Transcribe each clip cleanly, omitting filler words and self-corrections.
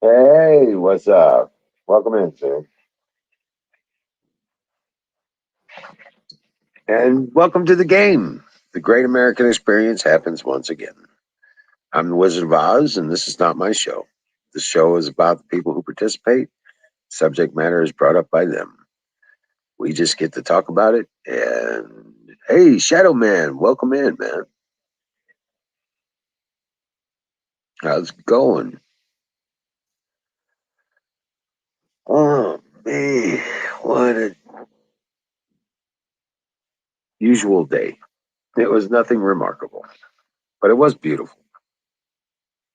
Hey, what's up? Welcome in, sir. And welcome to the game. The great American experience happens once again. I'm the Wizard of Oz, and this is not my show. The show is about the people who participate. Subject matter is brought up by them. We just get to talk about it. And hey, Shadow Man, welcome in, man. How's it going? Oh, man, what a usual day. It was nothing remarkable, but it was beautiful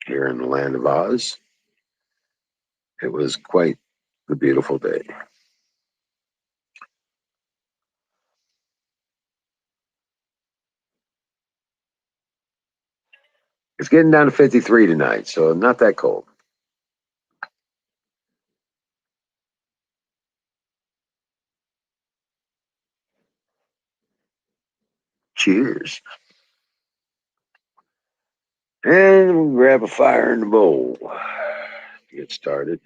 here in the land of Oz. It was quite a beautiful day. It's getting down to 53 tonight, so not that cold. Cheers. And we'll grab a fire in the bowl to get started.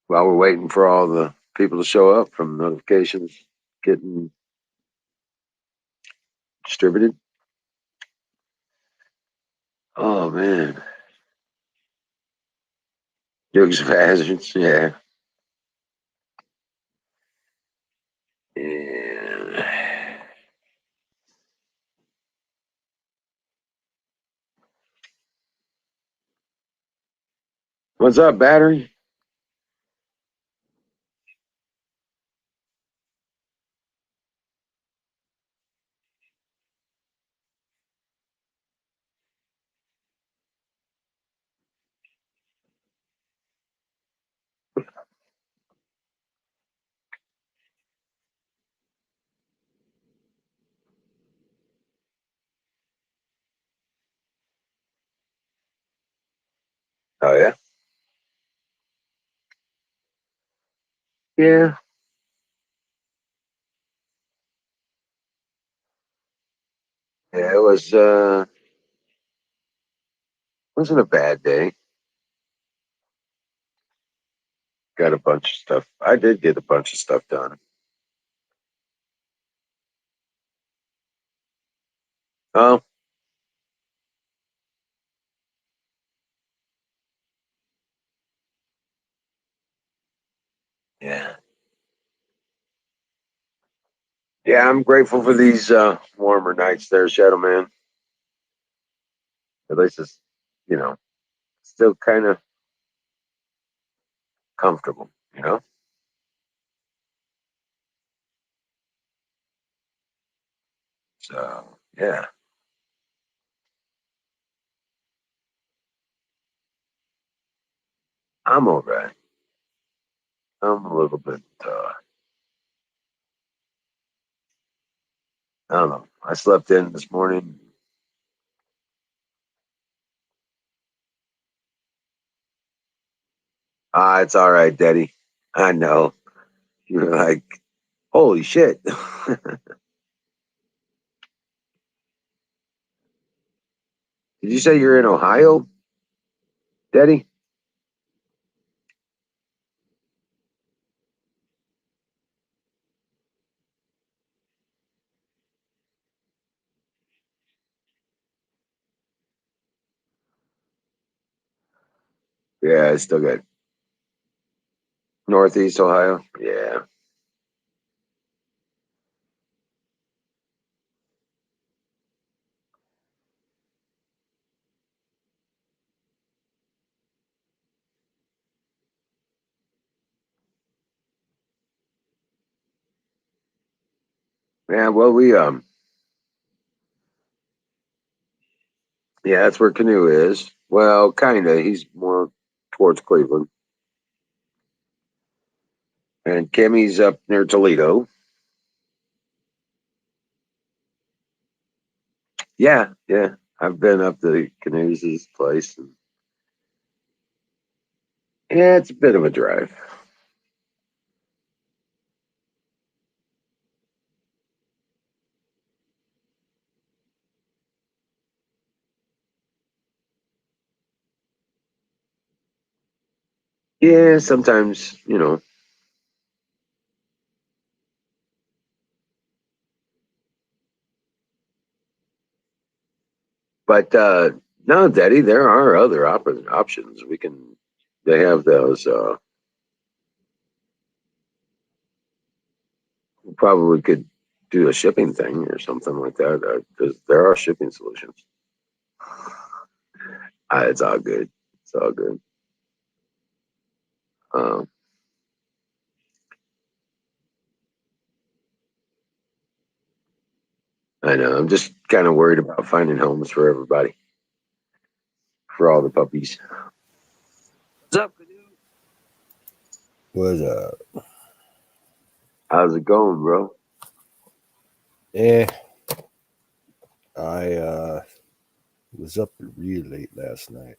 While we're waiting for all the people to show up from notifications getting distributed. Oh, man. Dukes of Hazards, yeah. And what's up, battery? Oh, yeah? Yeah. Yeah, it wasn't a bad day. Got a bunch of stuff. I did get a bunch of stuff done. Oh, yeah. Yeah, I'm grateful for these warmer nights there, Shadow Man. At least it's, you know, still kind of comfortable. So, yeah, I'm all right. I'm a little bit, I don't know. I slept in this morning. Ah, it's all right, Daddy. I know. You're like, holy shit. Did you say you're in Ohio, Daddy? Yeah, I still got Northeast Ohio. Yeah. Yeah, well, yeah, that's where Canoe is. Well, kind of. He's more towards Cleveland. And Kimmy's up near Toledo. Yeah, yeah. I've been up to Canoe's place. And, yeah, it's a bit of a drive. Yeah, sometimes, you know. But no, Daddy, there are other options. They have those. Probably could do a shipping thing or something like that. There are shipping solutions. It's all good. It's all good. Um, I know. I'm just kind of worried about finding homes for everybody, for all the puppies. What's up, Canoe? Was How's it going, bro? eh, I was up really late last night.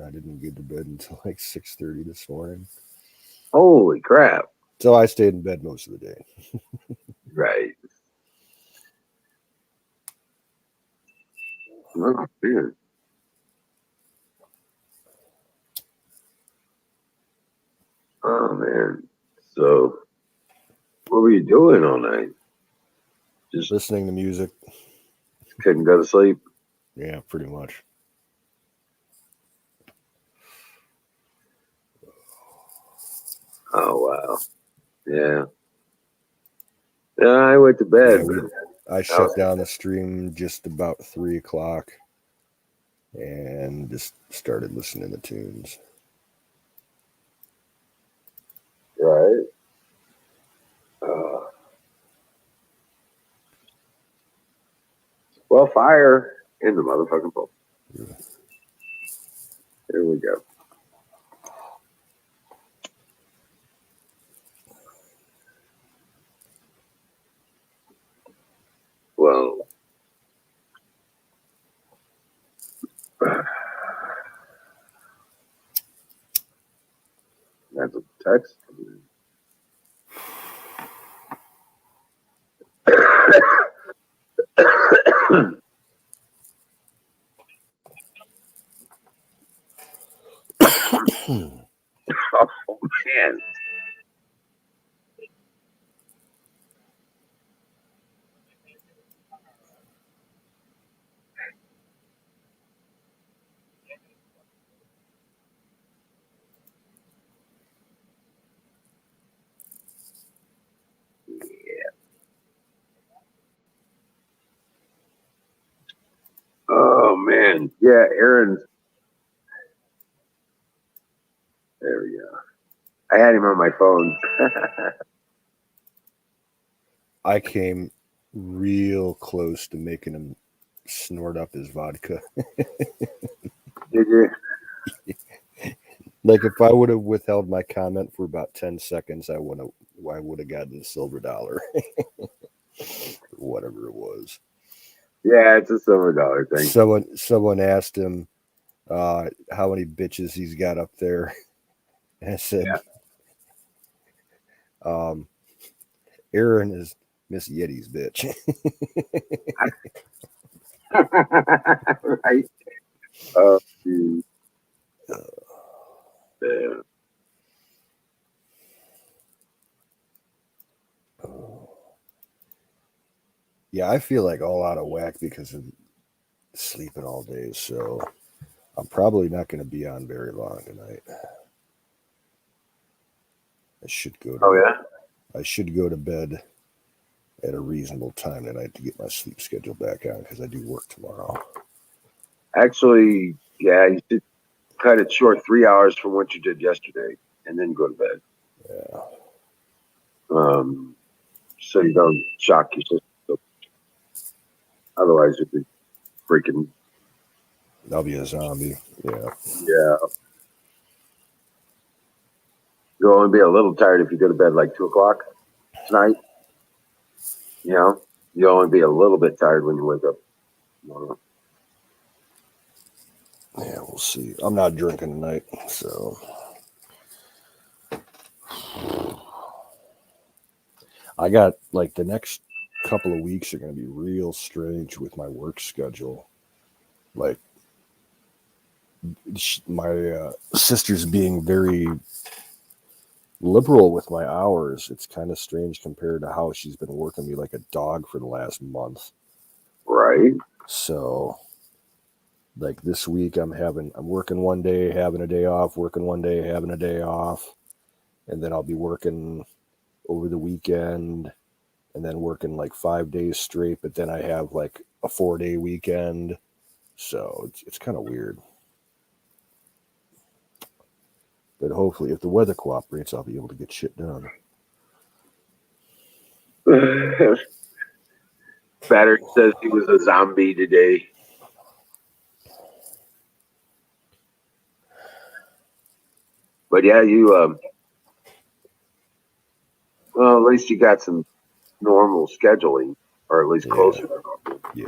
I didn't get to bed until like 6:30 this morning. Holy crap! So I stayed in bed most of the day. Right. Oh, man. Oh man. So, what were you doing all night? Just Listening to music. couldn't go to sleep. Yeah, pretty much. Oh wow. Yeah. Yeah. I went to Yeah, bed, we but I I was shut down the stream just about 3 o'clock and just started listening to tunes. right. Uh, well, fire in the motherfucking pool. Here we go. Well, that's a text. Oh man. Oh man. Yeah, Aaron's there we go. I had him on my phone. I came real close to making him snort up his vodka. Did you? Like if I would have withheld my comment for about 10 seconds, I would have gotten the silver dollar. Whatever it was. Yeah, it's a silver dollar thing. Someone asked him how many bitches he's got up there. And I said, um, Aaron is Miss Yeti's bitch. Right. Oh, geez. Yeah. Yeah, I feel like all out of whack because of sleeping all day. So I'm probably not going to be on very long tonight. I should go Oh to yeah. I should go to bed at a reasonable time tonight to get my sleep schedule back on because I do work tomorrow. Actually, yeah, you should cut it short 3 hours from what you did yesterday, and then go to bed. Yeah, So you don't shock your system. Otherwise, you'd be freaking. I'll be a zombie. Yeah, Yeah. You'll only be a little tired if you go to bed like 2 o'clock tonight. You know, you'll only be a little bit tired when you wake up tomorrow. yeah, we'll see. I'm not drinking tonight, so I got like the next couple of weeks are going to be real strange with my work schedule. Like my sister's being very liberal with my hours. It's kind of strange compared to how she's been working me like a dog for the last month. Right. So like this week I'm working one day, having a day off, working one day, having a day off, and then I'll be working over the weekend and then working like 5 days straight, but then I have like a 4-day weekend. So it's kind of weird. But hopefully if the weather cooperates, I'll be able to get shit done. Battery says he was a zombie today. But yeah, well, at least you got some normal scheduling, or at least closer to normal. Yeah.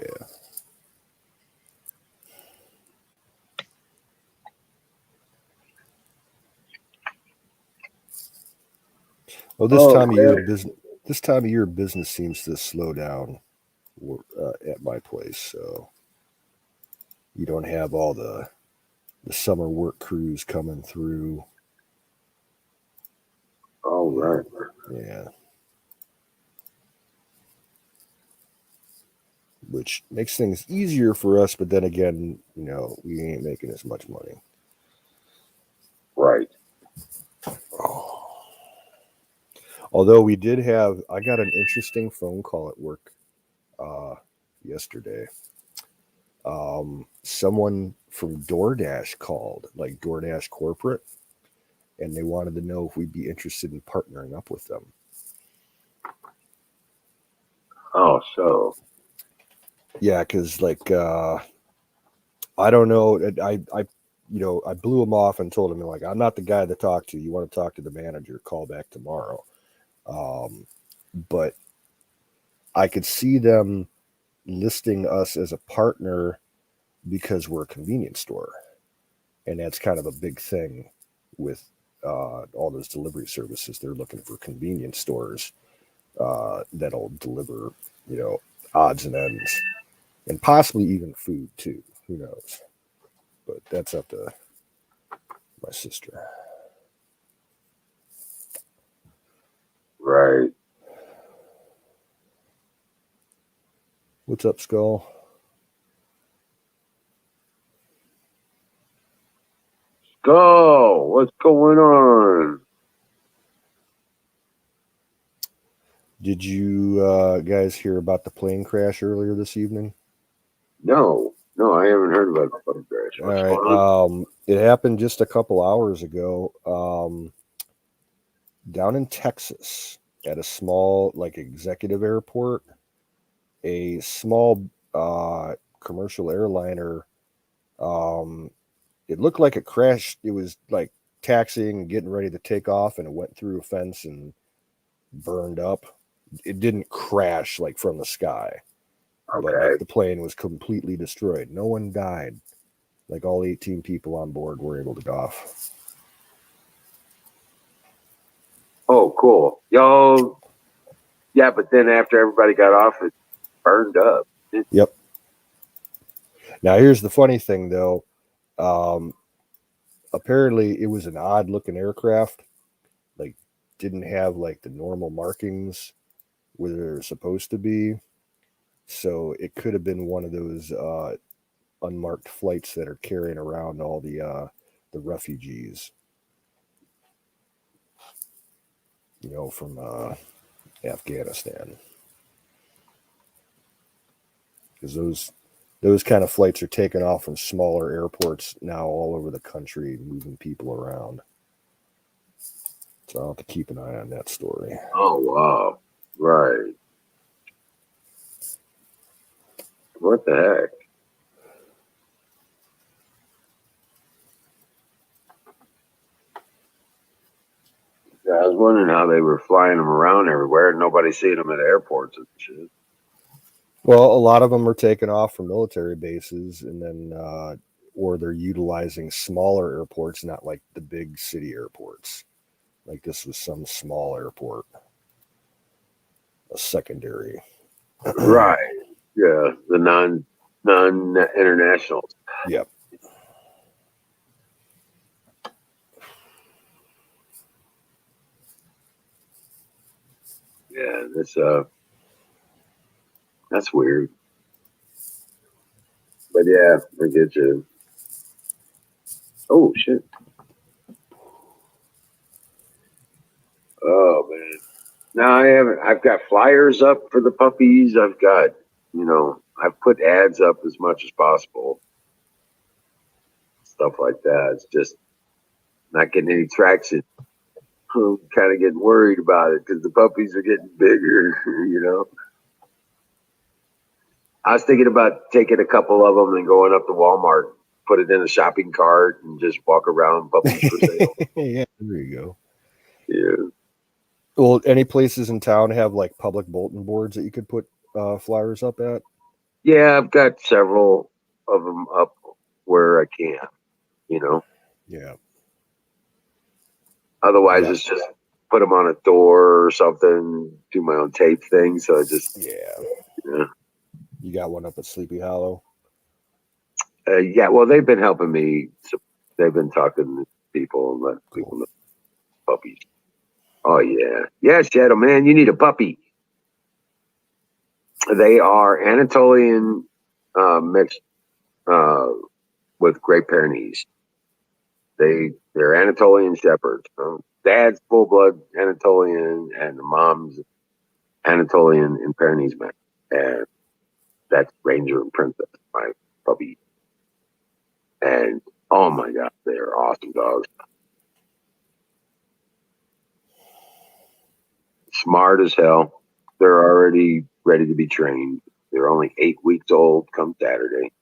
Well, this time of year, business seems to slow down at my place. So you don't have all the summer work crews coming through. Oh, right. Yeah. Which makes things easier for us, but then again, we ain't making as much money. Right. Although I got an interesting phone call at work yesterday. Someone from DoorDash called, like DoorDash corporate, and they wanted to know if we'd be interested in partnering up with them. Oh, so. Yeah, because like I don't know, I blew him off and told him like I'm not the guy to talk to. You want to talk to the manager? Call back tomorrow. But I could see them listing us as a partner because we're a convenience store, and that's kind of a big thing with all those delivery services. They're looking for convenience stores that'll deliver, odds and ends, and possibly even food too. Who knows? But that's up to my sister. Right. What's up, Skull? Go. What's going on? Did you guys hear about the plane crash earlier this evening? No, I haven't heard about the plane crash. What's going on? It happened just a couple hours ago down in Texas at a small, like, executive airport. A small commercial airliner. It looked like it crashed. It was like taxiing and getting ready to take off, and it went through a fence and burned up. It didn't crash like from the sky, but Okay. like the plane was completely destroyed. No one died. Like all 18 people on board were able to get off. Oh, cool. Yo, yeah, but then after everybody got off, it burned up. Yep. Now here's the funny thing, though. Apparently, it was an odd-looking aircraft. Like, didn't have like the normal markings where they're supposed to be. So it could have been one of those unmarked flights that are carrying around all the refugees, from Afghanistan. Because those kind of flights are taking off from smaller airports now all over the country, moving people around. So I'll have to keep an eye on that story. Oh, wow. Right. What the heck? Yeah, I was wondering how they were flying them around everywhere. Nobody seeing them at airports and shit. Well, a lot of them are taken off from military bases, and then or they're utilizing smaller airports, not like the big city airports. Like this was some small airport, a secondary. Right. Yeah, the non internationals. Yep. Yeah, that's weird. But yeah, I get you. Oh shit. Oh man. No, I haven't. I've got flyers up for the puppies. I've put ads up as much as possible. Stuff like that. It's just not getting any traction. I'm kind of getting worried about it because the puppies are getting bigger. I was thinking about taking a couple of them and going up to Walmart, put it in a shopping cart, and just walk around puppies for sale. Yeah, there you go. Yeah. Well, any places in town have like public bulletin boards that you could put flyers up at? Yeah, I've got several of them up where I can. Yeah. Otherwise, Yeah. it's just put them on a door or something, do my own tape thing. So I just, Yeah. yeah. You got one up at Sleepy Hollow? Yeah, well, they've been helping me. So they've been talking to people and letting Cool. people know puppies. Oh, yeah. Yeah, Shadow Man, you need a puppy. They are Anatolian mixed with Great Pyrenees. They're Anatolian shepherds. Dad's full blood Anatolian, and the mom's Anatolian and Pyrenees mix. And that's Ranger and Princess, my puppy. And oh my god, they are awesome dogs. Smart as hell. They're already ready to be trained. They're only 8 weeks old come Saturday.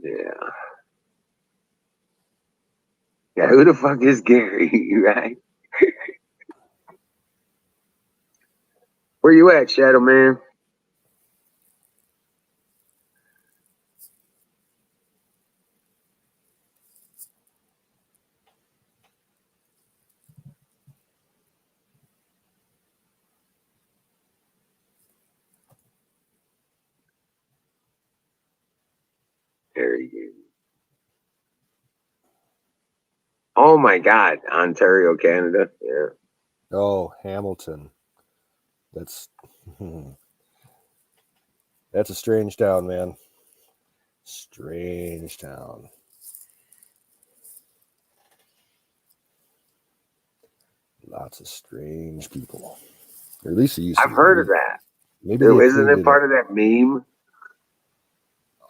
Yeah. Yeah, who the fuck is Gary, right? Where you at, Shadow Man? There he is. Oh my god, Ontario, Canada. Yeah. Oh, Hamilton. That's that's a strange town, man. Strange town. Lots of strange people. Or at least it used to I've be. heard of that. Maybe they Isn't cleaned it it up. part of that meme?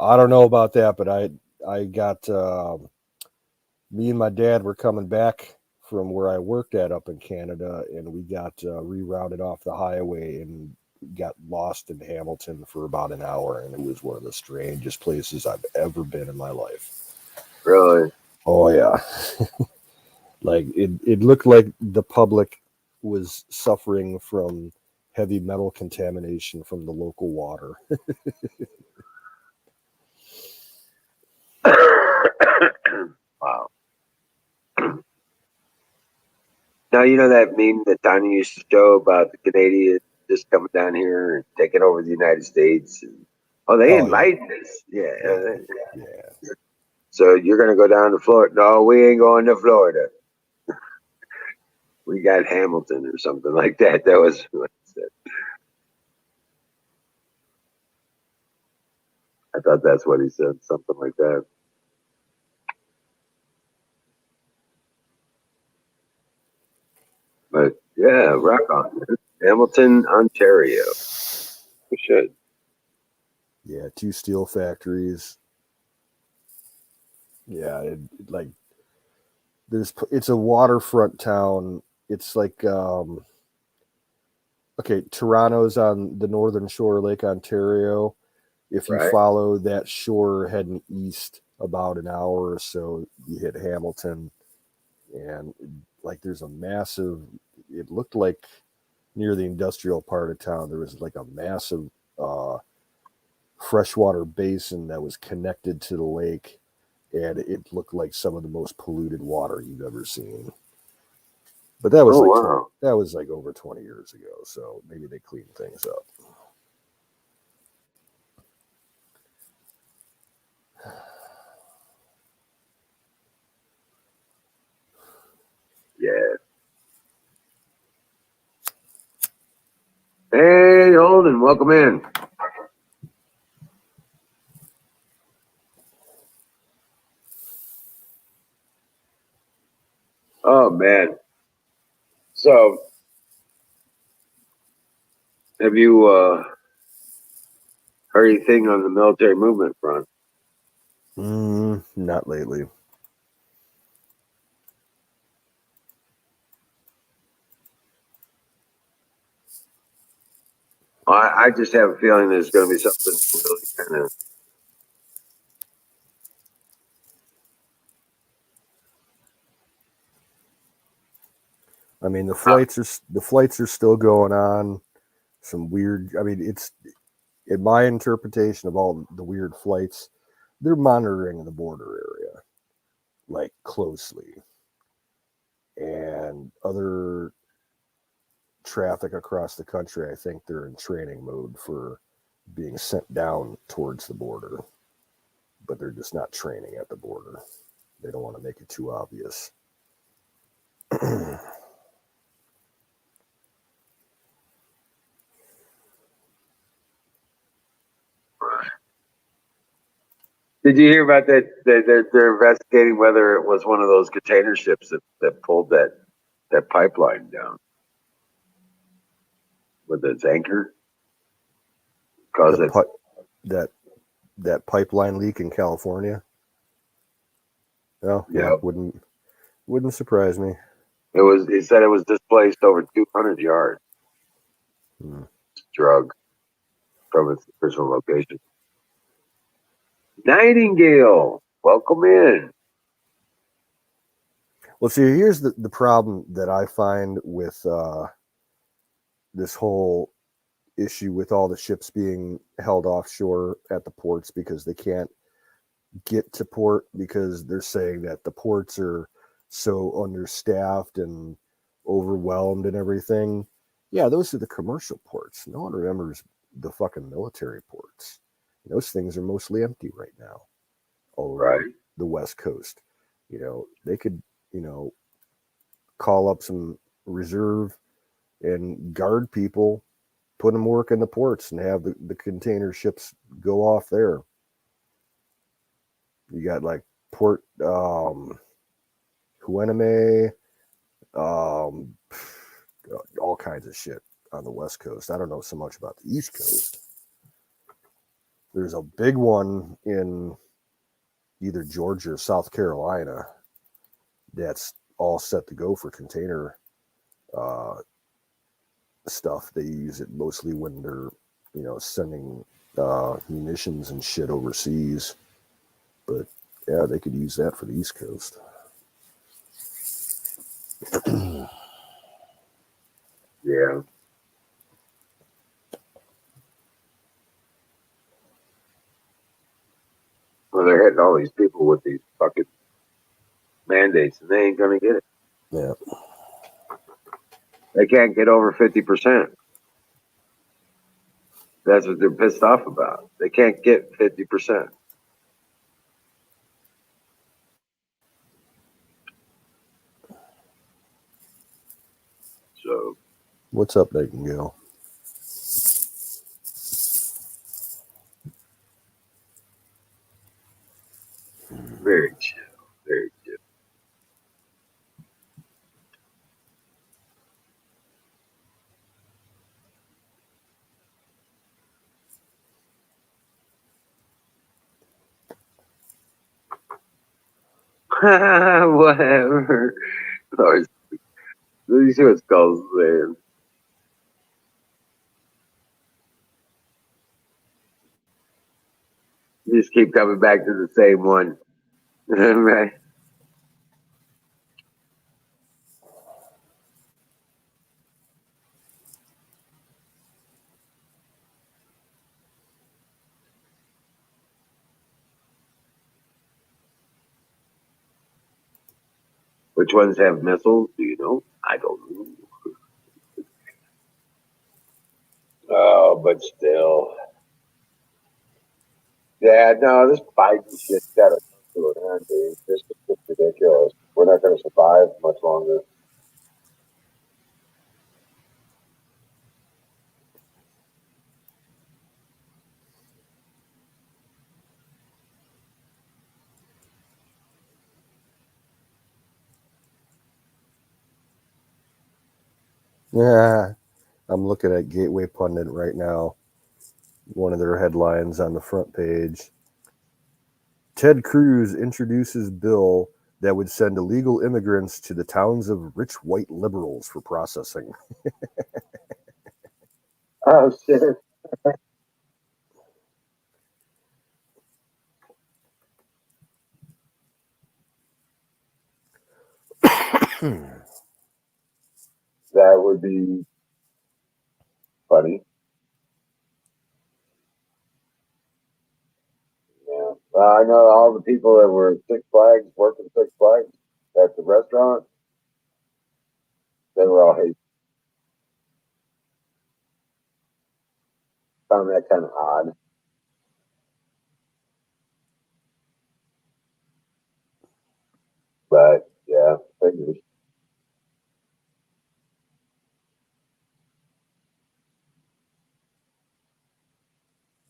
I don't know about that, but I got me and my dad were coming back from where I worked at up in Canada, and we got rerouted off the highway and got lost in Hamilton for about an hour, and it was one of the strangest places I've ever been in my life. Really? Oh yeah. Like it looked like the public was suffering from heavy metal contamination from the local water. Wow. Now you know that meme that Tanya used to show about the Canadians just coming down here and taking over the United States. They Oh yeah, invited us. Yeah. yeah, yeah. So you're gonna go down to Florida? No, we ain't going to Florida. We got Hamilton or something like that. That was what he said. I thought that's what he said, something like that. But yeah, rock on, man. Hamilton, Ontario. We should. Yeah, two steel factories. Yeah, like it's a waterfront town. It's like okay, Toronto's on the northern shore of Lake Ontario. If you Right. follow that shore heading east about an hour or so, you hit Hamilton, and like there's a massive. It looked like near the industrial part of town there was like a massive uh, freshwater basin that was connected to the lake, and it looked like some of the most polluted water you've ever seen. But that was Oh like wow. that was like over 20 years ago, so maybe they cleaned things up. Hey, Holden, welcome in. Oh man. So, have you heard anything on the military movement front? Not lately. I just have a feeling there's going to be something really kind of. I mean, the flights are still going on. Some weird. I mean, it's in my interpretation of all the weird flights, they're monitoring the border area like closely, and other traffic across the country. I think they're in training mode for being sent down towards the border, but they're just not training at the border. They don't want to make it too obvious. Did you hear about that? They're investigating whether it was one of those container ships that pulled that pipeline down with its anchor. Cause it, That pipeline leak in California. Oh yeah, yep. wouldn't surprise me. It was. He said it was displaced over 200 yards. Drug from its original location. Nightingale, welcome in. Well, see, here's the problem that I find with this whole issue with all the ships being held offshore at the ports because they can't get to port because they're saying that the ports are so understaffed and overwhelmed and everything. Yeah, those are the commercial ports. No one remembers the fucking military ports. Those things are mostly empty right now all over the West Coast. They could, call up some reserve and guard people, put them work in the ports and have the container ships go off there. You got like Port Hueneme, all kinds of shit on the West Coast. I don't know so much about the East Coast. There's a big one in either Georgia or South Carolina that's all set to go for container stuff. They use it mostly when they're, sending munitions and shit overseas. But yeah, they could use that for the East Coast. Yeah. Well, they're hitting all these people with these fucking mandates, and they ain't gonna get it. Yeah. They can't get over 50%. That's what they're pissed off about. They can't get 50%. So, what's up, Nightingale? very chill, very chill. Whatever. Let me see what Skull's saying. You just keep coming back to the same one. Right? Which ones have missiles? Do you know? I don't know. Oh, but still. Yeah, no, this Biden shit's got to come to an end, dude. This is just ridiculous. We're not going to survive much longer. Yeah, I'm looking at Gateway Pundit right now. One of their headlines on the front page. Ted Cruz introduces bill that would send illegal immigrants to the towns of rich white liberals for processing. Oh shit. That would be funny. Yeah. I know all the people that were at Six Flags, working Six Flags at the restaurant, they were all hate. Found that kind of odd. But yeah, figures.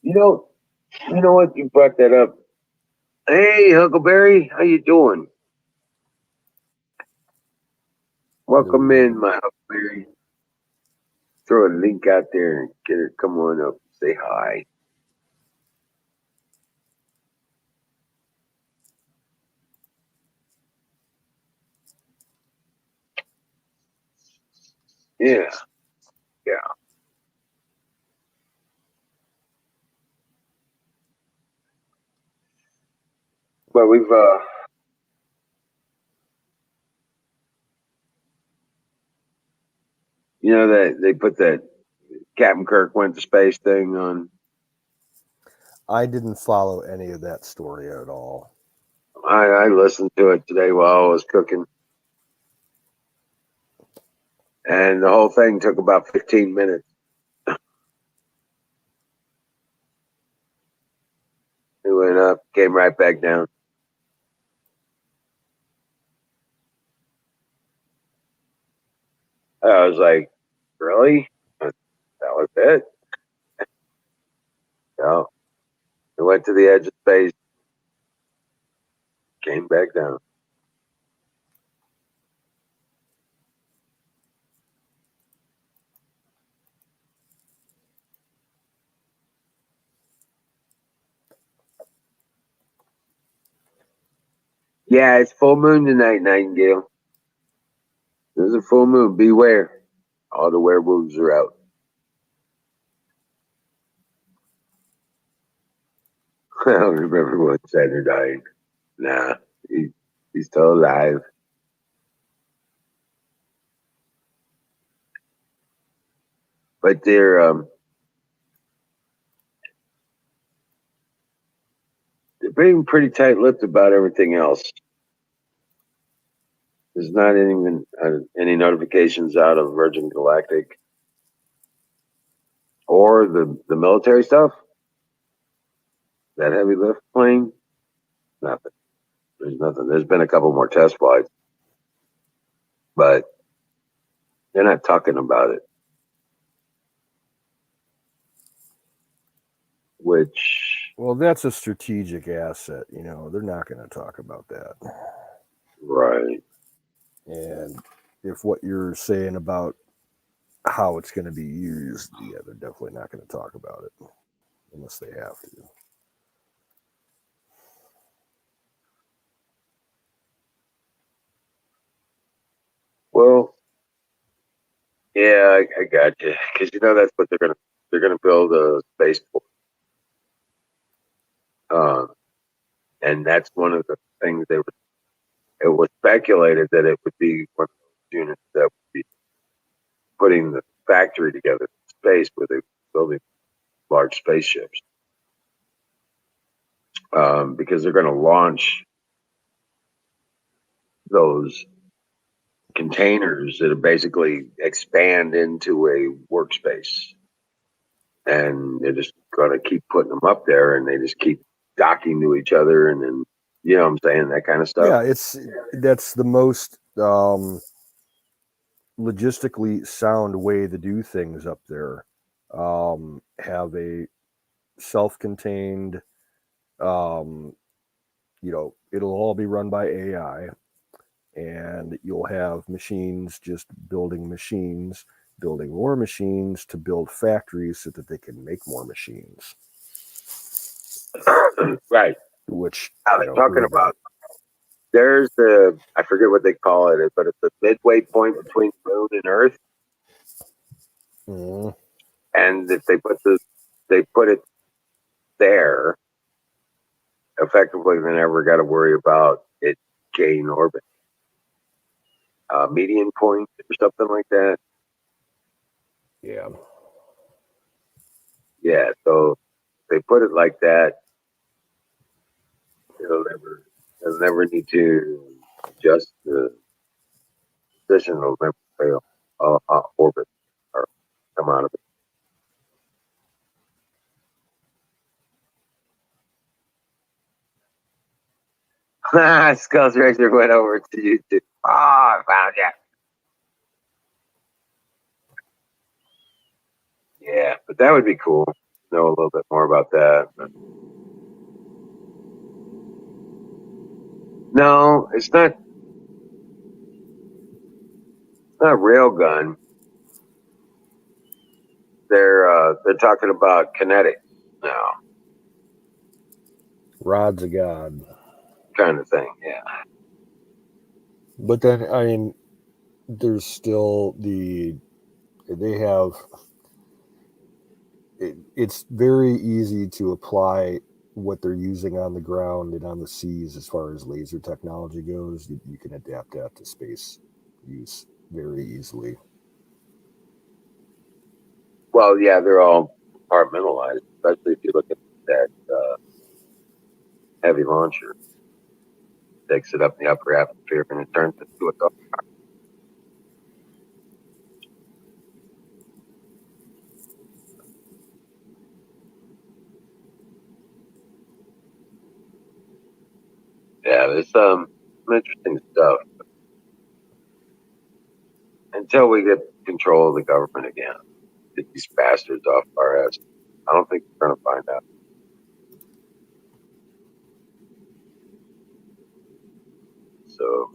You know, you know what? You brought that up. Hey, Huckleberry, how you doing? Welcome Hello. in, my Huckleberry. Throw a link out there and get her. Come on up, say hi. Yeah, yeah. But we've, you know that they put that Captain Kirk went to space thing on. I didn't follow any of that story at all. I listened to it today while I was cooking, and the whole thing took about 15 minutes. It went up, came right back down. I was like, really? That was it? No. It went to the edge of space, came back down. Yeah, it's full moon tonight, Nightingale. There's a full moon. Beware. All the werewolves are out. I don't remember what said or died. Nah, he, he's still alive. But they're being pretty tight-lipped about everything else. There's not even any notifications out of Virgin Galactic or the military stuff. That heavy lift plane, nothing. There's nothing. There's been a couple more test flights, but they're not talking about it. Which, Well, that's a strategic asset. They're not going to talk about that. right? And if what you're saying about how it's going to be used, yeah, they're definitely not going to talk about it unless they have to. Well, yeah, I got you. Because that's what they're gonna build a spaceport, uh, and that's one of the things they were. It was speculated that it would be one of those units that would be putting the factory together in space, where they're building large spaceships, because they're going to launch those containers that are basically expand into a workspace, and they're just going to keep putting them up there, and they just keep docking to each other, and then what I'm saying, that kind of stuff. Yeah, that's the most logistically sound way to do things up there. Have a self-contained, um, it'll all be run by AI, and you'll have machines just building machines, building more machines to build factories so that they can make more machines. Right. Which Now they're talking about, there's I forget what they call it, but it's the midway point between the moon and Earth. Mm. And if they put it there, effectively they never got to worry about it gaining orbit. Median point or something like that. Yeah. Yeah, so they put it like that, they'll never need to adjust the position, it'll never fail orbit or come out of it. Skulls Razor went over to YouTube. Oh, I found you. Yeah, but that would be cool. Know a little bit more about that. But no, it's not. It's not railgun. They're talking about kinetic now, Rods of God. kind of thing. Yeah. But then, I mean, there's still they have, it's very easy to apply what they're using on the ground and on the seas as far as laser technology goes. You can adapt that to space use very easily. Well, yeah, they're all compartmentalized, especially if you look at that heavy launcher. Takes it up in the upper atmosphere and it turns it into a dog. Yeah, there's some interesting stuff. Until we get control of the government again, get these bastards off our ass. I don't think we're going to find out. So,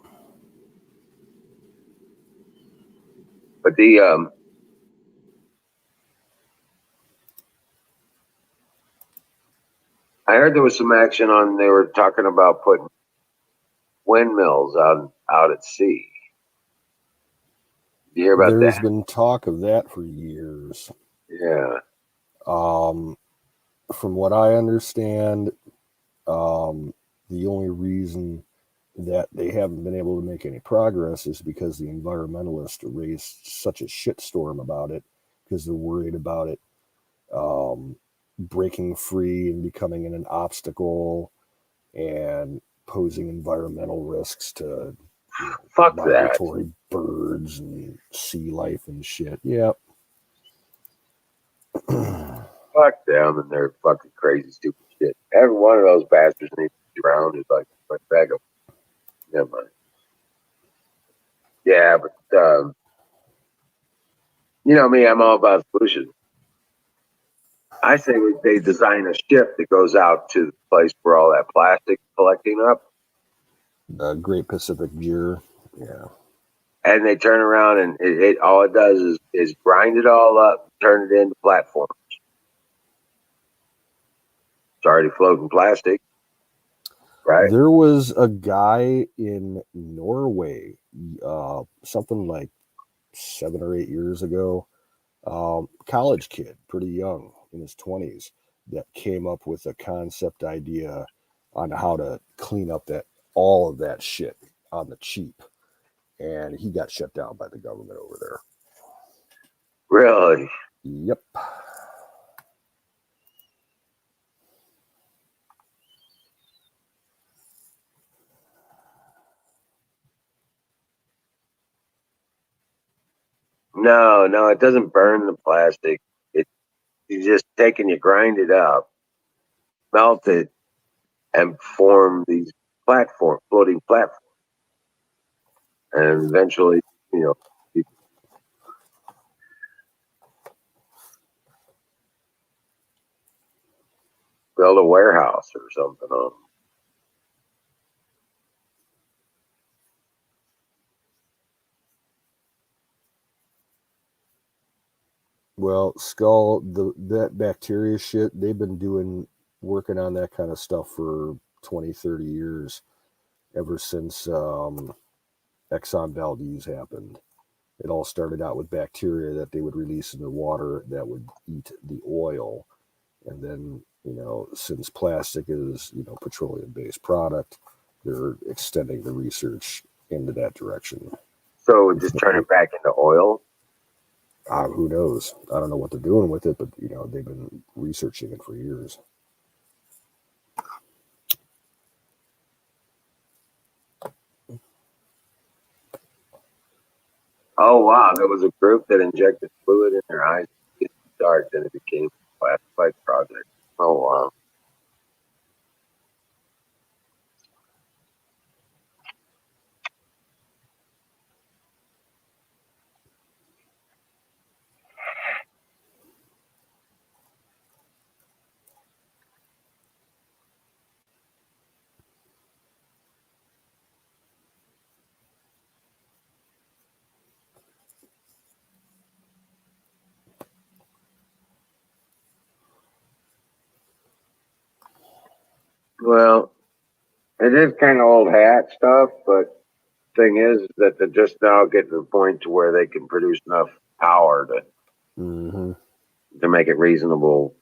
but I heard there was some action on. They were talking about putting windmills out at sea. Do you hear about There's that? been talk of that for years. Yeah. From what I understand, the only reason that they haven't been able to make any progress is because the environmentalists raised such a shitstorm about it because they're worried about it breaking free and becoming an obstacle and posing environmental risks to Fuck that. migratory birds and sea life and shit. Yep. Fuck them and their fucking crazy, stupid shit. Every one of those bastards needs to be drowned is like a bag of. Never mind. Yeah, but you know me, I'm all about solutions. I say they design a ship that goes out to the place where all that plastic collecting up, The Great Pacific Gear. Yeah. and they turn around and it all it does is grind it all up, turn it into platforms. It's already floating plastic, right? There was a guy in Norway, something like 7 or 8 years ago, college kid, pretty young, in his 20s, that came up with a concept idea on how to clean up all of that shit on the cheap. And he got shut down by the government over there. Really? Yep. No, it doesn't burn the plastic. You just take and you grind it up, melt it, and form these floating platforms, and eventually, you know, you build a warehouse or something on them. Well, Skull, that bacteria shit, they've been working on that kind of stuff for 20, 30 years, ever since Exxon Valdez happened. It all started out with bacteria that they would release in the water that would eat the oil. And then, since plastic is, petroleum-based product, they're extending the research into that direction. So just turn it back into oil? Who knows? I don't know what they're doing with it, but, they've been researching it for years. Oh, wow. There was a group that injected fluid in their eyes to get dark, then it became a classified project. Oh, wow. Well, it is kind of old hat stuff, but thing is that they're just now getting to the point to where they can produce enough power to make it reasonable.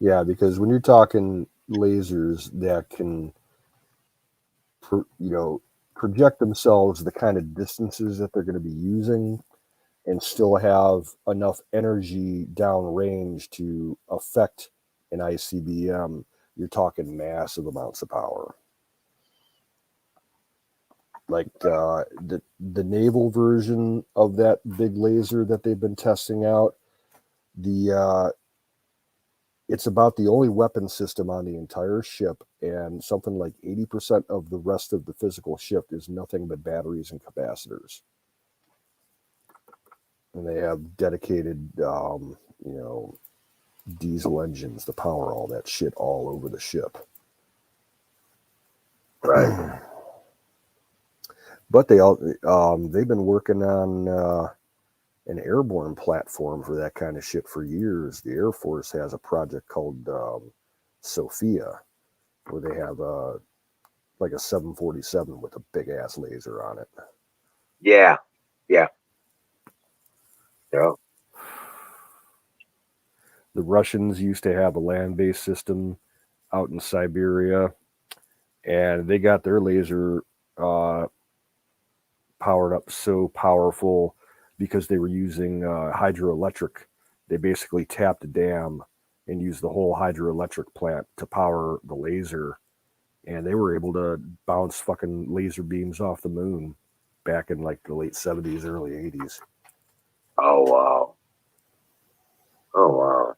Yeah, because when you're talking lasers that can, project themselves the kind of distances that they're going to be using and still have enough energy downrange to affect an ICBM, you're talking massive amounts of power. Like the naval version of that big laser that they've been testing out, it's about the only weapon system on the entire ship, and something like 80% of the rest of the physical ship is nothing but batteries and capacitors. And they have dedicated, diesel engines to power all that shit all over the ship. Right. But they've been working on an airborne platform for that kind of shit for years. The Air Force has a project called Sophia, where they have like a 747 with a big ass laser on it. Yeah. The Russians used to have a land-based system out in Siberia, and they got their laser powered up so powerful because they were using hydroelectric. They basically tapped a dam and used the whole hydroelectric plant to power the laser, and they were able to bounce fucking laser beams off the moon back in like the late 70s, early 80s. Oh, wow. Oh, wow.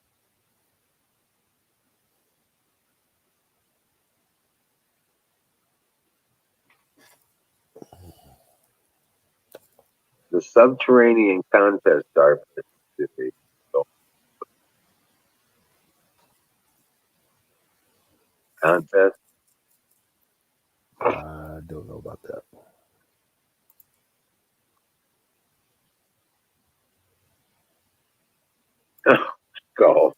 The subterranean contest started. Contest? I don't know about that. Go.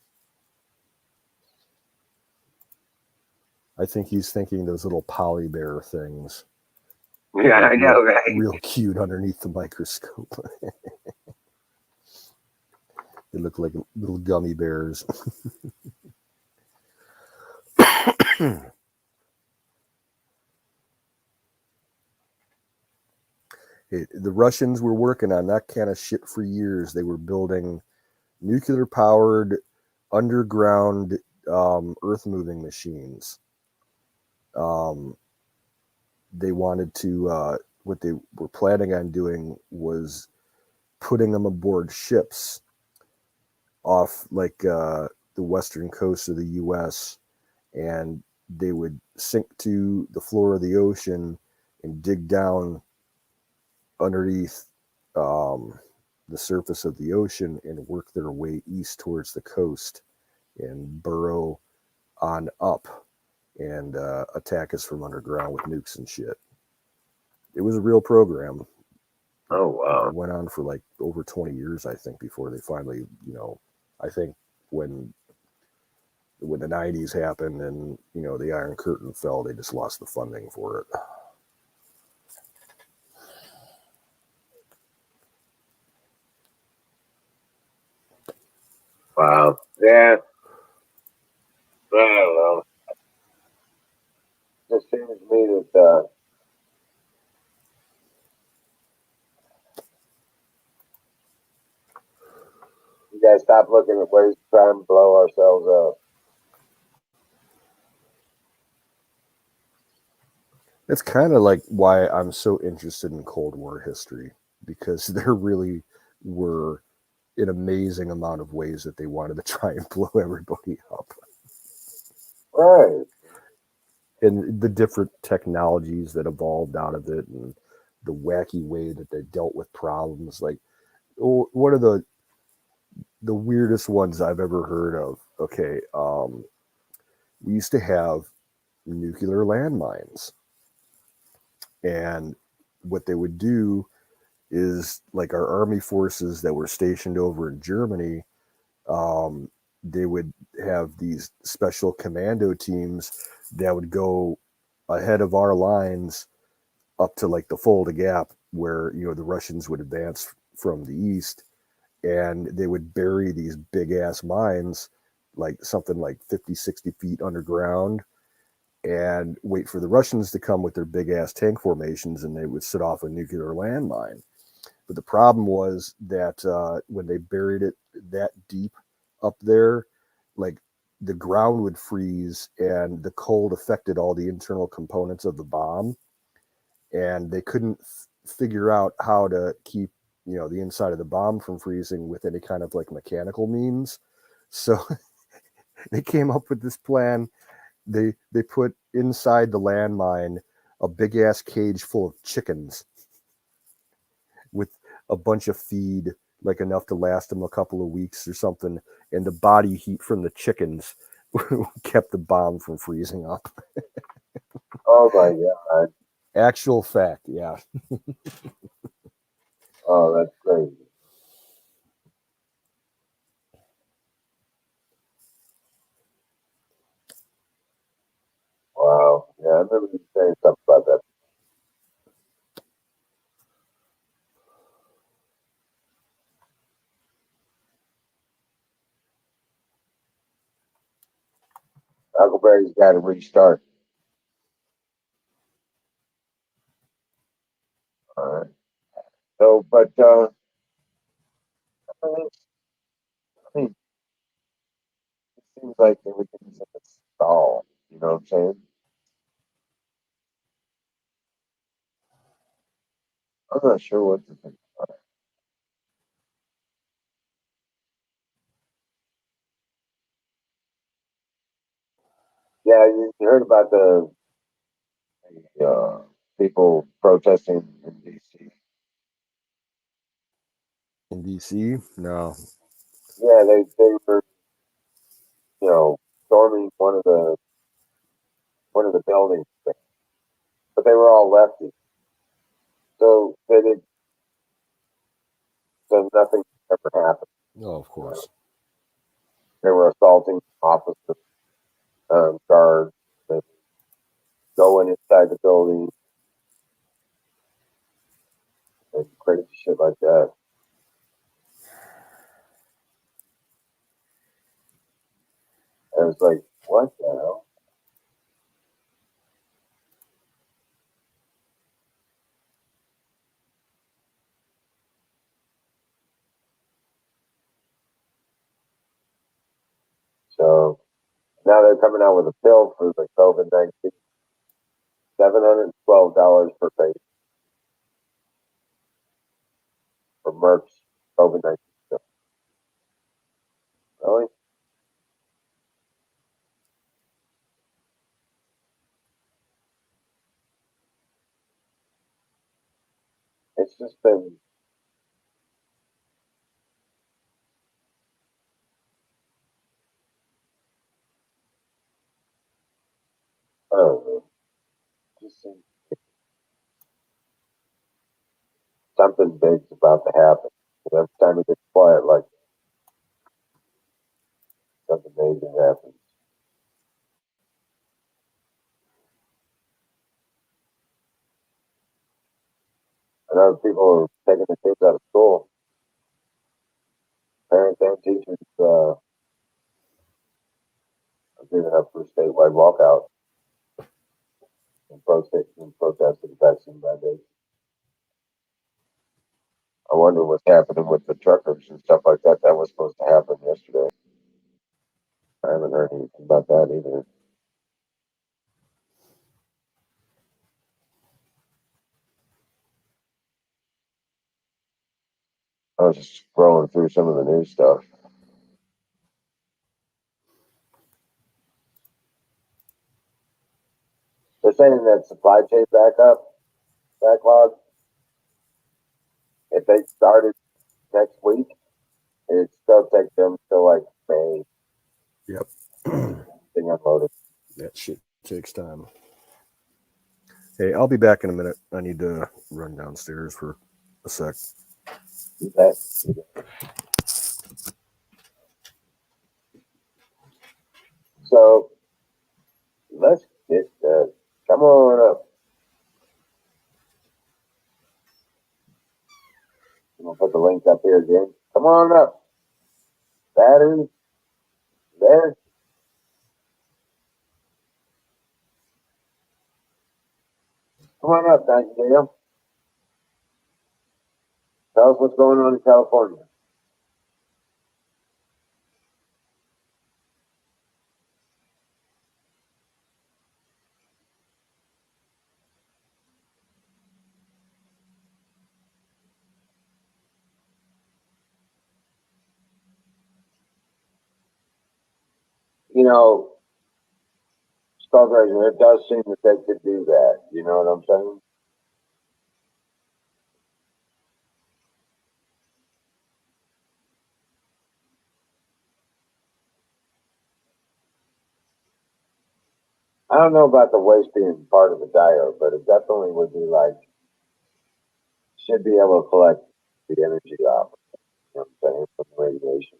I think he's thinking those little poly bear things. Yeah, I know, right? Real cute underneath the microscope. They look like little gummy bears. The Russians were working on that kind of shit for years. They were building nuclear-powered underground earth-moving machines. They wanted to, what they were planning on doing was putting them aboard ships off like the western coast of the U.S., and they would sink to the floor of the ocean and dig down underneath the surface of the ocean and work their way east towards the coast and burrow on up and attack us from underground with nukes and shit. It was a real program. Oh It wow. went on for like over 20 years, I think, before they finally, I think when the 90s happened and the Iron Curtain fell, they just lost the funding for it. Wow. Yeah. I don't know. It just seems to me that we gotta stop looking at ways to try and blow ourselves up. It's kind of like why I'm so interested in Cold War history, because there really were an amazing amount of ways that they wanted to try and blow everybody up, Right. and the different technologies that evolved out of it, and the wacky way that they dealt with problems. Like, one of the weirdest ones I've ever heard of. Okay, we used to have nuclear landmines, and what they would do is, like, our army forces that were stationed over in Germany, um, they would have these special commando teams that would go ahead of our lines up to like the Fulda Gap, where the Russians would advance from the east, and they would bury these big ass mines, like something like 50, 60 feet underground, and wait for the Russians to come with their big ass tank formations, and they would set off a nuclear landmine. But the problem was that when they buried it that deep up there, like, the ground would freeze and the cold affected all the internal components of the bomb, and they couldn't figure out how to keep the inside of the bomb from freezing with any kind of like mechanical means. So they came up with this plan. They put inside the landmine a big ass cage full of chickens with a bunch of feed, like enough to last them a couple of weeks or something, and the body heat from the chickens kept the bomb from freezing up. Oh my god. Actual fact, yeah. Oh, that's crazy. Wow. Yeah, I remember you saying something about that. Huckleberry's got to restart. All right. So, but I mean, it seems like everything's in a stall. You know what I'm saying? I'm not sure what to think. Yeah, you heard about the people protesting in D.C. In DC, no. Yeah, they were storming one of the buildings, but they were all lefties, so they did so nothing ever happened. No, of Uh, course. they were assaulting officers, guards, they going inside the building and crazy shit like that. And it was like, what the hell? So now they're coming out with a pill for the COVID-19, $712 per patient for Merck's COVID-19. Really? It's just been, I don't know, just seems something big's about to happen. And every time it gets quiet, like something amazing happens. I know people are taking the kids out of school. Parents and teachers are giving up for a statewide walkout and protest of the vaccine mandate. I wonder what's happening with the truckers and stuff like that. That was supposed to happen yesterday. I haven't heard anything about that either. I was just scrolling through some of the news stuff. They're saying that supply chain backlog, if they started next week, it'd still take them till like May. Yep. Thing unloaded. That shit takes time. Hey, I'll be back in a minute. I need to run downstairs for a sec. Okay. So let's get come on up. I'm gonna put the link up here again. Come on up. Battery there. Come on up, Nightingale. Tell us what's going on in California. You know, Stargazer, it does seem that they could do that. You know what I'm saying? I don't know about the waste being part of the diode, but it definitely would be like, should be able to collect the energy off, you know what I'm saying, from the radiation.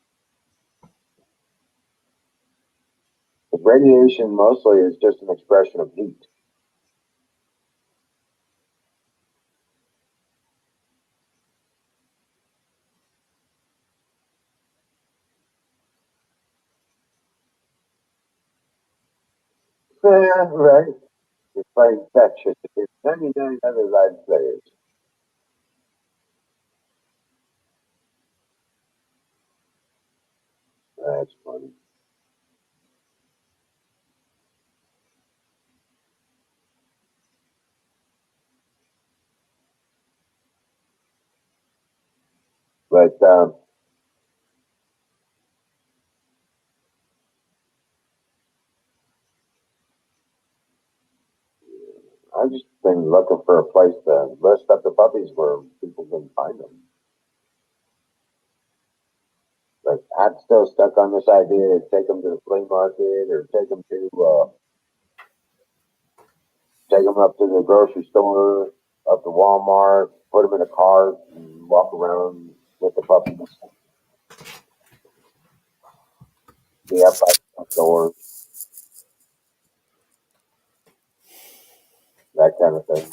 The radiation mostly is just an expression of heat. Yeah, right. It's playing Tetris. It's 99 other live players. That's funny. But I've just been looking for a place to list up the puppies where people can find them. But I'm still stuck on this idea to take them to the flea market or take them up to the grocery store, up to Walmart, put them in a cart and walk around with the puppies. Be up by the door, that kind of thing.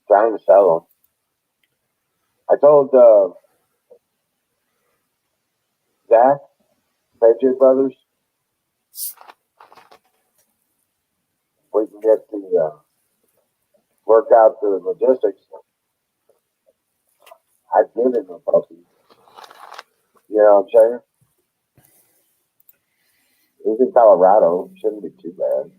Trying to sell them. I told Zach, Patriot Brothers, we can get the work out the logistics. I'd give him a puppy. You know what I'm saying? He's in Colorado. Shouldn't be too bad.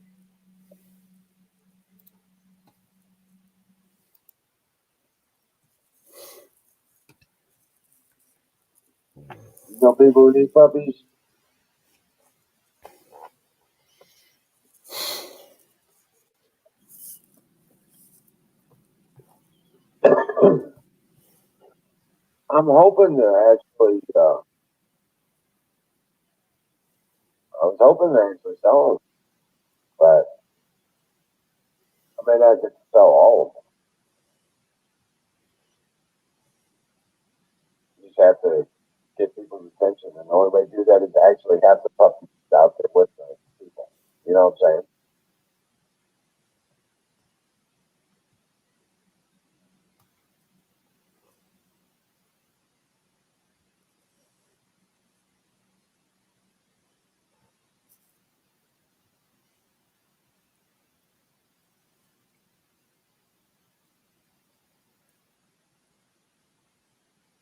You know people who need puppies? I'm hoping to actually, I was hoping to actually sell them, but I may not get to sell all of them. You just have to get people's attention, and the only way to do that is to actually have the puppies out there with the people. You know what I'm saying?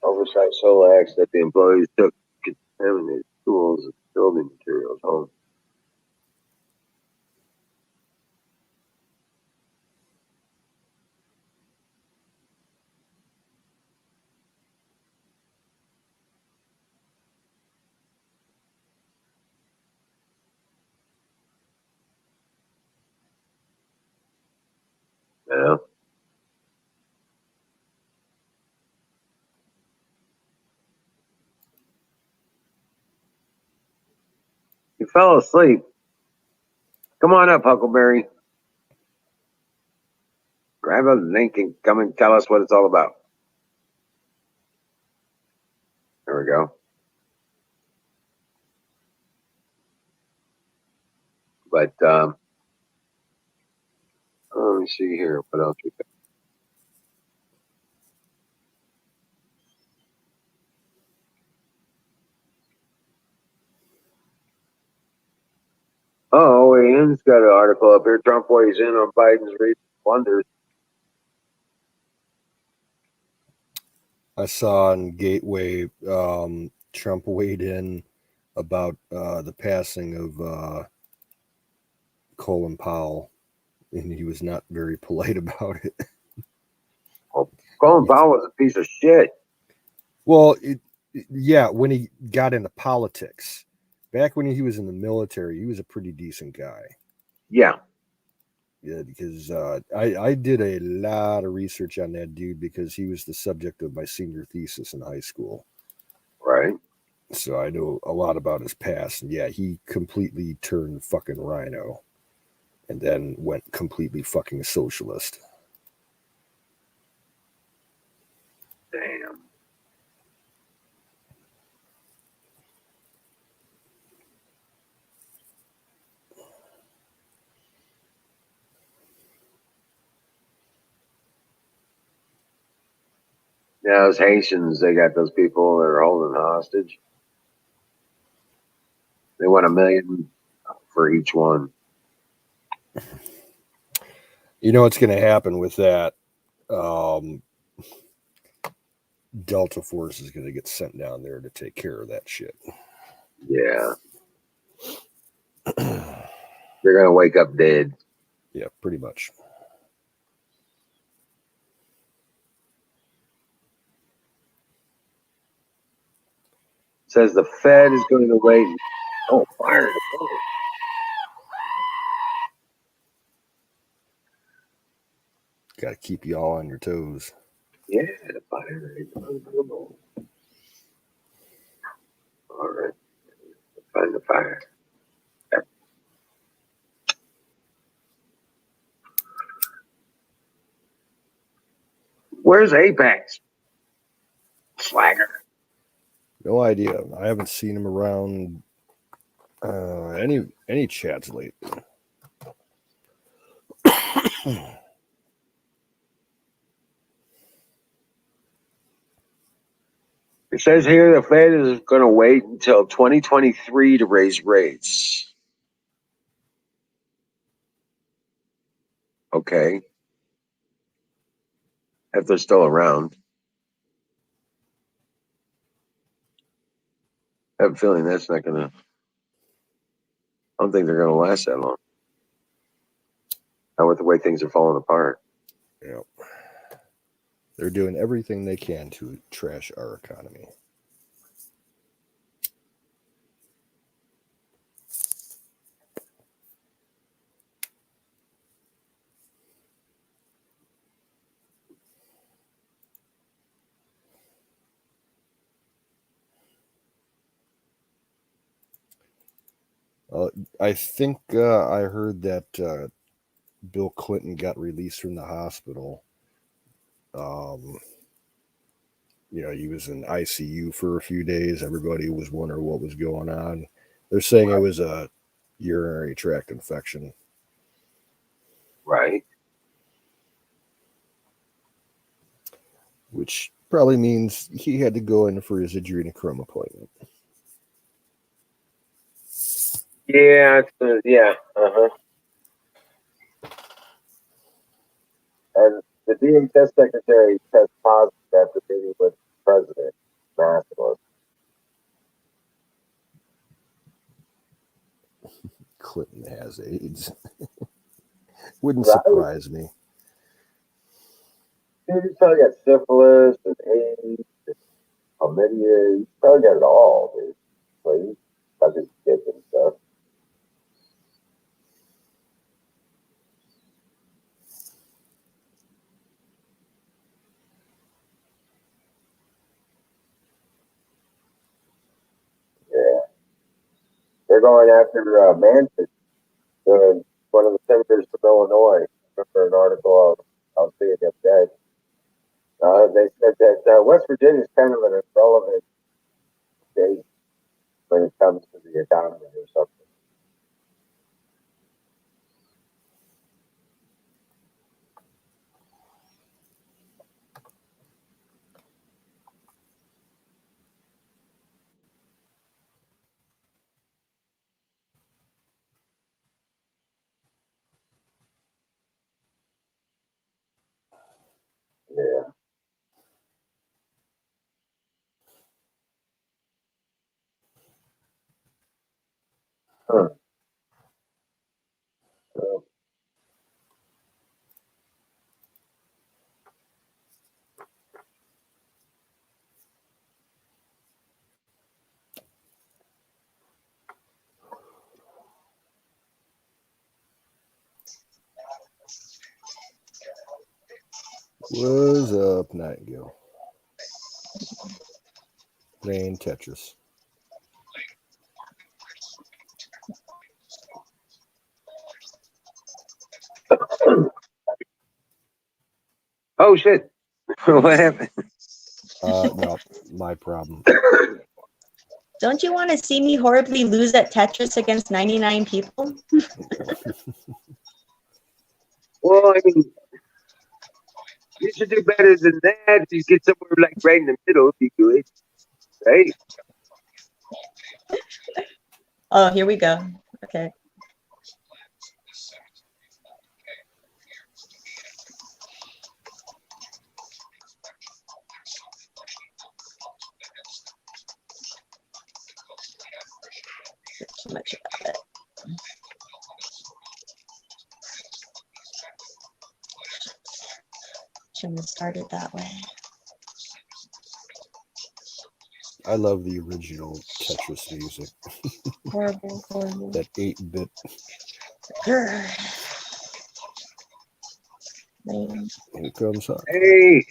Oversight sole acts that the employees took contaminated tools and building materials home. Yeah. You fell asleep. Come on up, Huckleberry. Grab a link and come and tell us what it's all about. There we go. But let me see here. What else we got? Oh, Ian's got an article up here. Trump weighs in on Biden's recent blunders. I saw on Gateway Trump weighed in about the passing of Colin Powell, and he was not very polite about it. Colin Powell was a piece of shit. Well, yeah, when he got into politics, back when he was in the military, he was a pretty decent guy. Yeah. Yeah, because I did a lot of research on that dude because he was the subject of my senior thesis in high school. Right. So I know a lot about his past. And yeah, he completely turned fucking rhino and then went completely fucking socialist. Damn. Yeah, those Haitians, they got those people that are holding hostage. They want $1 million for each one. You know what's going to happen with that? Delta Force is going to get sent down there to take care of that shit. Yeah. They're going to wake up dead. Yeah, pretty much. Says the Fed is going to wait. Oh, fire. Got to keep you all on your toes. Yeah, the fire is unbelievable. All right. Find the fire. Where's Apex? Swagger. No idea. I haven't seen him around any chats lately. It says here the Fed is going to wait until 2023 to raise rates. Okay. If they're still around. I have a feeling that's not going to, I don't think they're going to last that long. Not with the way things are falling apart. Yep. They're doing everything they can to trash our economy. I think I heard that Bill Clinton got released from the hospital. He was in ICU for a few days. Everybody was wondering what was going on. They're saying it was a urinary tract infection. Right. Which probably means he had to go in for his adrenochrome appointment. Yeah. Yeah. And the DHS secretary tests positive after meeting with the president. Nationalist. Clinton has AIDS. Wouldn't Right. surprise me. Dude, he's probably got syphilis and AIDS and chlamydia. He's probably got it all, dude. Like, he's got his kids and stuff. Yeah. They're going after Manchin, one of the senators from Illinois. I remember an article I was seeing the other day. They said that West Virginia is kind of an irrelevant state when it comes to the economy or something. Yeah. Huh. So, What's up, Nightingale? Playing Tetris. oh shit! What happened? No, my problem. Don't you want to see me horribly lose at Tetris against 99 people? Well, I mean, you should do better than that. If you get somewhere like right in the middle, be good, right? Oh, here we go. Okay. Too much about it. Shouldn't have started that way. I love the original Tetris music. Horrible, horrible. That 8-bit. Man. Here comes Huck. Hey,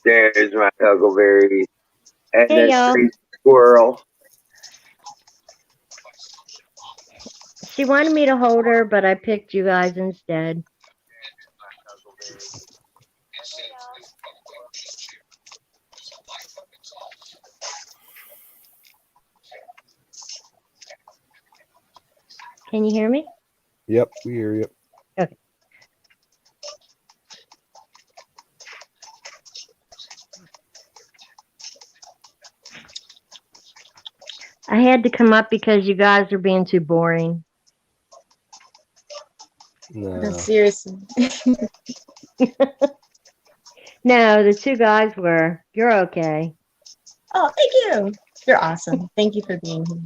there's my Huckleberry and Hey, that y'all. great squirrel. She wanted me to hold her, but I picked you guys instead. Can you hear me? Yep, we hear you. Okay. I had to come up because you guys are being too boring. No. Seriously. No, the two guys were. You're okay. Oh, thank you. You're awesome. Thank you for being here.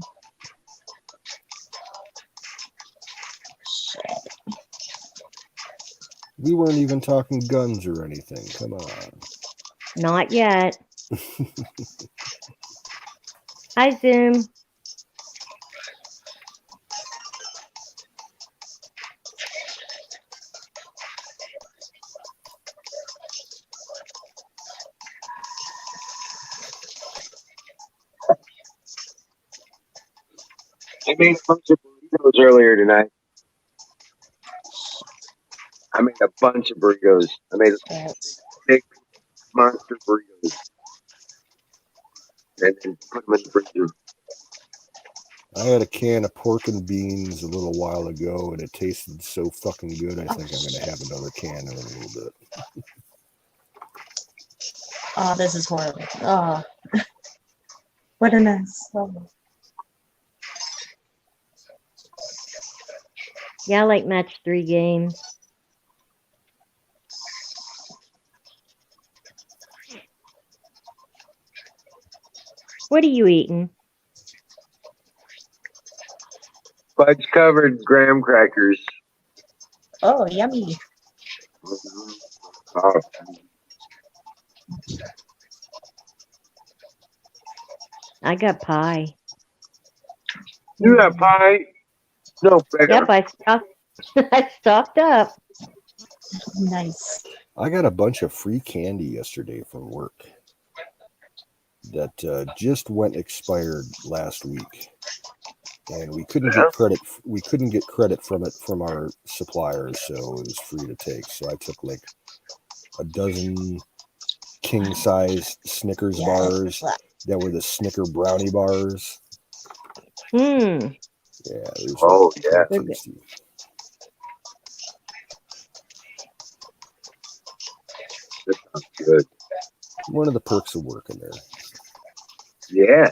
Shit. We weren't even talking guns or anything. Come on. Not yet. Hi, Zoom. I made a bunch of burritos earlier tonight. I made a bunch of burritos. I made big monster burritos and then put them in the freezer. I had a can of pork and beans a little while ago, and it tasted so fucking good. I think I'm going to have another can in a little bit. Oh, this is horrible. Oh, what a mess. Oh. Yeah, I like match 3 games. What are you eating? Fudge covered graham crackers. Oh, yummy. Oh, I got pie. you have pie? No, fair. Yep, I stocked up. Nice. I got a bunch of free candy yesterday from work that just went expired last week, and we couldn't get credit. We couldn't get credit from it from our suppliers, so it was free to take. So I took like a dozen king size Snickers Yeah. bars that were the Snicker brownie bars. Hmm. Yeah, those Oh, were yeah. pretty tasty. That sounds good. One of the perks of working there. Yeah.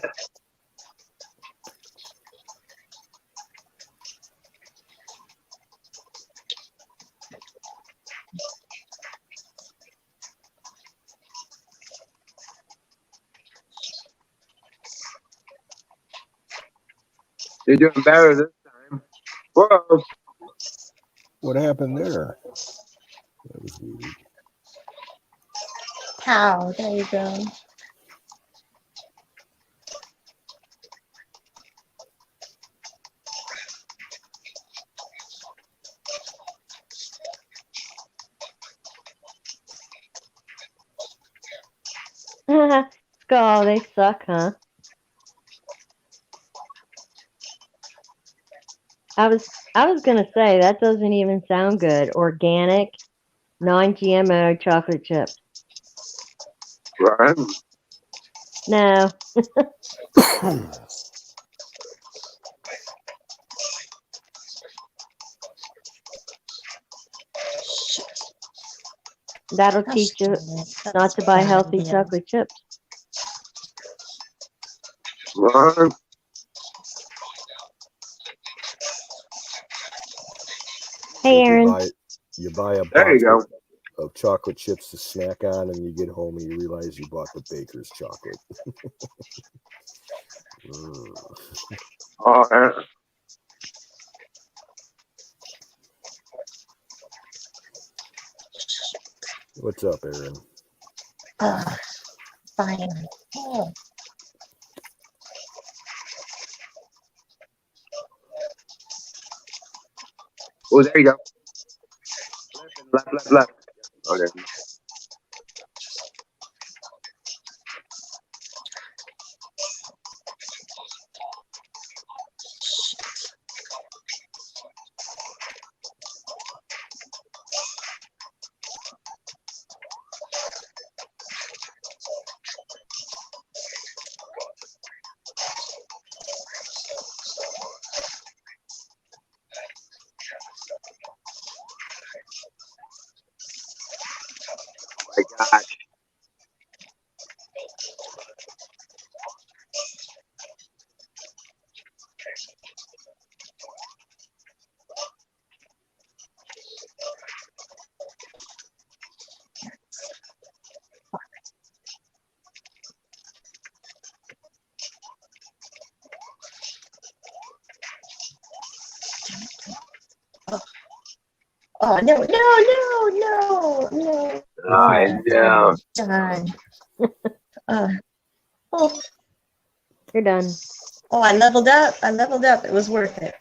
You're doing better this time. Whoa. What happened there? That was weird. Pow. There you go. Skull, they suck, huh? I was gonna say that doesn't even sound good. Organic, non-GMO chocolate chips. Right. No. That'll teach you not to buy healthy chocolate chips. Right. Hey, Aaron. You buy a There you box go. of chocolate chips to snack on, and you get home and you realize you bought the baker's chocolate. Oh, What's up, Aaron? Fine. Oh. Oh, there you go. Left. Okay. Oh my gosh. Oh, no. I know. Done. Oh, You're done. I leveled up. It was worth it.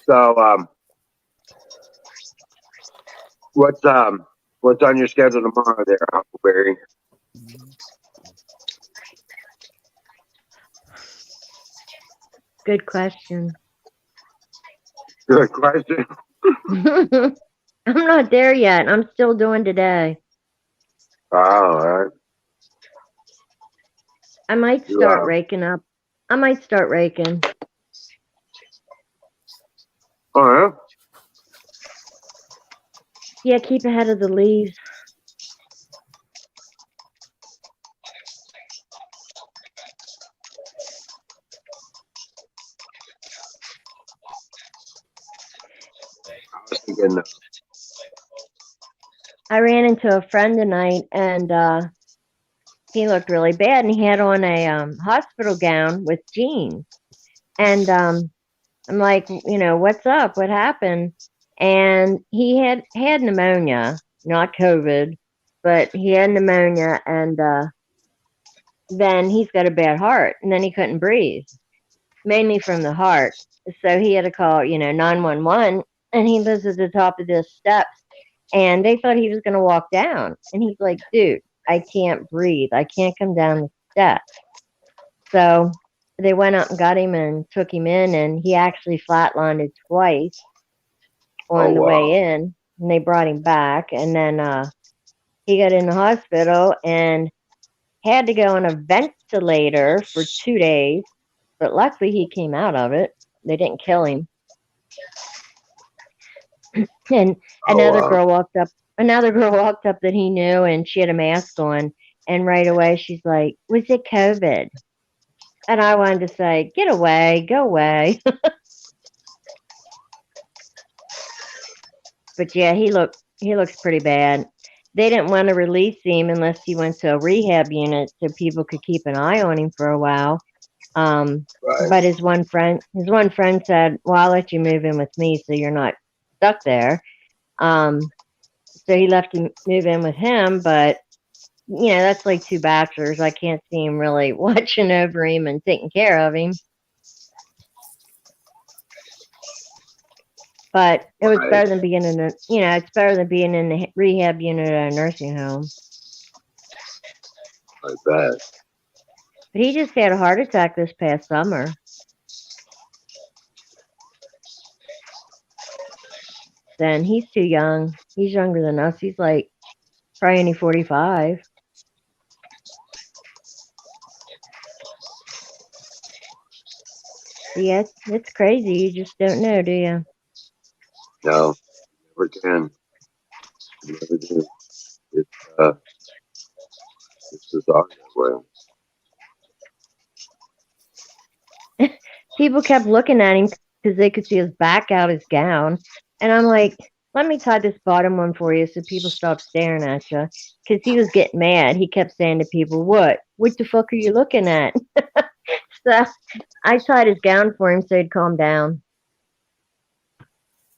So, what's What's on your schedule tomorrow there, Huckleberry? Good question. Good question. I'm not there yet. I'm still doing today. Oh, all right. I might You start are. raking up. I might start raking. All right. Yeah, keep ahead of the leaves. I was thinking, I ran into a friend tonight, and he looked really bad, and he had on a hospital gown with jeans. And I'm like, what's up? What happened? And he had pneumonia, not COVID, but he had pneumonia, and then he's got a bad heart, and then he couldn't breathe, mainly from the heart. So he had to call, 911, and he lives at the top of the steps, and they thought he was going to walk down. And he's like, dude, I can't breathe. I can't come down the steps. So they went up and got him and took him in, and he actually flatlined twice on the way in, and they brought him back. And then he got in the hospital and had to go on a ventilator for 2 days, but luckily he came out of it. They didn't kill him. And another girl walked up that he knew, and she had a mask on, and right away she's like, was it COVID? And I wanted to say, get away, go away. But yeah, he looks pretty bad. They didn't want to release him unless he went to a rehab unit so people could keep an eye on him for a while. right. But his one friend said, well, I'll let you move in with me so you're not stuck there. So he left him move in with him, but that's like two bachelors. I can't see him really watching over him and taking care of him. But it was better than being it's better than being in the rehab unit at a nursing home. I bet. But he just had a heart attack this past summer. Then he's too young. He's younger than us. He's like probably only 45. Yeah, it's crazy. You just don't know, do you? No, never can. Never do. It's bizarre that way. People kept looking at him because they could see his back out his gown. And I'm like, let me tie this bottom one for you so people stop staring at you. Because he was getting mad. He kept saying to people, what the fuck are you looking at? So I tied his gown for him so he'd calm down.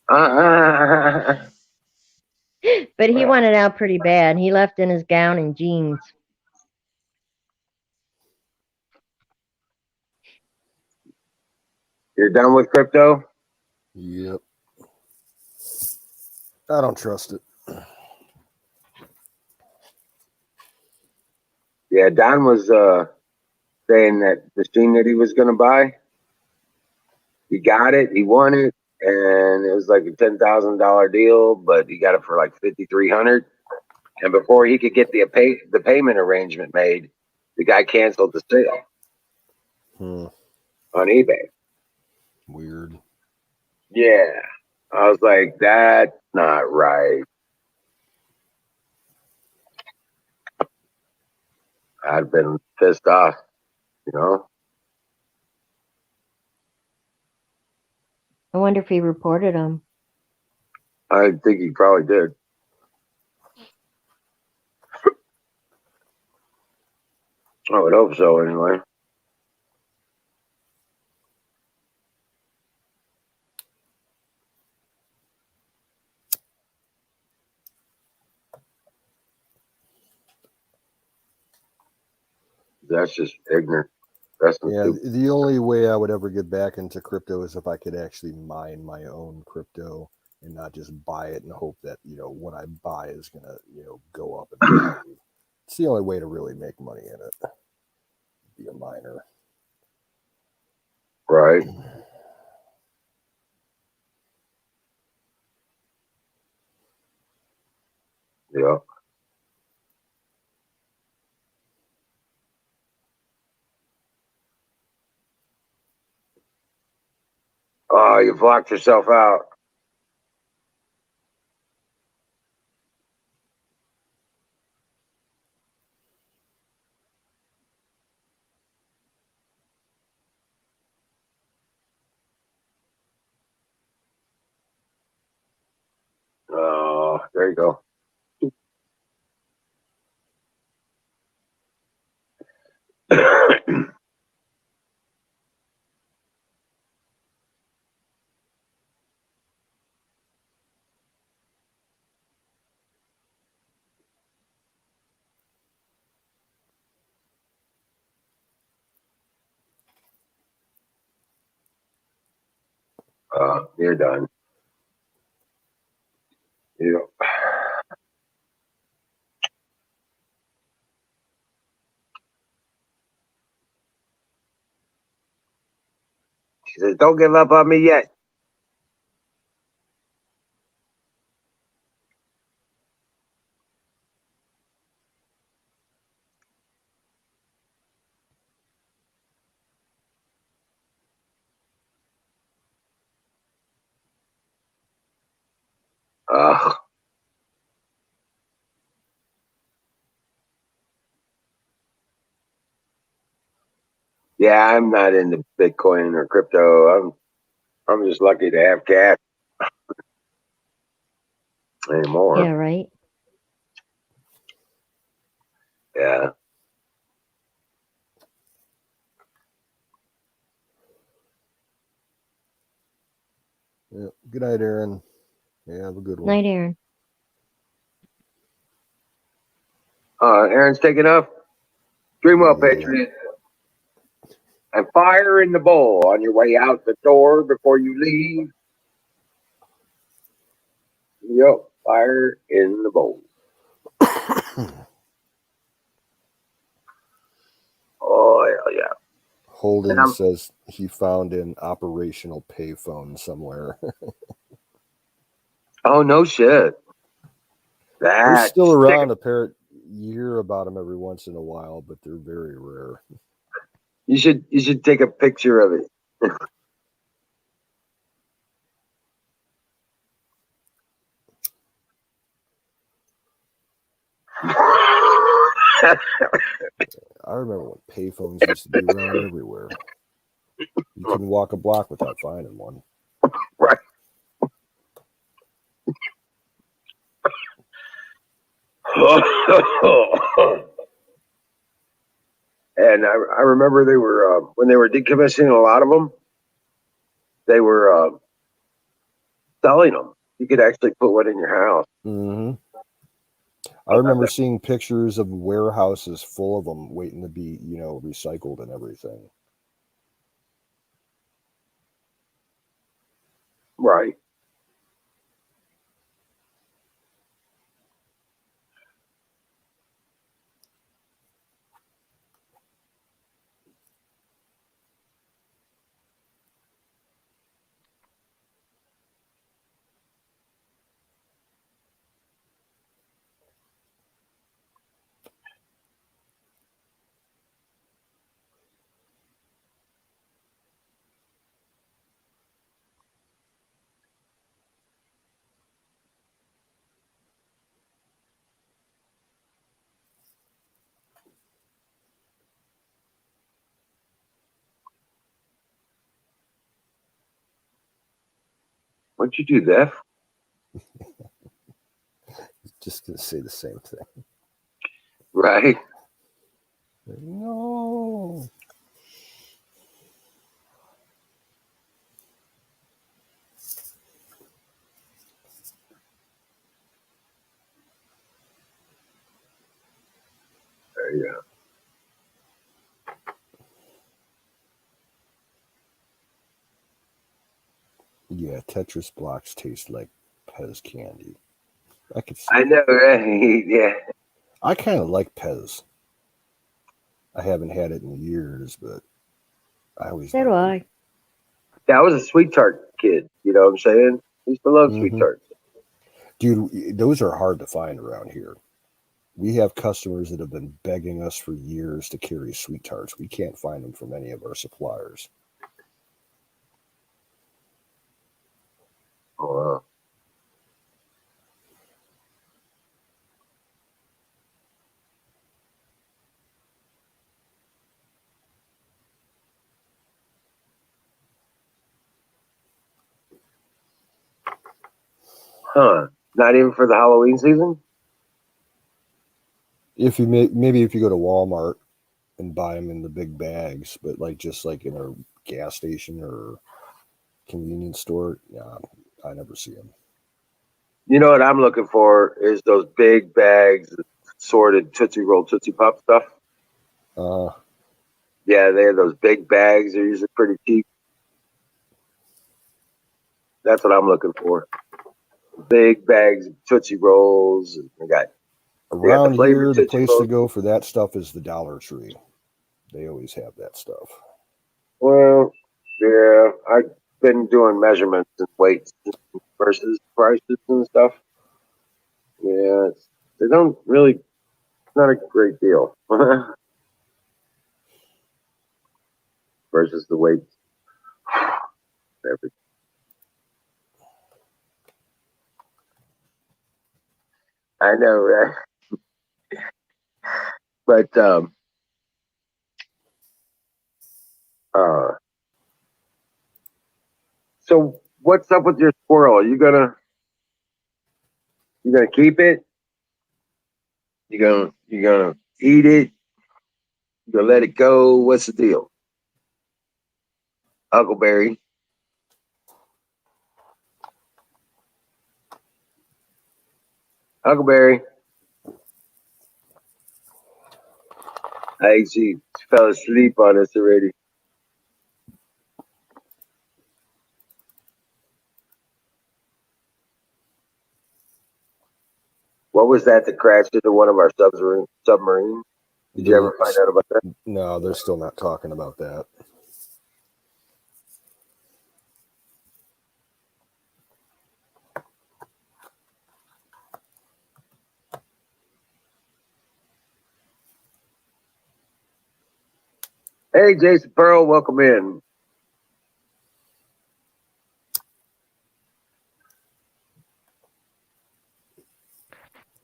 But he wanted out pretty bad. He left in his gown and jeans. You're done with crypto? Yep. I don't trust it. Yeah, Don was saying that the machine that he was going to buy, he got it, he won it, and it was like a $10,000 deal, but he got it for like $5,300. And before he could get the payment arrangement made, the guy canceled the sale on eBay. Weird. Yeah, I was like, that's not right. I'd been pissed off, I wonder if he reported him. I think he probably did. I would hope so, anyway. That's just ignorant. Yeah, the only way I would ever get back into crypto is if I could actually mine my own crypto and not just buy it and hope that, what I buy is going to, go up in value. It's the only way to really make money in it. Be a miner. Right. Yeah. Oh, you blocked yourself out. Oh, there you go. You're done. Yeah. She says, "Don't give up on me yet." Ugh. Yeah, I'm not into Bitcoin or crypto. I'm just lucky to have cash anymore. Yeah, right. Yeah. Yeah. Good night, Aaron. Yeah, have a good one. Night, Aaron. Aaron's taking off. Dream well, Yeah. Patriot. And fire in the bowl on your way out the door before you leave. Yep, fire in the bowl. Oh, hell yeah. Holden says he found an operational payphone somewhere. Oh, no shit. They're still around. You hear about them every once in a while, but they're very rare. You should take a picture of it. I remember when payphones used to be around everywhere. You couldn't walk a block without finding one. Right. And I remember they were when they were decommissioning a lot of them, they were selling them. You could actually put one in your house. Mm-hmm. I remember seeing pictures of warehouses full of them waiting to be, recycled and everything. Right. What'd you do, Beth? Just going to say the same thing. Right. No. There you go. Yeah, Tetris blocks taste like Pez candy. I could see. I know, right? Yeah. I kind of like Pez. I haven't had it in years, but I always So do liked I. Yeah, I was a sweet tart kid. You know what I'm saying? I used to love sweet Mhm. tarts. Dude, those are hard to find around here. We have customers that have been begging us for years to carry sweet tarts. We can't find them from any of our suppliers. Oh, wow. Huh. Not even for the Halloween season? If you maybe if you go to Walmart and buy them in the big bags, but like just like in a gas station or convenience store, yeah, I never see them. You know what I'm looking for is those big bags, of sorted Tootsie Roll, Tootsie Pop stuff. Uh, Yeah, they have those big bags. They're usually pretty cheap. That's what I'm looking for. Big bags of Tootsie Rolls. And they got the around flavored here, the Tootsie place to Rolls. go for that stuff is the Dollar Tree. They always have that stuff. Well, yeah, I've been doing measurements and weights versus prices and stuff. Yeah, they don't really, it's not a great deal versus the weights. Everything. I know, right? But uh, so what's up with your squirrel? You gonna keep it? You gonna eat it? You gonna let it go? What's the deal, Huckleberry? Huckleberry. She fell asleep on us already. What was that crashed into one of our submarines? Did you ever find out about that? No, they're still not talking about that. Hey, Jason Pearl, welcome in.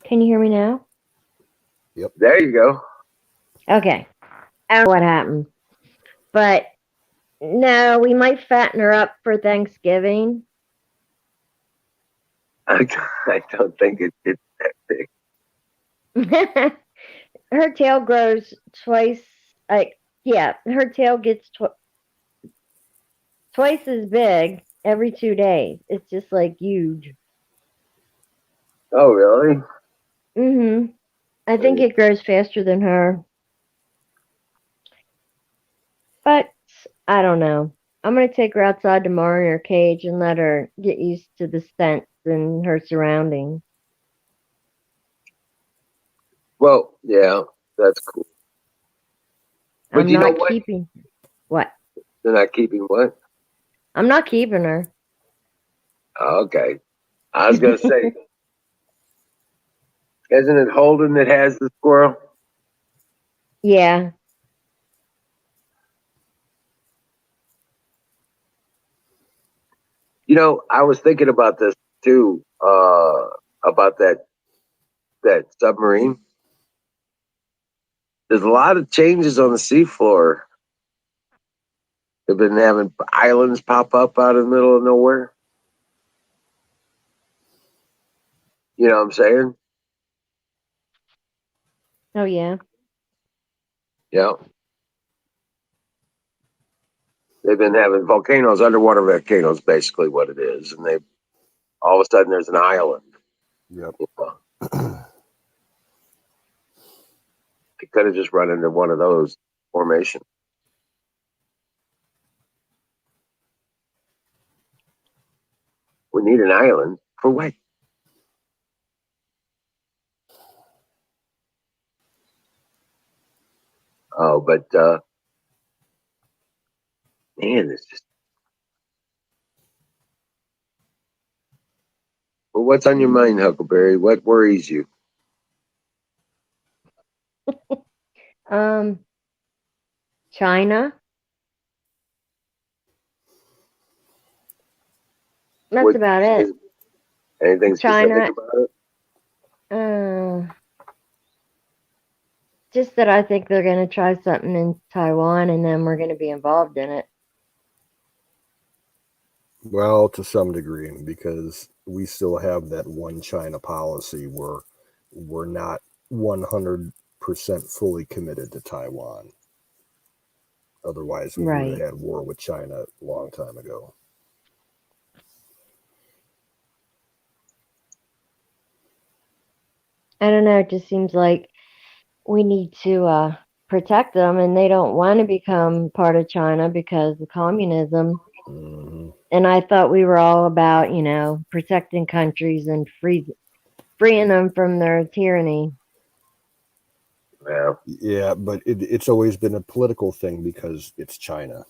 Can you hear me now? There you go. Okay. I don't know what happened. But no, we might fatten her up for Thanksgiving. I don't think it's that big. Her tail grows twice. Her tail gets twice as big every 2 days. It's just like huge. Oh, really? I think it grows faster than her. But I don't know. I'm going to take her outside tomorrow in her cage and let her get used to the scents and her surroundings. Well, yeah, that's cool. But I'm you know not what? keeping. What? They're not keeping what? I'm not keeping her. Oh, okay. I was gonna say, isn't it Holden that has the squirrel? Yeah. You know, I was thinking about this too, about that submarine. There's a lot of changes on the seafloor. They've been having islands pop up out of the middle of nowhere. You know what I'm saying? Oh, yeah. Yeah. They've been having volcanoes, underwater volcanoes, basically what it is, and they all of a sudden there's an island. Yep. You know? They could have just run into one of those formations. We need an island. For what? Oh, but man, it's just. Well, what's on your mind, Huckleberry? What worries you? China. That's What- about it. Anything specific China. about it? Just that I think they're going to try something in Taiwan and then we're going to be involved in it. Well, to some degree, because we still have that one China policy where we're not 100% fully committed to Taiwan. Otherwise, we would Right. have had war with China a long time ago. I don't know. It just seems like we need to protect them, and they don't want to become part of China because of communism. Hmm. And I thought we were all about, protecting countries and freeing them from their tyranny. Yeah. Yeah, but it's always been a political thing because it's China,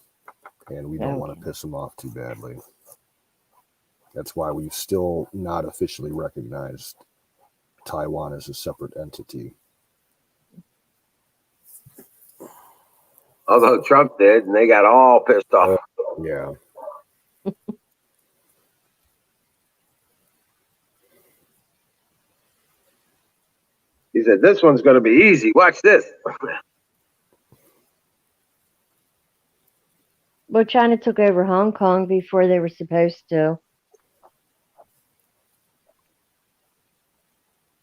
and we don't want to Okay. piss them off too badly. That's why we've still not officially recognized Taiwan as a separate entity. Although Trump did, and they got all pissed off. Yeah. He said, "This one's going to be easy. Watch this." Well, China took over Hong Kong before they were supposed to.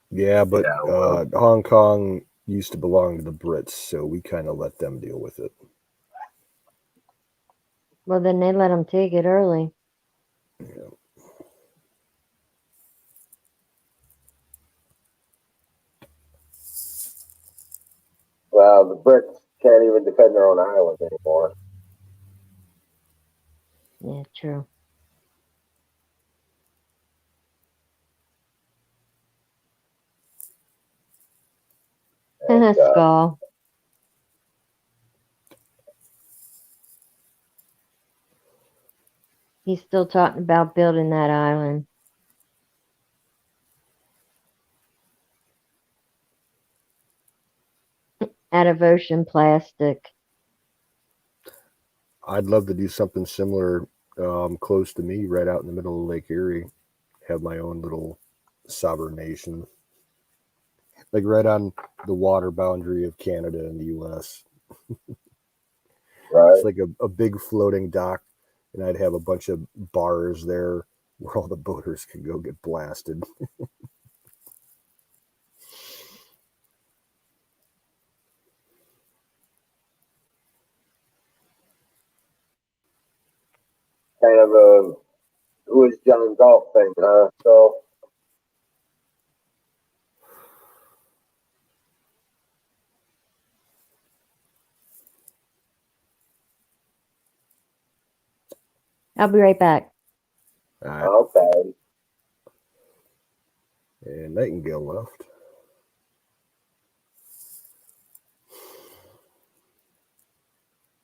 Yeah, but Yeah, well. Hong Kong used to belong to the Brits, so we kind of let them deal with it. Well, then they let them take it early. Yeah. Well, the Brits can't even defend their own island anymore. Yeah, true. And, Skull. He's still talking about building that island out of ocean plastic. I'd love to do something similar close to me, right out in the middle of Lake Erie. Have my own little sovereign nation. Like right on the water boundary of Canada and the U.S. right. It's like a big floating dock, and I'd have a bunch of bars there where all the boaters can go get blasted. Kind of a who is John Galt thing, huh? So, I'll be right back. okay. And Nightingale left.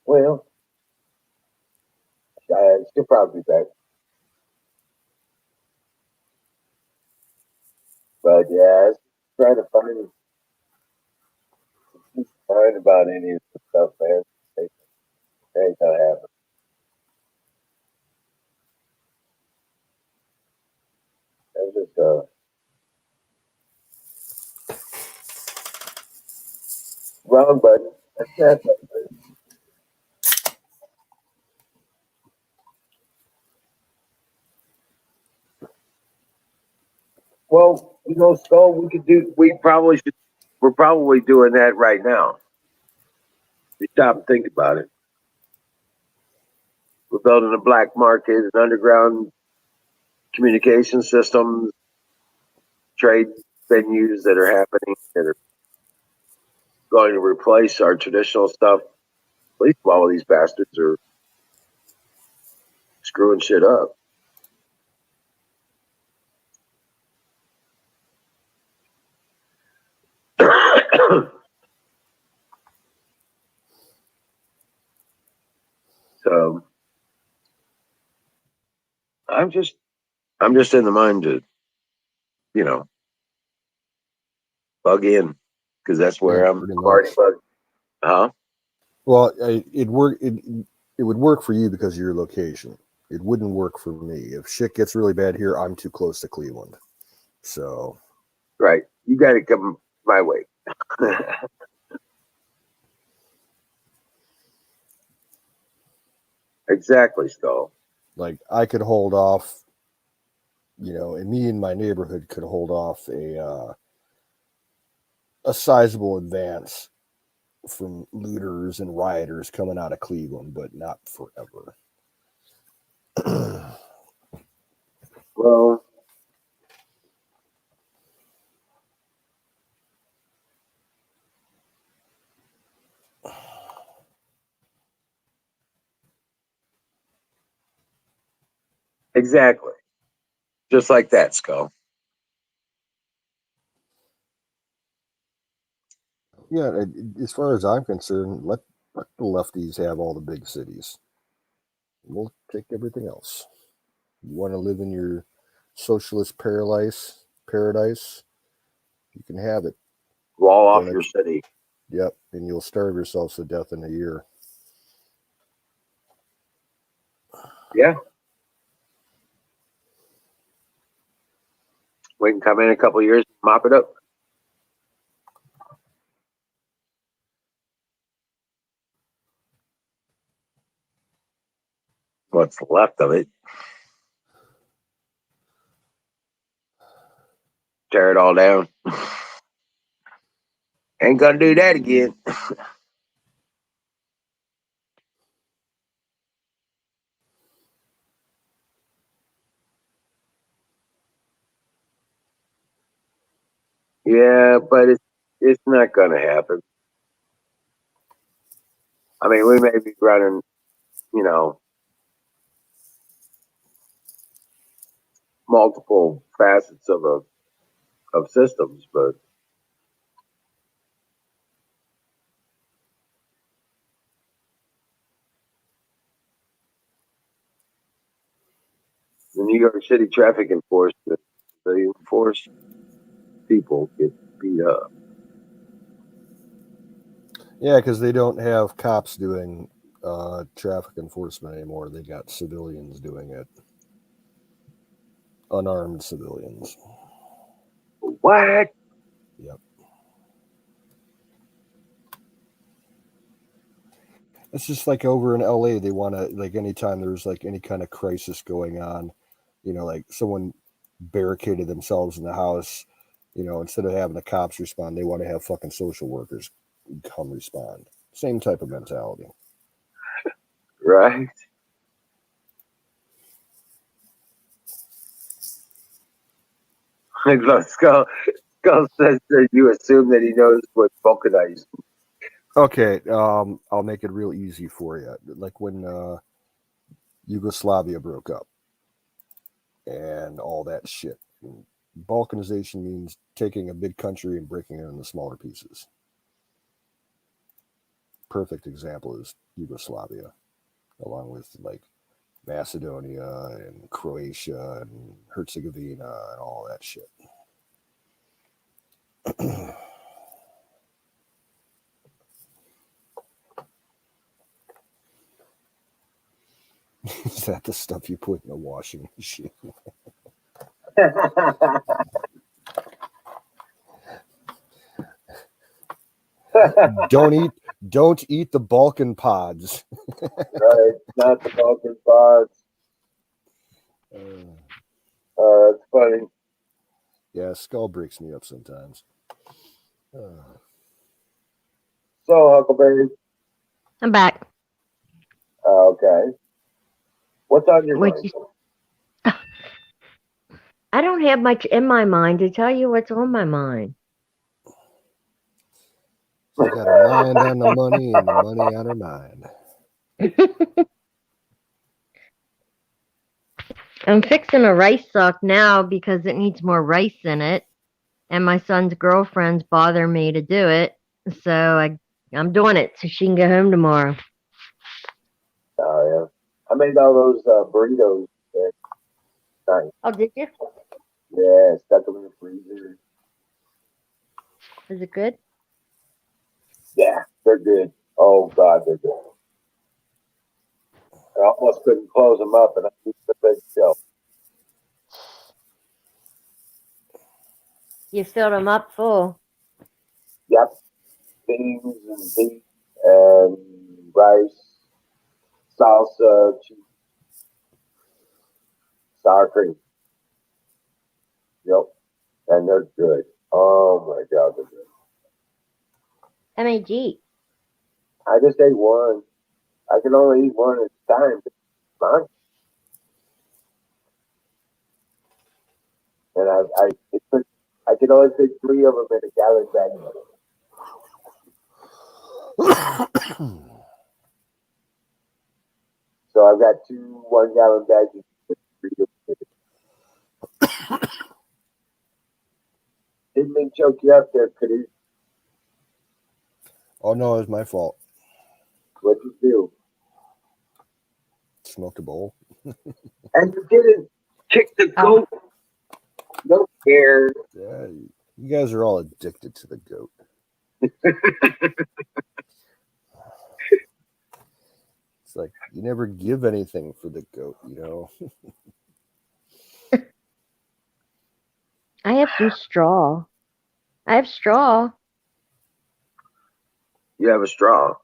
Well, she'll probably be back. But yeah, it's trying to find about any of the stuff, man. It ain't gonna happen. It's just wrong button. That's it. Well, Skull, we're probably doing that right now. You stop and think about it. We're building a black market, an underground communication systems, trade venues that are happening that are going to replace our traditional stuff. At least while these bastards are screwing shit up. So I'm just in the mind to, you know, bug in because that's where Yeah, I'm pretty already much. bugged. Huh? Well, it would work for you because of your location. It wouldn't work for me. If shit gets really bad here, I'm too close to Cleveland. So Right. You got to come my way. Exactly, Skull. like I could hold off, and me and my neighborhood could hold off a sizable advance from looters and rioters coming out of Cleveland, but not forever. Well, exactly. Just like that, Skull. Yeah, as far as I'm concerned, let the lefties have all the big cities. We'll take everything else. You want to live in your socialist paradise, you can have it. Wall off Don't your city. Yep, and you'll starve yourselves to death in a year. Yeah. We can come in a couple of years and mop it up. What's left of it. Tear it all down. Ain't gonna do that again. Yeah, but it's not gonna happen. I mean, we may be running, you know, multiple facets of systems, but the New York City traffic enforcement, the enforced people get beat up. Yeah, because they don't have cops doing traffic enforcement anymore. They got civilians doing it, unarmed civilians. What? Yep. It's just like over in LA, they want to, like, anytime there's like any kind of crisis going on, like someone barricaded themselves in the house, instead of having the cops respond, they want to have fucking social workers come respond. Same type of mentality. Right? Skull says that you assume that he knows what vulcanized. Okay, I'll make it real easy for you. Like when Yugoslavia broke up and all that shit. Balkanization means taking a big country and breaking it into smaller pieces. Perfect example is Yugoslavia, along with like Macedonia and Croatia and Herzegovina and all that shit. Is that the stuff you put in the washing machine? Don't eat the Balkan pods. Right, not the Balkan pods. It's funny. Yeah, Skull breaks me up sometimes. So, Huckleberry, I'm back. okay. What's on your What mind? I don't have much in my mind to tell you what's on my mind. She's got her mind on the money and the money on her mind. I'm fixing a rice sock now because it needs more rice in it, and my son's girlfriends bother me to do it, so I'm doing it so she can go home tomorrow. Oh, made all those burritos. Nice. Oh, did you? Yeah, stuck them in the freezer. Is it good? Yeah, they're good. Oh God, they're good. I almost couldn't close them up, and I used the big shelf. You filled them up full. Yep, beans and beef and rice, salsa, cheese, sour cream. Yep, and they're good. Oh my God, they're good. How many did you eat? I just ate one. I can only eat one at a time. Fine. And I could only fit 3 of them in a gallon bag. So I've got 2 1-gallon bags. Didn't mean to choke you up there, Caduce. Oh no, it was my fault. What'd you do? Smoked a bowl. And you didn't kick the goat. Don't care. Yeah, you guys are all addicted to the goat. It's like you never give anything for the goat, you know. I have some straw. I have straw. You have a straw.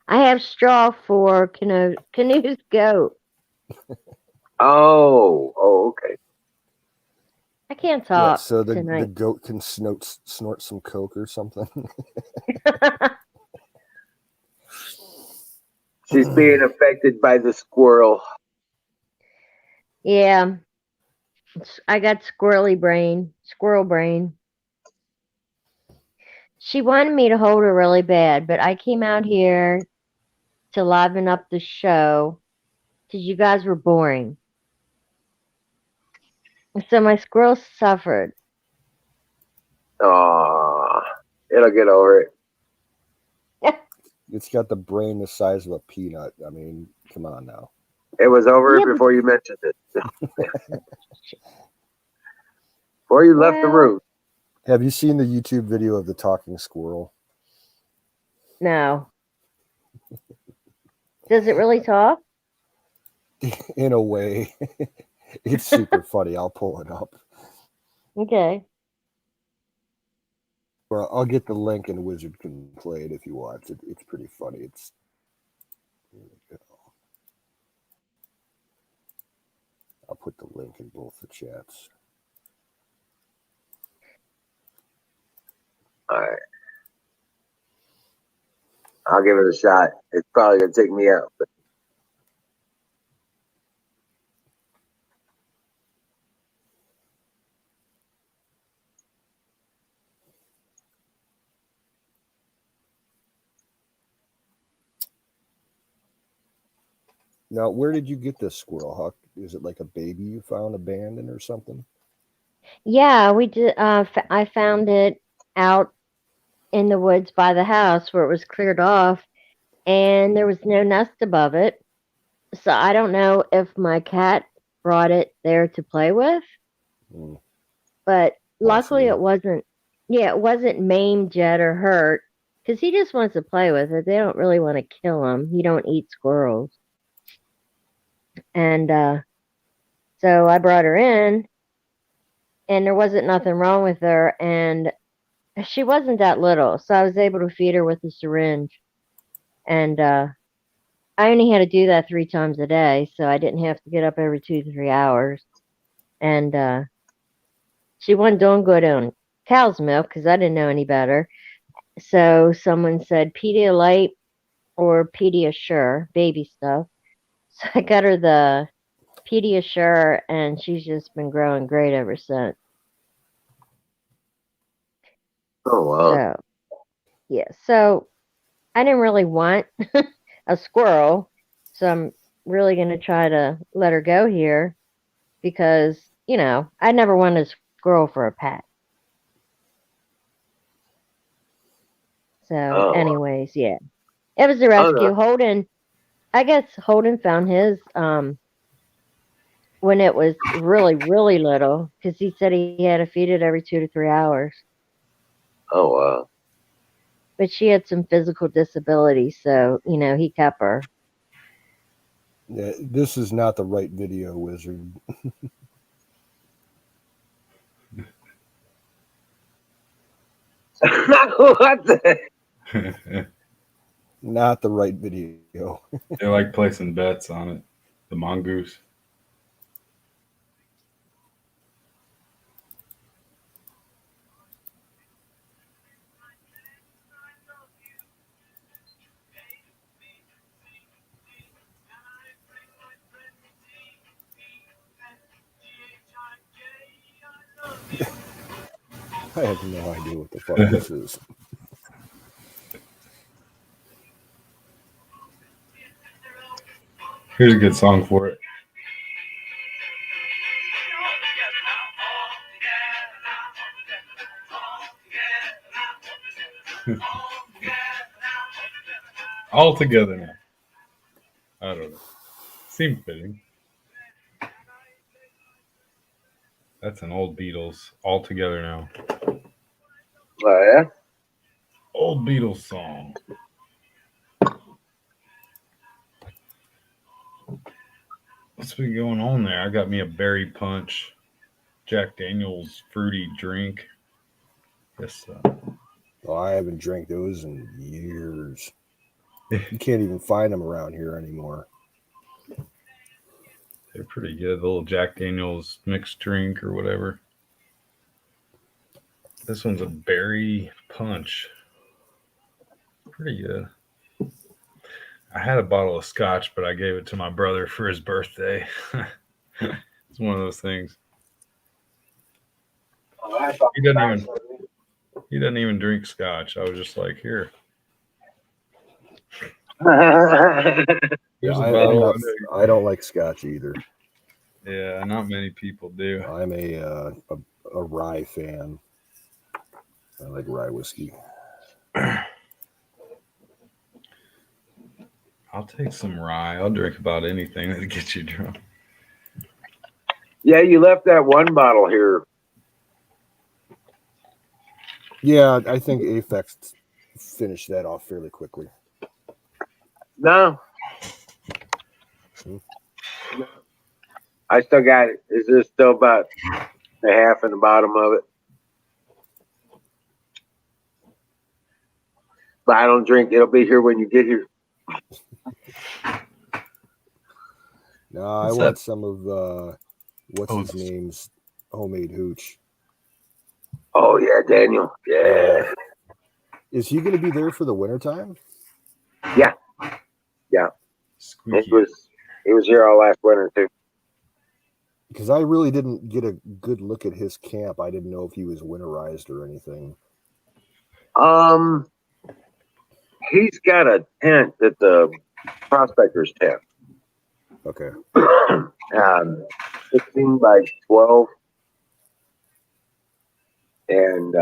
I have straw for Canoe's goat. Oh, okay. I can't What, talk so the tonight. goat can snort some coke or something. She's being affected by the squirrel. Yeah, I got squirrel brain. She wanted me to hold her really bad, but I came out here to liven up the show because you guys were boring. So my squirrel suffered. Aw, it'll get over it. It's got the brain the size of a peanut. I mean, come on now. It was over Yeah, but- before you mentioned it. Before you left the Well- room. Have you seen the YouTube video of the talking squirrel? No. Does it really talk? In a way, it's super funny. I'll pull it up. Okay. Or I'll get the link and Wizard can play it if you want. It's pretty funny. It's here we go. I'll put the link in both the chats. All right. I'll give it a shot. It's probably going to take me out. But Now, where did you get this squirrel, Huck? Is it like a baby you found abandoned or something? Yeah, we did. I found it out in the woods by the house where it was cleared off, and there was no nest above it. So I don't know if my cat brought it there to play with, Mm. but luckily Possibly. it wasn't. Yeah, it wasn't maimed yet or hurt because he just wants to play with it. They don't really want to kill him. He don't eat squirrels, and so I brought her in, and there wasn't nothing wrong with her, and she wasn't that little, so I was able to feed her with a syringe. And I only had to do that 3 times a day, so I didn't have to get up every 2 to 3 hours. And she wasn't doing good on cow's milk because I didn't know any better. So someone said Pedialyte or Pediasure, baby stuff. So I got her the Pediasure, and she's just been growing great ever since. oh, wow. So, yeah. So I didn't really want a squirrel, so I'm really going to try to let her go here because, I never wanted a squirrel for a pet. So, Oh. anyways, yeah. It was a no. rescue. Holden I guess Holden found his when it was really, really little, because he said he had to feed it every 2 to 3 hours. Oh, wow. But she had some physical disabilities, so he kept her. Yeah, this is not the right video, Wizard. What the? Not the right video. They like placing bets on it. The mongoose. I have no idea what the fuck this is. Here's a good song for it. All together now. I don't know. Seemed fitting. That's an old Beatles. All together now. Oh, yeah? Old Beatles song. What's been going on there? I got me a berry punch, Jack Daniels fruity drink. Guess Oh, I haven't drank those in years. You can't even find them around here anymore. they're pretty good. The little Jack Daniels mixed drink or whatever. This one's a berry punch. Pretty good. I had a bottle of scotch, but I gave it to my brother for his birthday. It's one of those things. He doesn't even drink scotch. I was just like, here. Here's a bottle. I don't like scotch either. Yeah, not many people do. I'm a rye fan. I like rye whiskey. I'll take some rye. I'll drink about anything that gets you drunk. Yeah, you left that one bottle here. Yeah, I think Aphex finished that off fairly quickly. No. I still got it. Is there still about a half in the bottom of it? But I don't drink. It'll be here when you get here. No, I What's want that? some of what's his name's homemade hooch. Oh, yeah, Daniel. Yeah. Is he going to be there for the wintertime? Yeah. Yeah. Squeaky. He was here all last winter, too. Because I really didn't get a good look at his camp. I didn't know if he was winterized or anything. He's got a tent at the prospector's tent. Okay. 16 by 12. And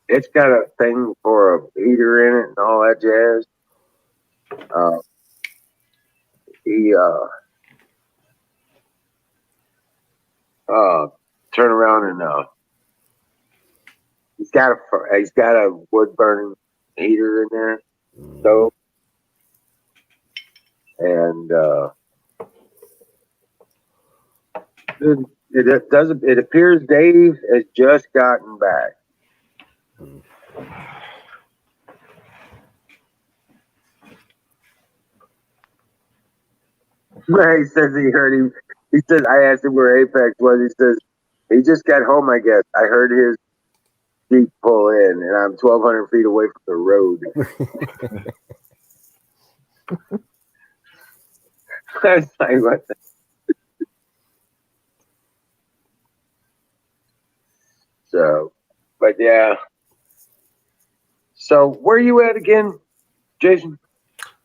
it's got a thing for a heater in it and all that jazz. He turn around and he's got a wood burning heater in there, stove, and it appears Dave has just gotten back. He says he heard him. He says, I asked him where Aphex was. He says, he just got home, I guess. I heard his Jeep pull in, and I'm 1,200 feet away from the road. I was like, what the? So, but yeah. So, where are you at again, Jason?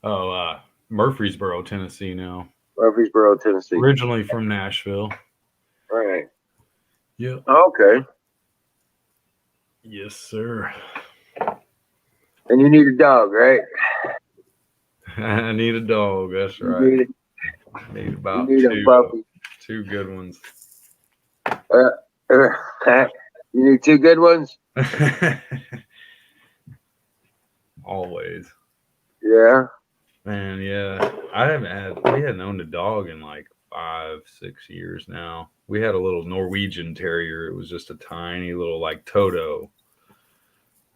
Oh, Murfreesboro, Tennessee now. Murfreesboro, Tennessee. Originally from Nashville. Right. Yep. Okay. Yes, sir. And you need a dog, right? I need a dog. That's You right. need, I need you about need a puppy. two good ones. You need two good ones? Always. Yeah. Man, yeah. We hadn't owned a dog in like 5-6 years now. We had a little Norwegian terrier. It was just a tiny little like Toto.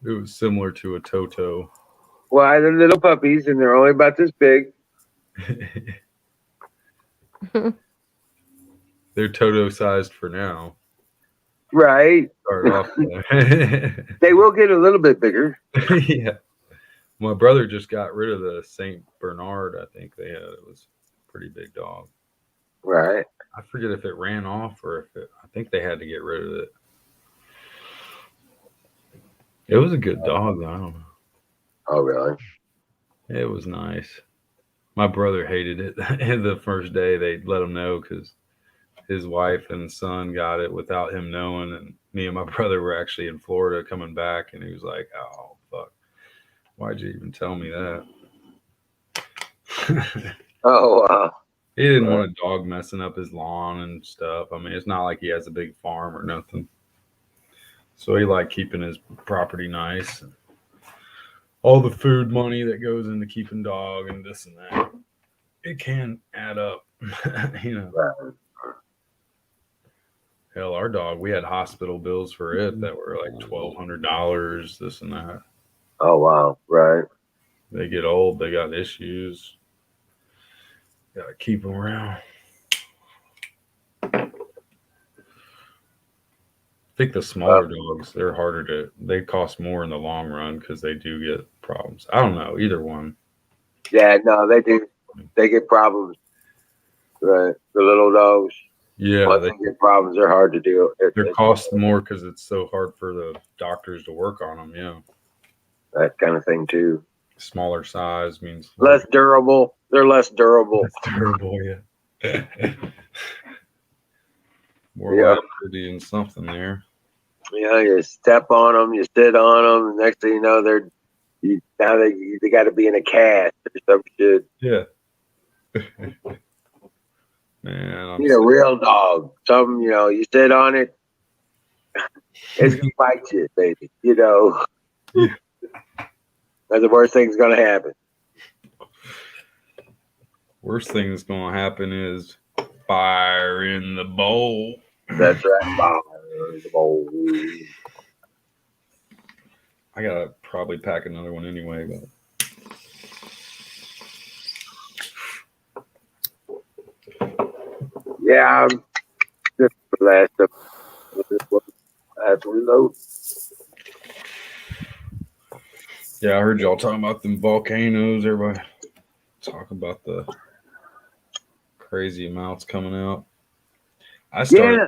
It was similar to a Toto. Well, they're little puppies and they're only about this big. They're Toto sized for now. Right. Start off there. They will get a little bit bigger. Yeah. My brother just got rid of the Saint Bernard, I think they had. It was a pretty big dog. Right. I forget if it ran off or if I think they had to get rid of it. It was a good dog, though. I don't know. Oh, really? It was nice. My brother hated it. The first day they let him know because his wife and son got it without him knowing. And me and my brother were actually in Florida coming back. And he was like, oh, fuck. Why'd you even tell me that? Oh, wow. He didn't want a dog messing up his lawn and stuff. I mean, it's not like he has a big farm or nothing. So he liked keeping his property nice. And all the food money that goes into keeping dog and this and that, it can add up. You know. Right. Hell, our dog, we had hospital bills for it that were like $1,200, this and that. Oh, wow. Right. They get old, they got issues. Gotta keep them around. I think the smaller dogs, they're harder they cost more in the long run because they do get problems. I don't know, either one. Yeah, no, they do. They get problems. Right. The little dogs. Yeah, Once they get problems, they're hard to deal with. They cost more because it's so hard for the doctors to work on them. Yeah, That kind of thing, too. smaller size means Less durable. They're less durable. That's terrible. Yeah, more Yeah. liability and something there. You know, you step on them, you sit on them. The next thing you know, now they got to be in a cast or some shit. Yeah. Man, You need a real dog. Something, you sit on it, it's gonna bite you, baby. Yeah. That's the worst thing's gonna happen. Worst thing that's going to happen is fire in the bowl. That's right. Wow. I gotta probably pack another one anyway, but Yeah, this is the last of this one. I have to reload. yeah, I heard y'all talking about them volcanoes. Everybody talking about the crazy amounts coming out. I started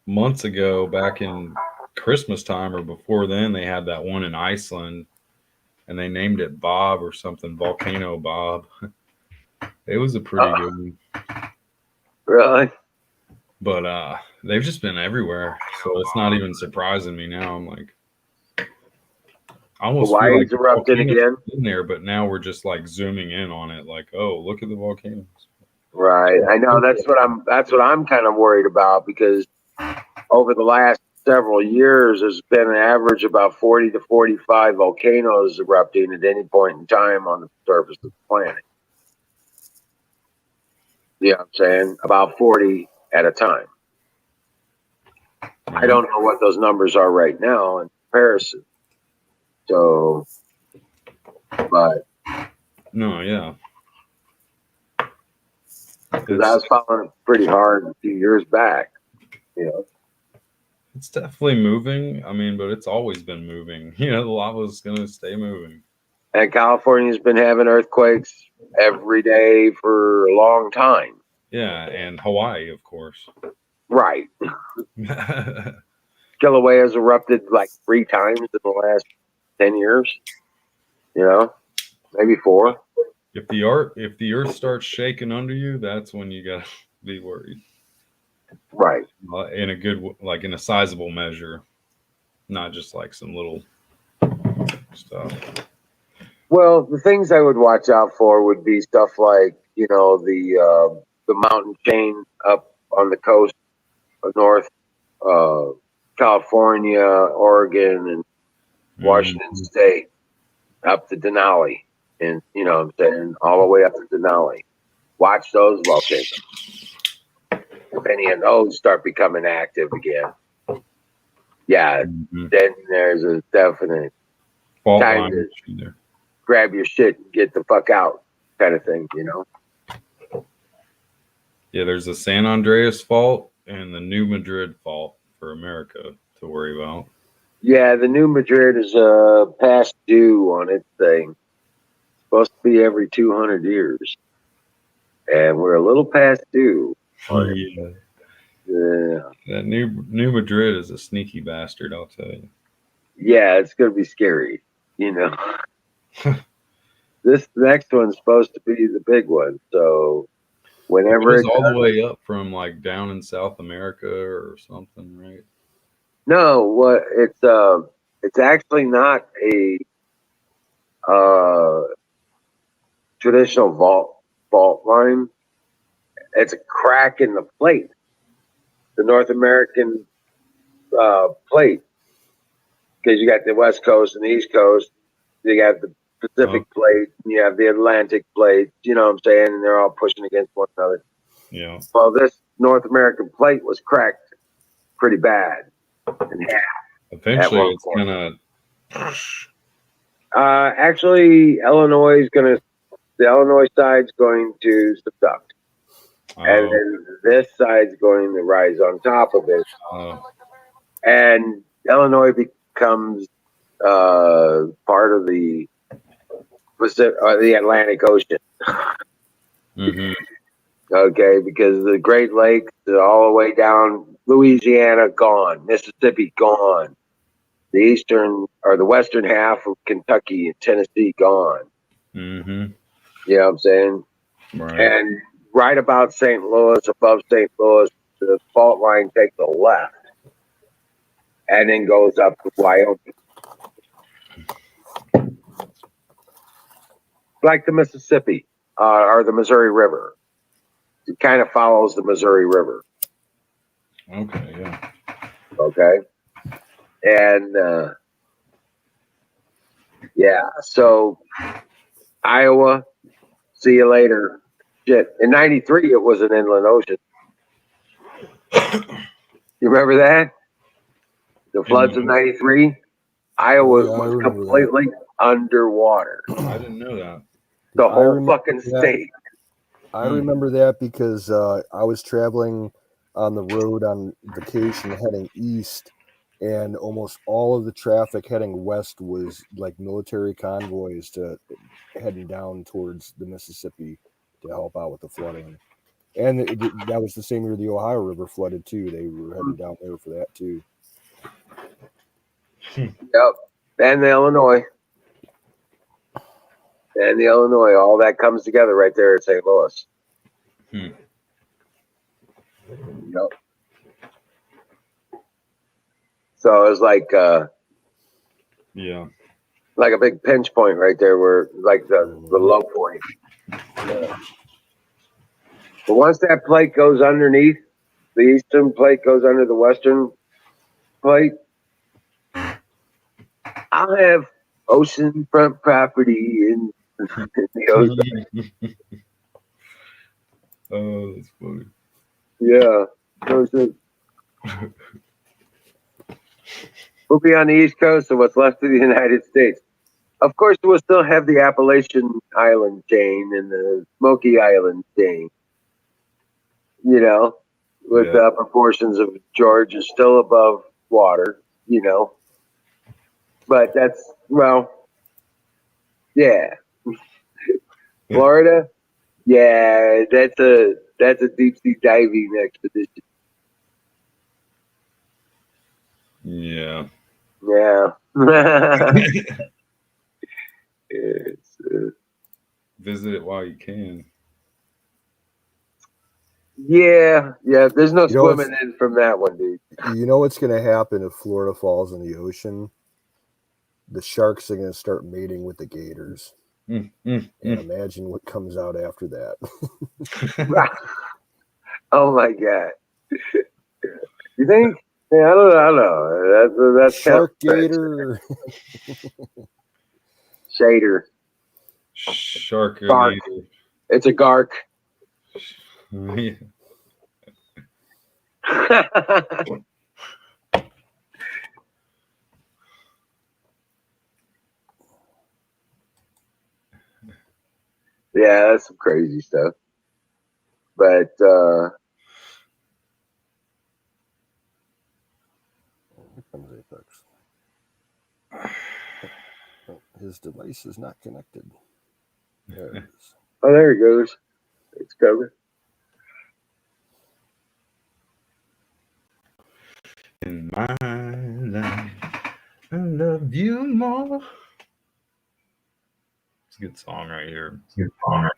months ago, back in Christmas time or before then. They had that one in Iceland, and they named it Bob or something, Volcano Bob. It was a pretty good one. Really? But they've just been everywhere, so it's not even surprising me now. I'm like, I almost feel Hawaii's like erupting again. in there, but now we're just like zooming in on it, like, oh, look at the volcanoes. Right. I know that's what I'm kind of worried about, because over the last several years there's been an average about 40 to 45 volcanoes erupting at any point in time on the surface of the planet. You know what I'm saying? About 40 at a time. I don't know what those numbers are right now in comparison. So, but No, yeah. 'cause I was following it pretty hard a few years back. It's definitely moving. I mean, but it's always been moving. The lava's going to stay moving. And California's been having earthquakes every day for a long time. Yeah, and Hawaii, of course. Right. Kilauea's erupted like 3 times in the last 10 years. Maybe 4. If the earth starts shaking under you, that's when you got to be worried. Right. In a good, like in a sizable measure, not just like some little stuff. Well, the things I would watch out for would be stuff like, the mountain chain up on the coast of North uh, California, Oregon, and Washington State, up to Denali, and what I'm saying, all the way up to Denali. Watch those volcanoes. If any of those start becoming active again, yeah, then there's a definite Fault time line to issue there. grab your shit and get the fuck out, kind of thing, Yeah, there's the San Andreas fault and the New Madrid fault for America to worry about. Yeah, the New Madrid is past due on its thing. Supposed to be every 200 years, and we're a little past due on it. Yeah. Yeah. That New Madrid is a sneaky bastard, I'll tell you. Yeah, it's gonna be scary, This next one's supposed to be the big one, so whenever It goes it all does, the way up from like down in South America or something, right? no, what it's actually not a traditional fault line. It's a crack in the plate, the North American plate, because you got the West Coast and the East Coast. You got the Pacific plate, and you have the Atlantic plate. You know what I'm saying? And they're all pushing against one another. Yeah. Well, this North American plate was cracked pretty bad in half. Eventually, one it's point. gonna. Actually, the Illinois side's going to subduct, and then this side's going to rise on top of it, and Illinois becomes part of the Atlantic Ocean. Mm-hmm. Okay, because the Great Lakes all the way down, Louisiana gone, Mississippi gone, the western half of Kentucky and Tennessee gone. Mm-hmm. You know what I'm saying? Right. And right about St. Louis, above St. Louis, the fault line takes a left and then goes up to Wyoming. Like the Mississippi or the Missouri River. It kind of follows the Missouri River. Okay, yeah. Okay. And so Iowa, see you later. Shit. In 93, it was an inland ocean. You remember that? The floods of 93? Iowa was completely underwater. I didn't know that. The whole fucking state. I remember that because I was traveling on the road on vacation heading east, and almost all of the traffic heading west was like military convoys heading down towards the Mississippi to help out with the flooding. And that was the same year the Ohio River flooded too. They were heading down there for that too. Yep. And the Illinois. All that comes together right there at St. Louis. Yep. So it was like like a big pinch point right there where like the low point. Yeah. But once that plate goes underneath, the eastern plate goes under the western plate, I'll have oceanfront property in the ocean. Oh, that's funny. Yeah. We'll be on the East Coast of what's left of the United States. Of course, we'll still have the Appalachian Island chain and the Smoky Island chain. With the upper portions of Georgia still above water, But that's, yeah. Florida, yeah, that's a deep sea diving expedition. Yeah. Yeah. Visit it while you can. Yeah. There's no swimming in from that one, dude. You know what's going to happen if Florida falls in the ocean? The sharks are going to start mating with the gators. And imagine what comes out after that. Oh my god! You think? Yeah, I don't know. That's kind of Shark Gator. shader. Shark. Gark. It's a gark. Yeah. Yeah, that's some crazy stuff. But Here comes Apex. Oh, his device is not connected. There it is. oh, there he goes. It's covered. In my life, I love you more. It's a good song right here. I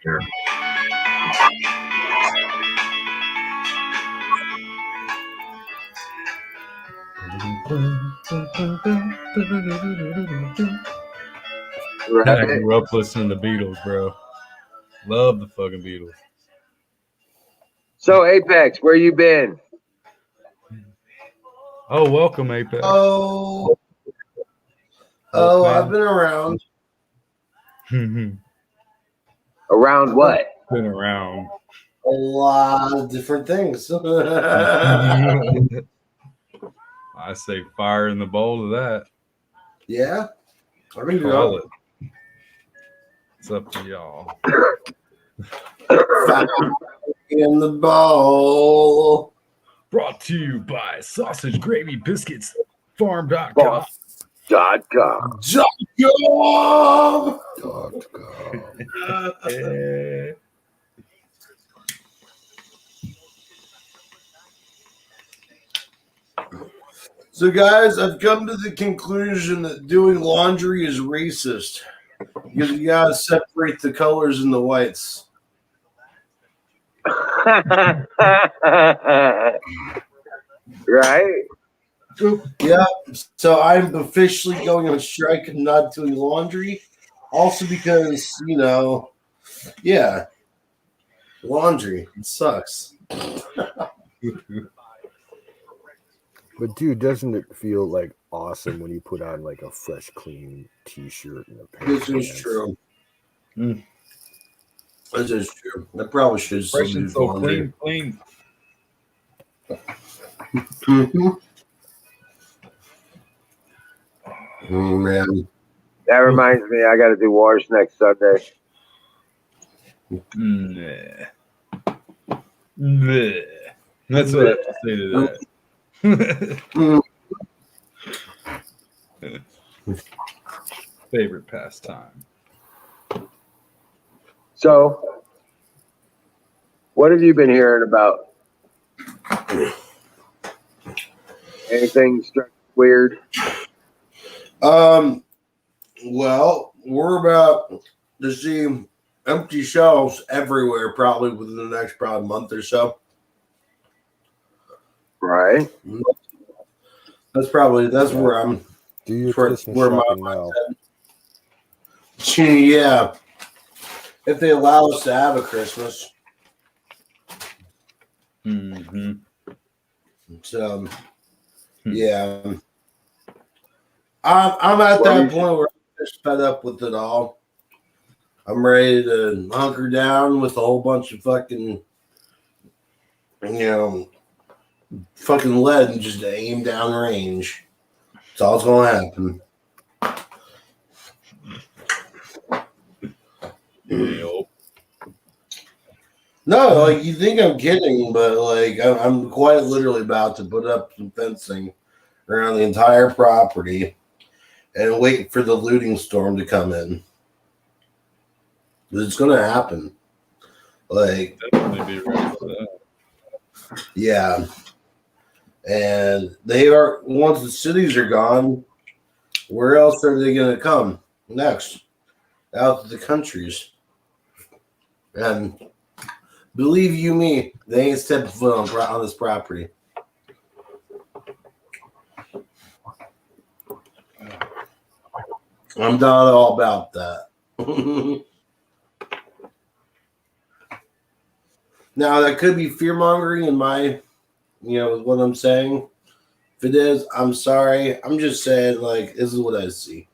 Right. grew up listening to Beatles, bro. Love the fucking Beatles. So Apex, where you been? Oh, welcome, Apex. Oh, I've been around. Been Around what? around. A lot of different things. I say fire in the bowl to that. Yeah, I mean, Call it. It's up to y'all. in the bowl. Brought to you by Sausage Gravy Biscuits Farm.com. Farm.com. Yeah. So, guys, I've come to the conclusion that doing laundry is racist because you gotta separate the colors and the whites. Right? Yeah, so I'm officially going on strike and not doing laundry. Also, because yeah, laundry it sucks. But dude, doesn't it feel like awesome when you put on like a fresh, clean T-shirt and a pair of This is pants? true. Mm. This is true. I probably should still Fresh do and so laundry. clean. Mhm. Oh man. That reminds me, I got to do wars next Sunday. Nah. Nah. That's what I have to say to that. Favorite pastime. So, what have you been hearing about? Anything struck weird? Well, we're about to see empty shelves everywhere probably within the next probably month or so. Right. That's where I'm Do your For- Christmas where my shopping now. yeah. If they allow us to have a Christmas. Mm-hmm. So yeah. I'm at that point where I'm just fed up with it all. I'm ready to hunker down with a whole bunch of fucking fucking lead and just aim down range. That's all that's gonna happen. Yep. No, like you think I'm kidding, but like I'm quite literally about to put up some fencing around the entire property and wait for the looting storm to come in. It's gonna happen. Like, Definitely be ready for that. yeah. And they are once the cities are gone, where else are they gonna come next? Out to the countries. And believe you me, they ain't stepping foot on this property. I'm not all about that. Now that could be fear mongering in my, with what I'm saying. If it is, I'm sorry. I'm just saying, like, this is what I see.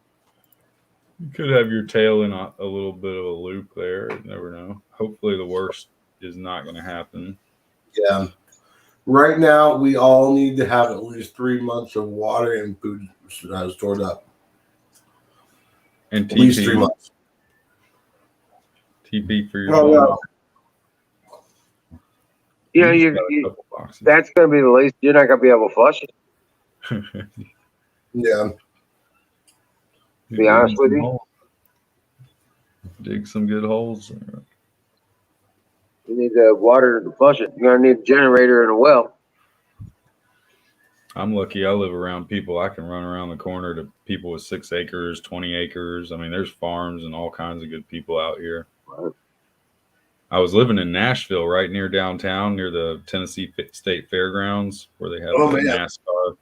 You could have your tail in a little bit of a loop there. You never know. Hopefully, the worst is not going to happen. Yeah. Right now, we all need to have at least 3 months of water and food stored up. And At least 3 months. TP for your Oh, ball. Yeah, You just got a couple boxes. that's going to be the least. You're not going to be able to flush it. Yeah. To be honest with you. Dig some good holes. You need water to flush it. You're going to need a generator and a well. I'm lucky I live around people. I can run around the corner to people with 6 acres, 20 acres. I mean, there's farms and all kinds of good people out here. Right. I was living in Nashville, right near downtown, near the Tennessee State Fairgrounds, where they have the NASCAR.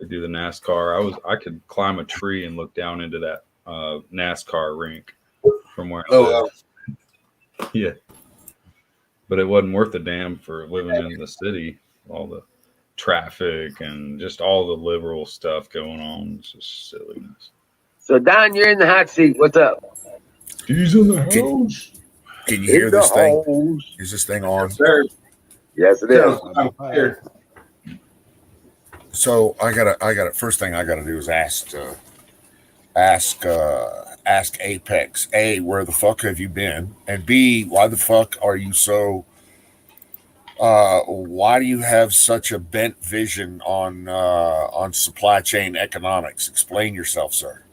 They do the NASCAR. I could climb a tree and look down into that NASCAR rink from where I live. Yeah. But it wasn't worth a damn for living in the city. All the traffic and just all the liberal stuff going on. It's just silliness. So, Don, you're in the hot seat. What's up? He's in the house. Can you hear this thing? Is this thing on? Sure. Yes, it is. Here. So I gotta. First thing I gotta do is ask Apex. A, where the fuck have you been? And B, why the fuck are you so? Why do you have such a bent vision on supply chain economics? Explain yourself, sir.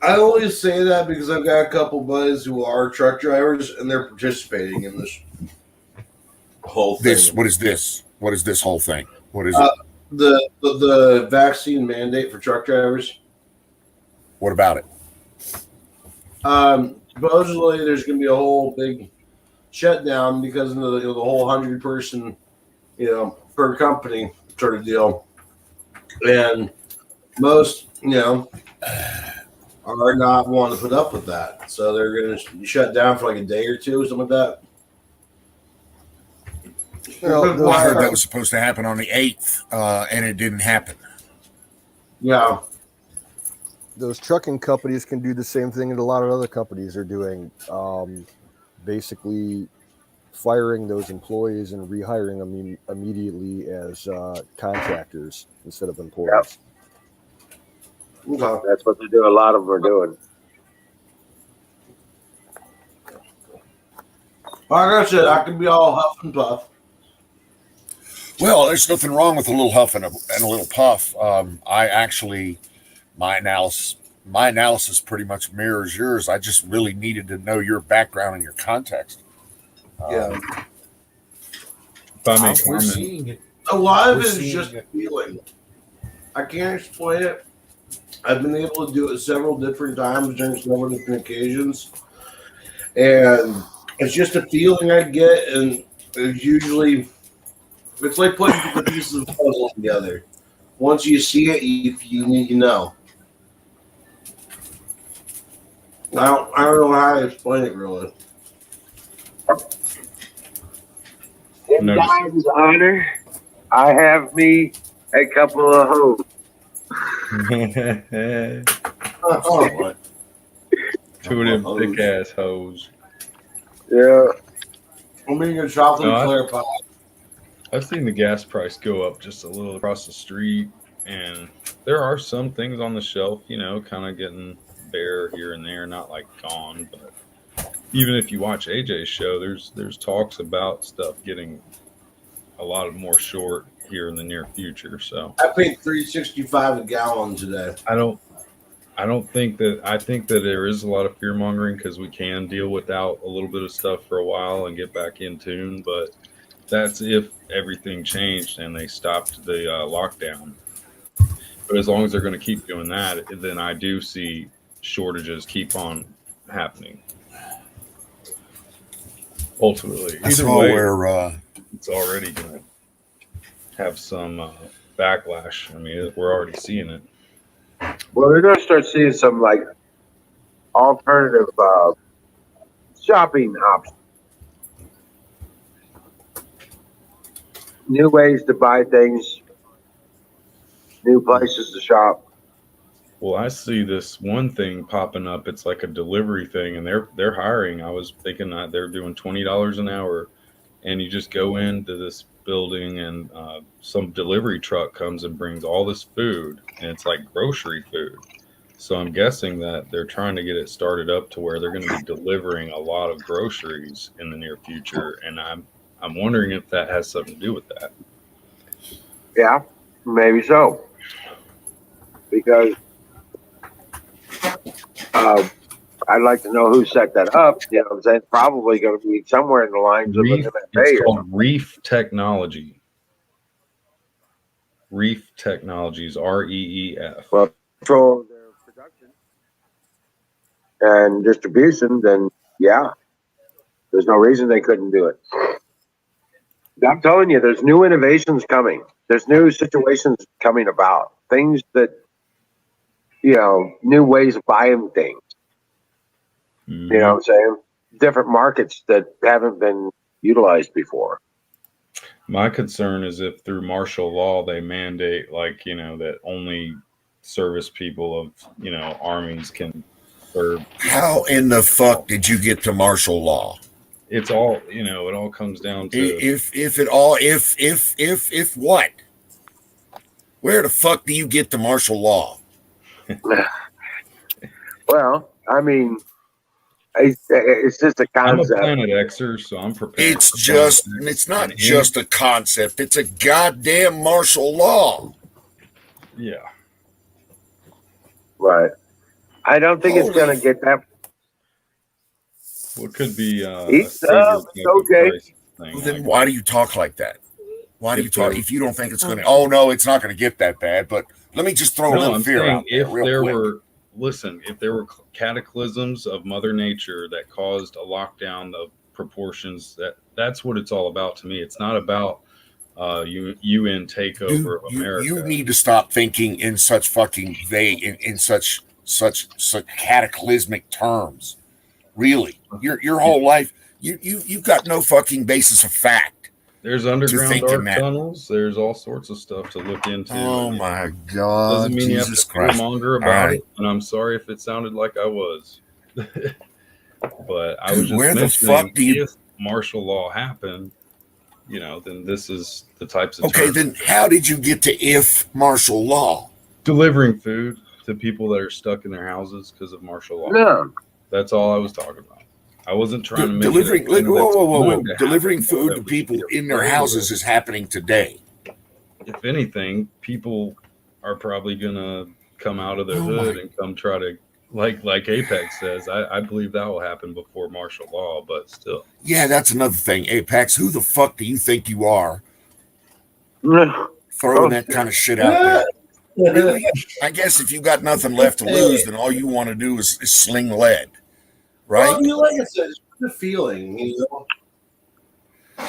I always say that because I've got a couple buddies who are truck drivers and they're participating in this whole thing. What is this? What is this whole thing? What is it? The vaccine mandate for truck drivers. What about it? Supposedly there's going to be a whole big shutdown because of the whole 100-person, per company sort of deal, and most, are not wanting to put up with that, so they're going to shut down for like a day or two, something like that. I heard that was supposed to happen on the 8th, and it didn't happen. Yeah. Those trucking companies can do the same thing that a lot of other companies are doing. Basically firing those employees and rehiring them immediately as contractors instead of employees. Okay. That's what they do. A lot of them are doing. Like I said, I can be all huff and puff. Well, there's nothing wrong with a little huff and a little puff. My analysis pretty much mirrors yours. I just really needed to know your background and your context. Yeah. If I may We're comment, seeing it. A lot of We're it is seeing just it. feeling. I can't explain it. I've been able to do it several different times during several different occasions. And it's just a feeling I get, and it's like putting the pieces of the puzzle together. Once you see it, you need to know. I don't know how to explain it really. In Notice. Don's honor, I have me a couple of hoes. What? two of them thick ass hoes. Yeah. I'm eating a chocolate No, Eclair pie. I've seen the gas price go up just a little across the street, and there are some things on the shelf, kind of getting bare here and there, not like gone, but even if you watch AJ's show, there's talks about stuff getting a lot more short here in the near future. So I paid $3.65 a gallon today. I think that there is a lot of fear mongering because we can deal without a little bit of stuff for a while and get back in tune, but that's if everything changed and they stopped the lockdown. But as long as they're going to keep doing that, then I do see shortages keep on happening. Ultimately, I either saw way, where it's already going to have some backlash. I mean, we're already seeing it. Well, they're going to start seeing some like alternative shopping options, new ways to buy things, new places to shop. Well, I see this one thing popping up. It's like a delivery thing, and they're hiring. I was thinking that they're doing $20 an hour, and you just go into this building, and some delivery truck comes and brings all this food, and it's like grocery food. So I'm guessing that they're trying to get it started up to where they're going to be delivering a lot of groceries in the near future, and I'm wondering if that has something to do with that. Yeah, maybe so. Because I'd like to know who set that up. You know what I'm saying? Probably going to be somewhere in the lines of Reef, an it's MFA or called something. Reef Technology. Reef Technologies, REEF. Well, control their production and distribution, then yeah, there's no reason they couldn't do it. I'm telling you, there's new innovations coming. There's new situations coming about. Things that, you know, new ways of buying things. Mhm. You know what I'm saying? Different markets that haven't been utilized before. My concern is if through martial law they mandate, like, you know, that only service people of, you know, armies can serve. How in the fuck did you get to martial law? It's all, you know, it all comes down to If what? Where the fuck do you get to martial law? Well, I mean, it's just a I'm a concept. Planet Xer, so I'm prepared. It's for just, Planet X. it's not And just a concept. It's a goddamn martial law. yeah. Right. I don't think it's Holy going to get that. Well, it could be a It's savior type of okay. Christ thing. Well, then like why do you talk like that? Why do If you talk there- if you don't think it's going to? Oh no, it's not going to get that bad. But let me just throw a No, little I'm fear saying out there, if real there quick. were, listen, if there were cataclysms of Mother Nature that caused a lockdown of proportions, that's what it's all about to me. It's not about UN takeover of America. You need to stop thinking in such fucking in such cataclysmic terms. Really, your whole life, you've got no fucking basis of fact. There's underground thinking dark that. tunnels. There's all sorts of stuff to look into. Oh and my it God, doesn't mean Jesus you have to Christ! monger All about right. it. And I'm sorry if it sounded like I was, but I was Dude, just where the mentioning fuck do you? if martial law happened, you know, then this is the types of Okay, terms. then how did you get to if martial law? Delivering food to people that are stuck in their houses because of martial law. No. That's all I was talking about. I wasn't trying to make Delivering, it a thing that's whoa. going to Delivering happen, food that to we should people be in their afraid houses of. is happening today. If anything, people are probably gonna come out of their Oh hood my- and come try to, like Apex says. I believe that will happen before martial law, but still. Yeah, that's another thing. Apex, who the fuck do you think you are throwing that kind of shit out there? Really? I guess if you got nothing left to lose, then all you want to do is sling lead, right? Well, like I said, it's the feeling, you know.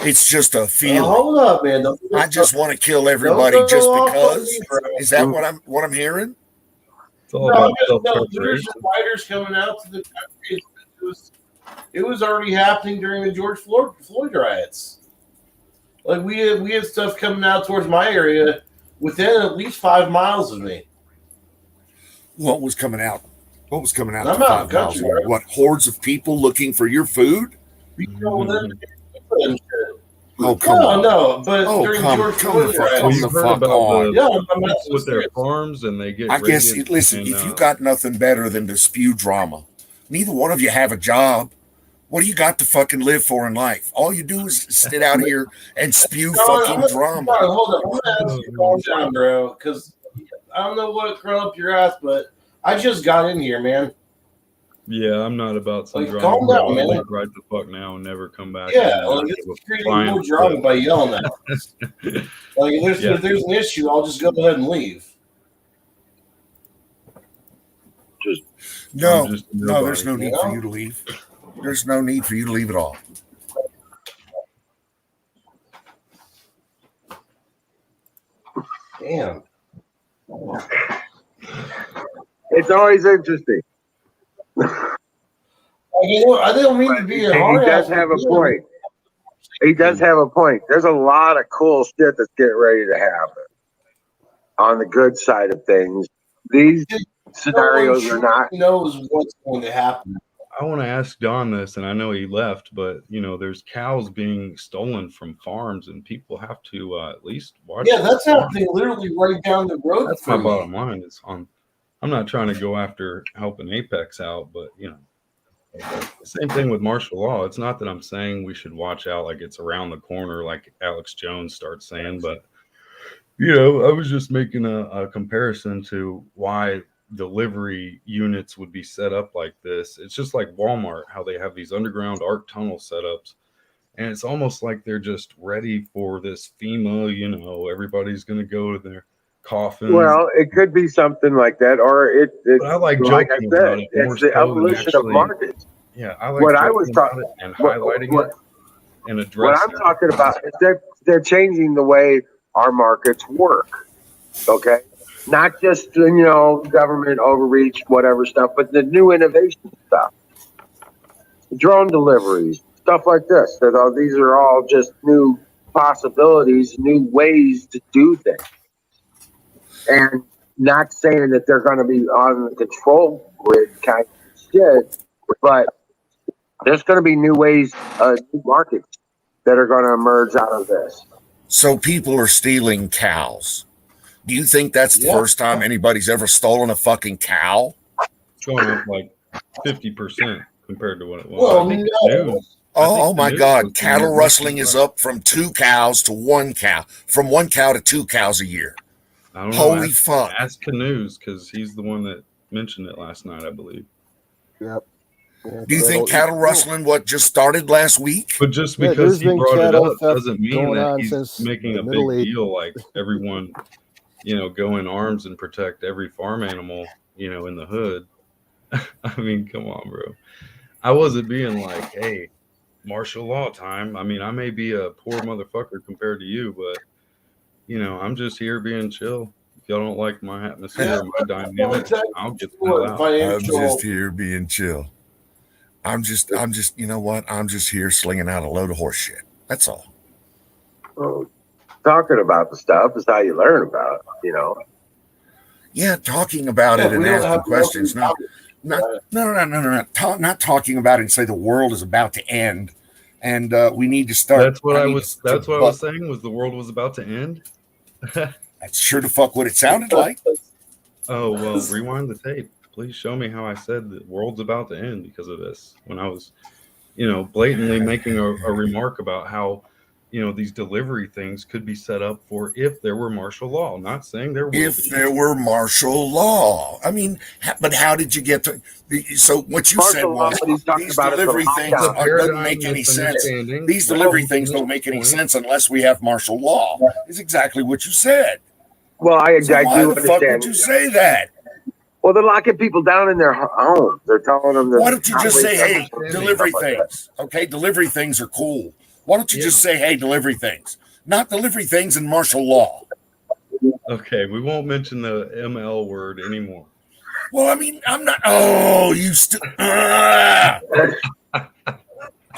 It's just a feeling. Hold up, man. Don't I just want to kill everybody don't go just off on because. me, bro. Is that what I'm hearing? It's all No, about there's self-preparation. fighters coming out to the country. It was already happening during the George Floyd riots. Like we had stuff coming out towards my area within at least 5 miles of me. What was coming out? What was coming out? I'm to out 5 of miles country, away? bro. What, hordes of people looking for your food? Oh, come on. No, but Oh, during come George the Floyd fuck, riots, Well, come you've the heard fuck about on. yeah, I'm not with their farms, and they get. I guess, raided listen, and, if you got nothing better than to spew drama, neither one of you have a job. What do you got to fucking live for in life? All you do is sit out here and spew fucking drama. Hold on, I'm gonna ask you to calm down, bro, because I don't know what curled up your ass, but I just got in here, man. Yeah, I'm not about some Like, drama. calm down, I'll man. leave right the fuck now and never come back. Yeah, and like never it's give a creating flying more drama fuck. by yelling at us. Like Yeah. if there's an issue, I'll just go ahead and leave. No, I'm just a no, there's no nobody. need for you to leave. There's no need for you to leave at all. Damn. It's always interesting. I didn't mean to be a He hard does ass. have a point. He does have a point. There's a lot of cool shit that's getting ready to happen on the good side of things. These scenarios are not. Knows what's going to happen. I want to ask Don this, and I know he left, but there's cows being stolen from farms, and people have to at least watch. Yeah, that's happening literally right down the road. That's my bottom line. I'm not trying to go after helping Apex out, but same thing with martial law. It's not that I'm saying we should watch out like it's around the corner, like Alex Jones starts saying, but I was just making a comparison to why delivery units would be set up like this. It's just like Walmart, how they have these underground ARC tunnel setups, and it's almost like they're just ready for this FEMA. Everybody's going to go to their coffins. Well, it could be something like that, or it But I like joking about it more it's the so than evolution of actually- markets. Yeah, I like What I talking was about talking- it and highlighting what- it and What addressing I'm talking about is they're changing the way our markets work. Okay, not just government overreach, whatever stuff, but the new innovation stuff, drone deliveries, stuff like this. These are all just new possibilities, new ways to do things, and not saying that they're going to be on the control grid kind of shit, but there's going to be new ways, new markets that are going to emerge out of this. So people are stealing cows. Do you think that's the first time anybody's ever stolen a fucking cow? It's going up like 50% compared to what it was. Well, I think no. the news- Oh the my news God. was Cattle saying rustling that- is up from 2 cows to 1 cow, from 1 cow to 2 cows a year. I don't know. Holy fuck. Ask Canoes, because he's the one that mentioned it last night, I believe. Yep. Yeah, Do you think cattle- cattle rustling just started last week? But just Yeah, because there's he been brought it cattle up theft doesn't mean going that on he's since making the a big Middle Ages. deal like everyone, go in arms and protect every farm animal, in the hood. I mean, come on, bro. I wasn't being like, hey, martial law time. I mean, I may be a poor motherfucker compared to you, but, I'm just here being chill. If y'all don't like my atmosphere, my dynamic, I'll get the hell out. I'm just here being chill. I'm just, you know what? I'm just here slinging out a load of horse shit. That's all. Well, talking about the stuff is how you learn about it, Yeah, talking about it and asking questions. Not talking about it and say the world is about to end, and we need to start. That's what I was saying. Was the world was about to end? That's sure the fuck what it sounded like. Oh, well, rewind the tape. Please show me how I said the world's about to end because of this. When I was, blatantly making a remark about how, these delivery things could be set up for if there were martial law. Not saying there would If be. there were martial law. I mean, but how did you get to? So what you said Martial law, was what he's talking these about is the delivery things lockdown. doesn't make any sense. These delivery things don't make any sense unless we have martial law. Is exactly what you said. Well, I So why do the fuck understand. would you say that? Well, they're locking people down in their homes. They're telling them that. Why don't you just say, hey, delivery things? Okay, delivery things are cool. Why don't you just say, hey, delivery things? Not delivery things in martial law. Okay, we won't mention the ML word anymore. Well, I mean, I'm not. Oh, you still. Are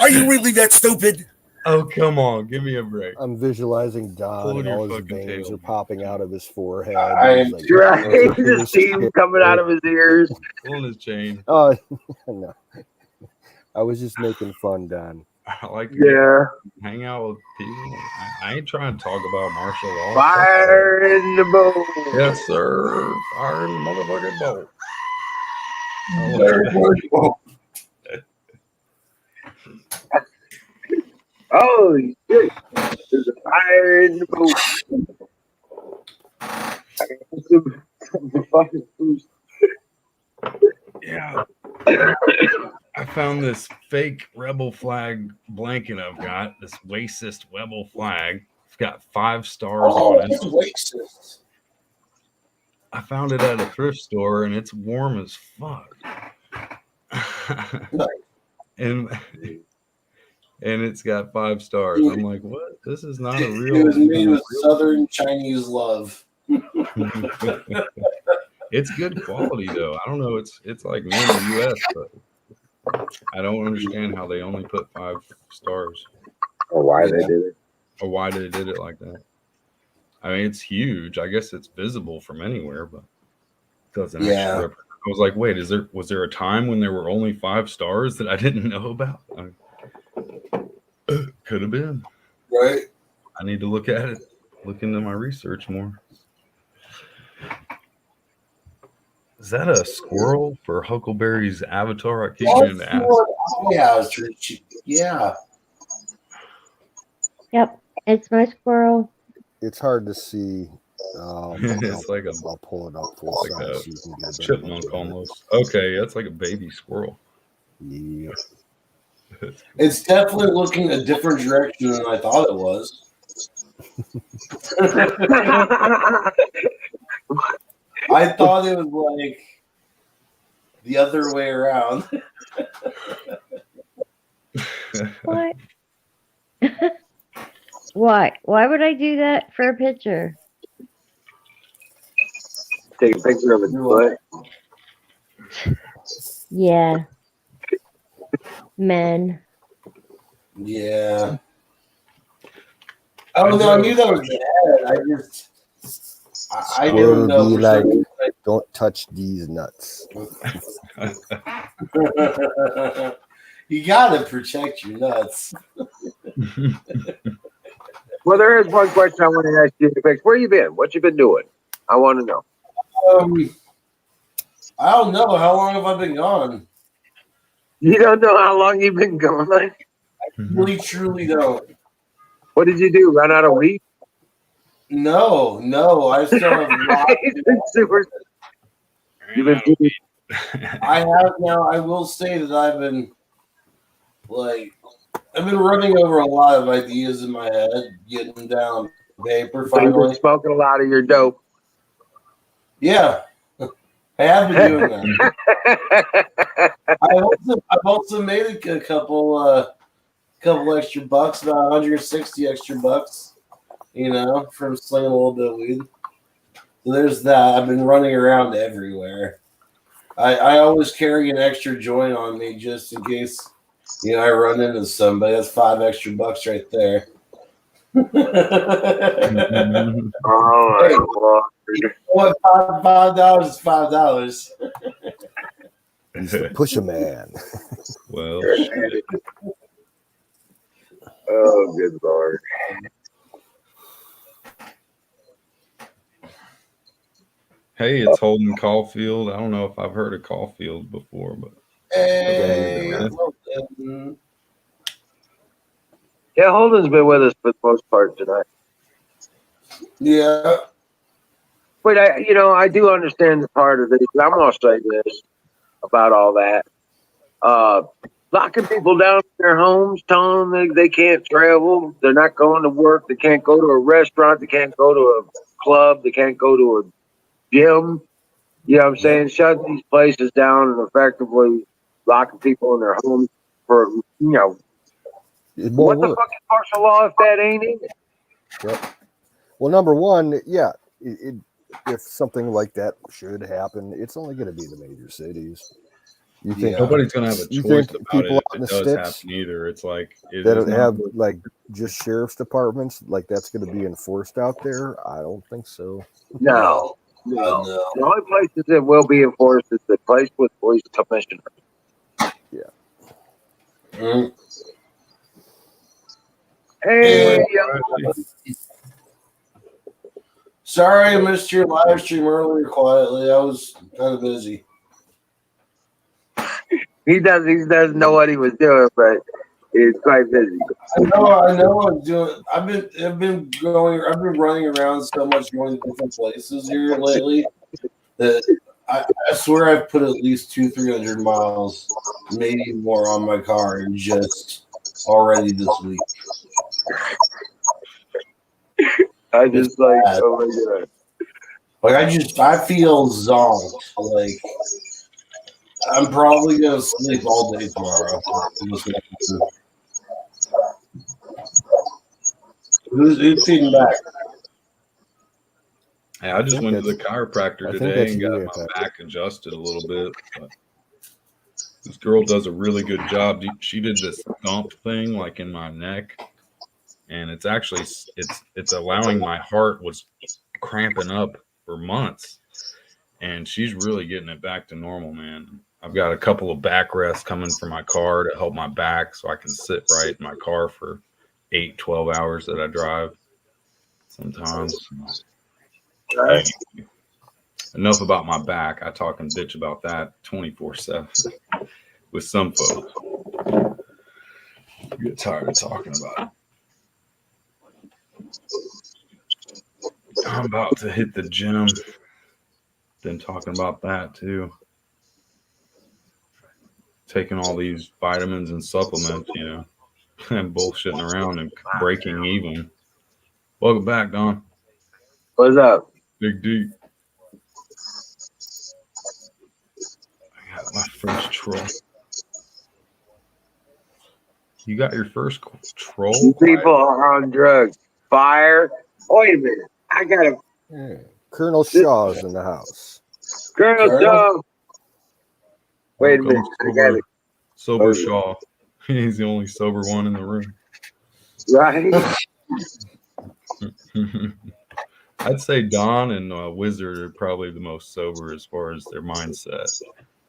you really that stupid? Oh, come on, give me a break. I'm visualizing Don Pulling and your all his fucking veins tail. are popping out of his forehead. I- He's like, Right, "Oh, the this steam kid." coming out of his ears. Pulling his chain. Oh, no. I was just making fun, Don. I like to Yeah, hang out with people. I ain't trying to talk about martial law. fire in the boat. Yes, sir. Fire in the motherfucking boat. Oh shit! There's a fire in the boat. I got some fucking food. Yeah. I found this fake rebel flag blanket I've got, this racist rebel flag. It's got 5 stars Oh, on that's it. racist. I found it at a thrift store and it's warm as fuck. and it's got 5 stars. I'm like, what? This is not a It real. was made with Southern Chinese love. It's good quality though. I don't know. It's like made in the U.S., but I don't understand how they only put 5 stars, Or why Yeah. they did it. or why they did it like that. I mean, it's huge. I guess it's visible from anywhere, but it doesn't Yeah. actually. I was like, wait, was there a time when there were only 5 stars that I didn't know about? Could have been. Right? I need to look at it. Look into my research more. Is that a squirrel for Huckleberry's avatar? I keep meaning to ask. Yeah. Yep, it's my squirrel. It's hard to see. It's like a I'll pull it up full like size a so you can get a better chipmunk look at it. almost. Okay, that's like a baby squirrel. Yeah. It's definitely looking a different direction than I thought it was. I thought it was like the other way around. What? Why? Why would I do that for a picture? Take a picture of its foot. Yeah. Men. Yeah. Oh no, I knew that was bad. I didn't know. Be For like, some reason. don't touch these nuts. You gotta protect your nuts. Well, there is one question I want to ask you, Fix. Where you been? What you been doing? I want to know. I don't know. How long have I been gone? You don't know how long you've been gone? Really, truly don't. What did you do? Run out of weed? No. I still have lots. You've been super. You've been super. I have now. I will say that I've been running over a lot of ideas in my head, getting them down on paper. So you've been Finally, smoking a lot of your dope. yeah, I have been doing that. I've also made a couple extra bucks, about 160 extra bucks, from slinging a little bit of weed. So there's that. I've been running around everywhere. I always carry an extra joint on me just in case, I run into somebody. That's 5 extra bucks right there. Oh, What, $5 is $5. He's the push a man. Well, shit. oh, good Lord. Hey, it's Holden Caulfield. I don't know if I've heard of Caulfield before, but Hey, Yeah. Holden. Yeah, Holden's been with us for the most part tonight. Yeah. But I do understand the part of it. I'm gonna say this about all that. Locking people down in their homes, telling them they can't travel, they're not going to work, they can't go to a restaurant, they can't go to a club, they can't go to a gym. You know what I'm saying? Shutting these places down and effectively locking people in their homes for It won't what the work. fuck is martial law if that ain't in it? Yep. Well, number one, yeah, if something like that should happen, it's only going to be the major cities. You think Yeah. nobody's gonna have a You choice think about people it out in if the it does sticks happen either. It's like it that is not have good. like just sheriff's departments, like that's going to be enforced out there? I don't think so. No. No. The only places that will be enforced is the place with police commissioners. Mm. Hey, Sorry I missed your live stream earlier quietly. I was kind of busy. he doesn't know what he was doing, but he's quite busy. I know I'm doing. I've been running around so much, going to different places here lately that I swear I've put at least 200-300 miles, maybe more, on my car in just already this week. I just like, bad. oh my god. Like I feel zonked. Like I'm probably gonna sleep all day tomorrow. Who's feeding back? Hey, I just went to the I chiropractor think today that's and you, got my Anthony. back adjusted a little bit. But This girl does a really good job. She did this thump thing like in my neck, and it's actually it's allowing my heart was cramping up for months, and she's really getting it back to normal, man. I've got a couple of back rests coming for my car to help my back so I can sit right in my car for 8-12 hours that I drive sometimes. Enough about my back. I talk and bitch about that 24/7 with some folks. I get tired of talking about it. I'm about to hit the gym. Been talking about that too. Taking all these vitamins and supplements, you know, and bullshitting around and breaking even. Welcome back, Don. What's up? Big D. I got my first troll. You got your first troll? You people are on drugs. Fire. Wait a minute. I got a Yeah. Colonel Shaw's in the house. Colonel Shaw. Wait a minute. I got it. Sober Shaw. He's the only sober one in the room. Right? I'd say Don and Wizard are probably the most sober as far as their mindset.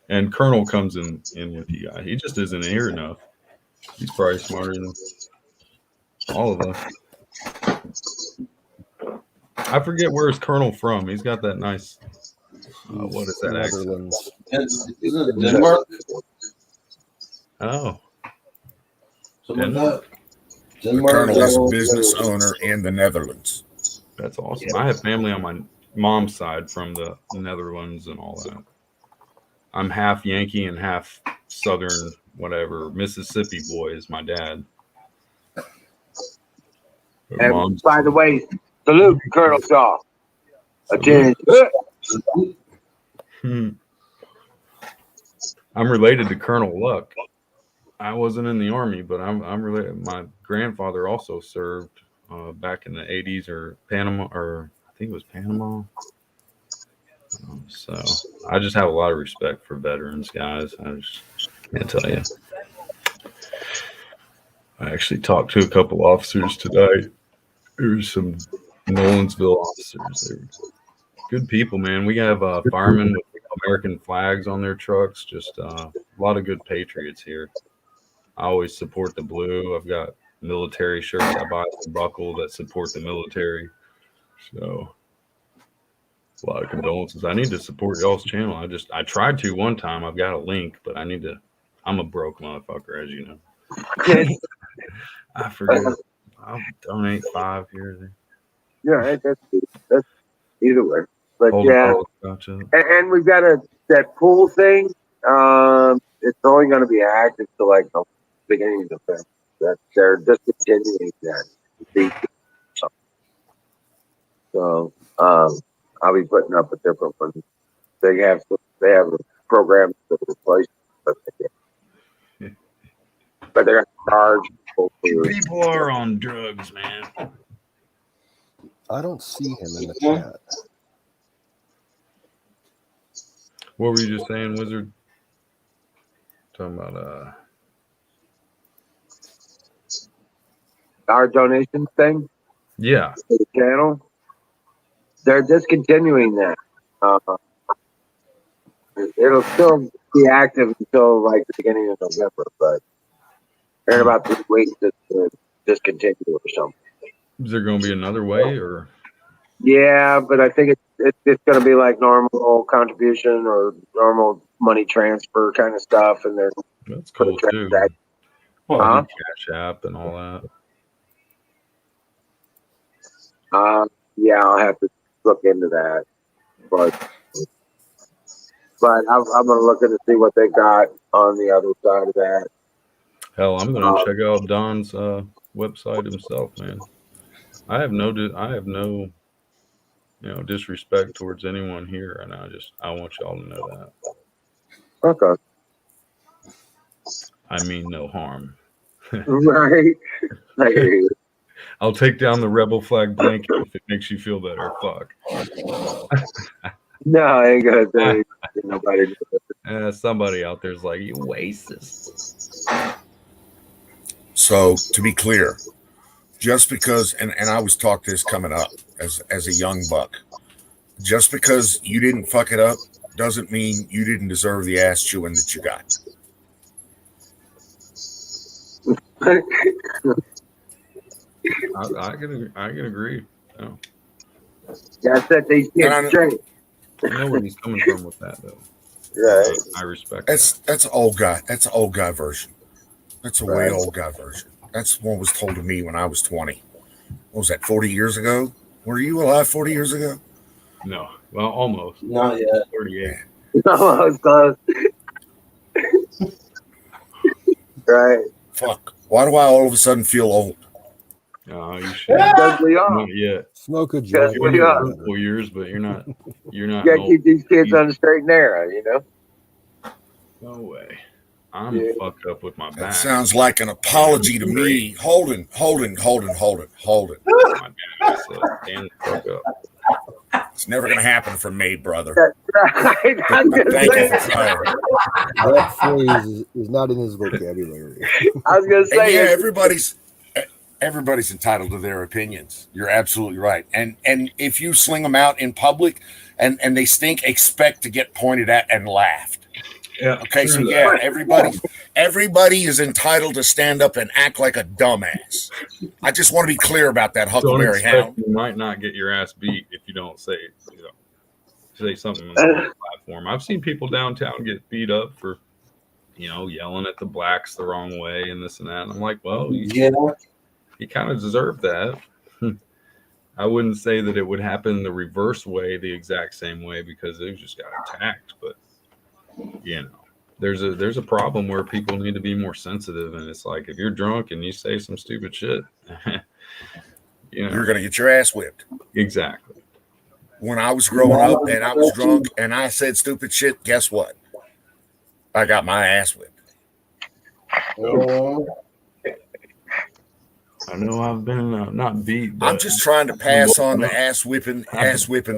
And Colonel comes in with you guys. He just isn't here enough. He's probably smarter than all of us. I forget where's Colonel from. He's got that nice. What is that accent? Netherlands. Isn't it Denmark? Oh, Something like that. The Denmark. colonel is a business owner in the Netherlands. that's awesome. I have family on my mom's side from the Netherlands and all that. I'm half Yankee and half Southern, whatever. Mississippi boy is my dad. But And mom's- by the way, salute Colonel Shaw. Attention. I'm related to Colonel Luck. I wasn't in the army, but I'm related. My grandfather also served back in the 80s or Panama, or I think it was Panama. So I just have a lot of respect for veterans, guys. I just can't tell you. I actually talked to a couple officers today. There's some Nolensville officers. They're good people, man. We have firemen with American flags on their trucks. Just a lot of good patriots here. I always support the blue. I've got military shirts I buy from Buckle that support the military. So a lot of condolences. I need to support y'all's channel. I tried to one time. I've got a link, but I need to. I'm a broke motherfucker, as you know. I forget. I'll donate 5 here or there. Yeah, that's either way. But Hold yeah, gotcha. and we've got that pool thing. It's only going to be active till like the beginning of November. That they're discontinuing that. So I'll be putting up a different one. They have a program to replace, but they're going to charge people for People are on drugs, man. I don't see him in the chat. What were you just saying, Wizard? Talking about our donation thing yeah. to the channel. They're discontinuing that. It'll still be active until like the beginning of November, but they're about to wait to discontinue or something. Is there going to be another way, or Yeah, but I think it's going to be like normal contribution or normal money transfer kind of stuff, and they're that's cool too? transaction. Well, Cash App and all that. Yeah, I'll have to look into that, but I'm going to look into see what they got on the other side of that. Hell, I'm going to check out Don's website himself, man. I have no disrespect towards anyone here, and I want y'all to know that. Okay. I mean no harm. Right. I hear you. I'll take down the rebel flag blanket if it makes you feel better. Fuck. No, I ain't gonna say nobody. Somebody out there's like, you racist. So to be clear, just because, and I was taught this coming up as a young buck, just because you didn't fuck it up doesn't mean you didn't deserve the ass chewing that you got. I can agree. Oh. Gotta set these kids straight. I know where he's coming from with that though. Right. I respect That's an old guy. That's an old guy version. That's a way Right. old guy version. That's what was told to me when I was 20. What was that, 40 years ago? Were you alive 40 years ago? that. No. Well, almost. Not yet. 38. No, it's close. Right. Fuck. Why do I all of a sudden feel old? No, you should. Because we are. Not yet. Smoke a Yes, joint. we You're are. in your 4 years, but you're not. You're not. You gotta old. keep these kids on the straight and narrow, you know? No way. I'm Yeah. fucked up with my That back. sounds like an apology to me. Holden. My bad. So stand the fuck up. It's never going to happen for me, brother. Right. I'm gonna Thank you say, for trying. That phrase is not in his vocabulary. I was gonna And say yeah, it. everybody's entitled to their opinions. You're absolutely right. And if you sling them out in public and they stink, expect to get pointed at and laughed. Yeah. Okay, so yeah, everybody is entitled to stand up and act like a dumbass. I just want to be clear about that, Don't Huckleberry expect Hound. you might not get your ass beat if you don't say, say something on the platform. I've seen people downtown get beat up for, yelling at the blacks the wrong way and this and that. And I'm like, well, you kind of deserve that. I wouldn't say that it would happen the reverse way, the exact same way, because they just got attacked. But there's a problem where people need to be more sensitive, and it's like if you're drunk and you say some stupid shit, You're going to get your ass whipped. Exactly. When I was growing up and I was drunk and I said stupid shit, guess what? I got my ass whipped. I know I've been not beat. But I'm just trying to pass on the ass whipping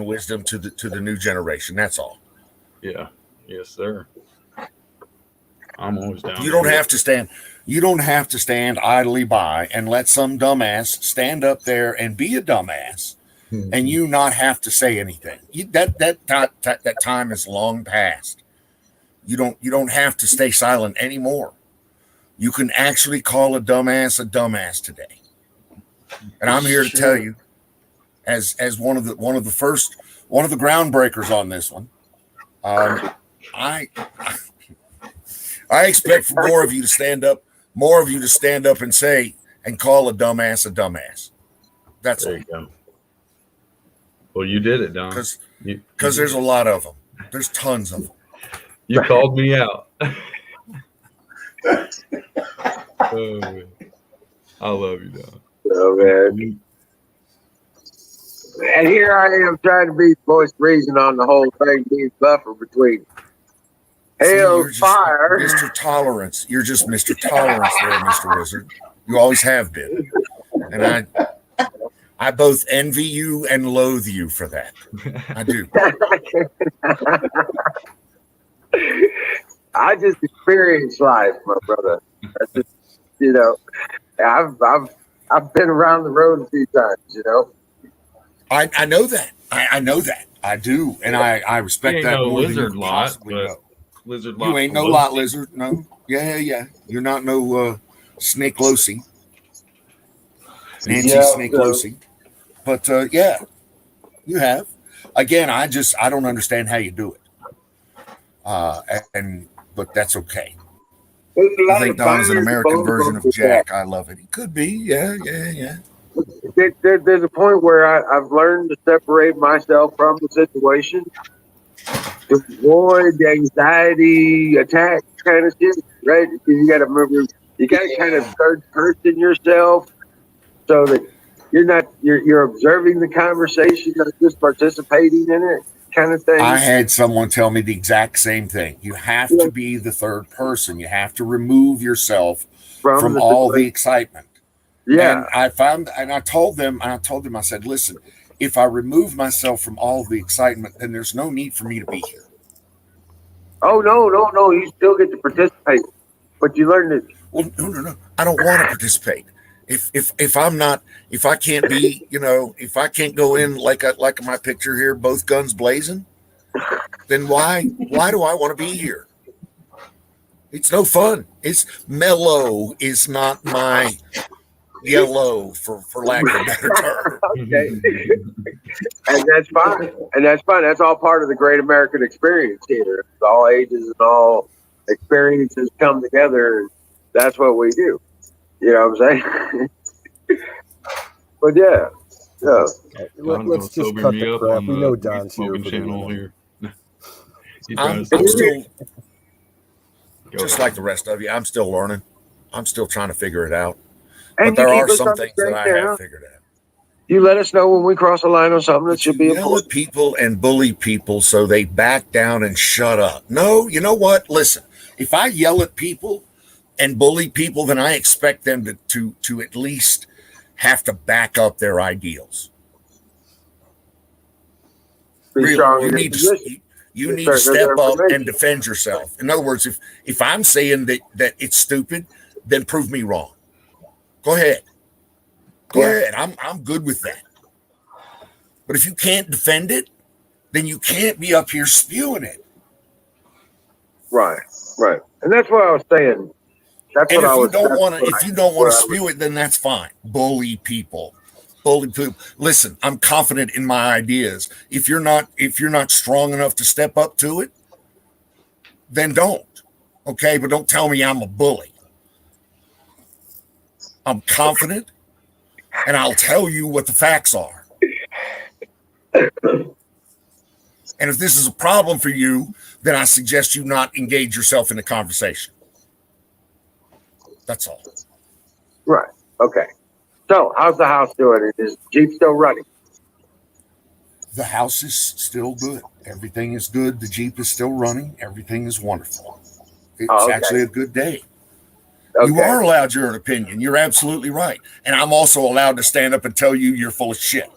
wisdom to the new generation. That's all. Yeah. Yes, sir. I'm always down. You don't have to stand. You don't have to stand idly by and let some dumbass stand up there and be a dumbass, and you not have to say anything. That time is long past. You don't have to stay silent anymore. You can actually call a dumbass today. And I'm here to tell you, as one of the groundbreakers on this one, I expect for more of you to stand up and say and call a dumbass a dumbass. That's There all. you go. Well, you did it, Don. Because there's a lot of them. There's tons of them. You called me out. Oh, man. I love you, Don. Oh, man. And here I am trying to be the voice of reason on the whole thing, being buffer between hell, you're just fire. Mr. Tolerance. You're just Mr. Tolerance there, Mr. Wizard. You always have been. And I both envy you and loathe you for that. I do. I just experienced life, my brother. I just, I've been around the road a few times, I know that. I know that. I do. And I respect You ain't that no more than lizard you lot, possibly but know. Lizard lot. You ain't no lot lizard. No. Yeah. You're not no Snake Losi. Nancy Snake Losi. But yeah, you have. Again, I don't understand how you do it. But that's okay. I think Don's an American version of Jack. I love it. He could be. Yeah. There's a point where I've learned to separate myself from the situation to avoid the anxiety attack kind of shit, right? Because you got to remember, you got to kind of third person yourself so that you're observing the conversation, not just participating in it, kind of thing. I had someone tell me the exact same thing. You have to be the third person. You have to remove yourself from all the excitement. Yeah. And I told them, I said, listen, if I remove myself from all the excitement, then there's no need for me to be here. Oh no! You still get to participate, but you learn to. Well, no. I don't want to participate. If I'm not, if I can't be, if I can't go in like my picture here, both guns blazing, then why do I want to be here? It's no fun. It's mellow is not my yellow, for lack of a better term. Okay. And that's fine. That's all part of the great American experience here. All ages and all experiences come together, and that's what we do. You know what I'm saying? But yeah. Let's just cut the crap. We know Don's here. Channel here. I'm still, just like the rest of you, I'm still learning. I'm still trying to figure it out. And but there are some things that I have figured out. You let us know when we cross a line on something that should be yell at people and bully people so they back down and shut up. No, you know what? Listen, if I yell at people and bully people, then I expect them to at least have to back up their ideals. Really, you need to step up and defend yourself. In other words, if I'm saying that it's stupid, then prove me wrong. Go ahead. Go ahead. I'm good with that. But if you can't defend it, then you can't be up here spewing it. Right. And that's what I was saying. That's and what I was. If you don't want to spew it, then that's fine. Bully people. Listen, I'm confident in my ideas. If you're not strong enough to step up to it, then don't. Okay, but don't tell me I'm a bully. I'm confident, and I'll tell you what the facts are. And if this is a problem for you, then I suggest you not engage yourself in a conversation. That's all. Right. Okay. So, how's the house doing? Is Jeep still running? The house is still good. Everything is good. The Jeep is still running. Everything is wonderful. It's actually a good day. Okay. You are allowed your own opinion. You're absolutely right. And I'm also allowed to stand up and tell you you're full of shit.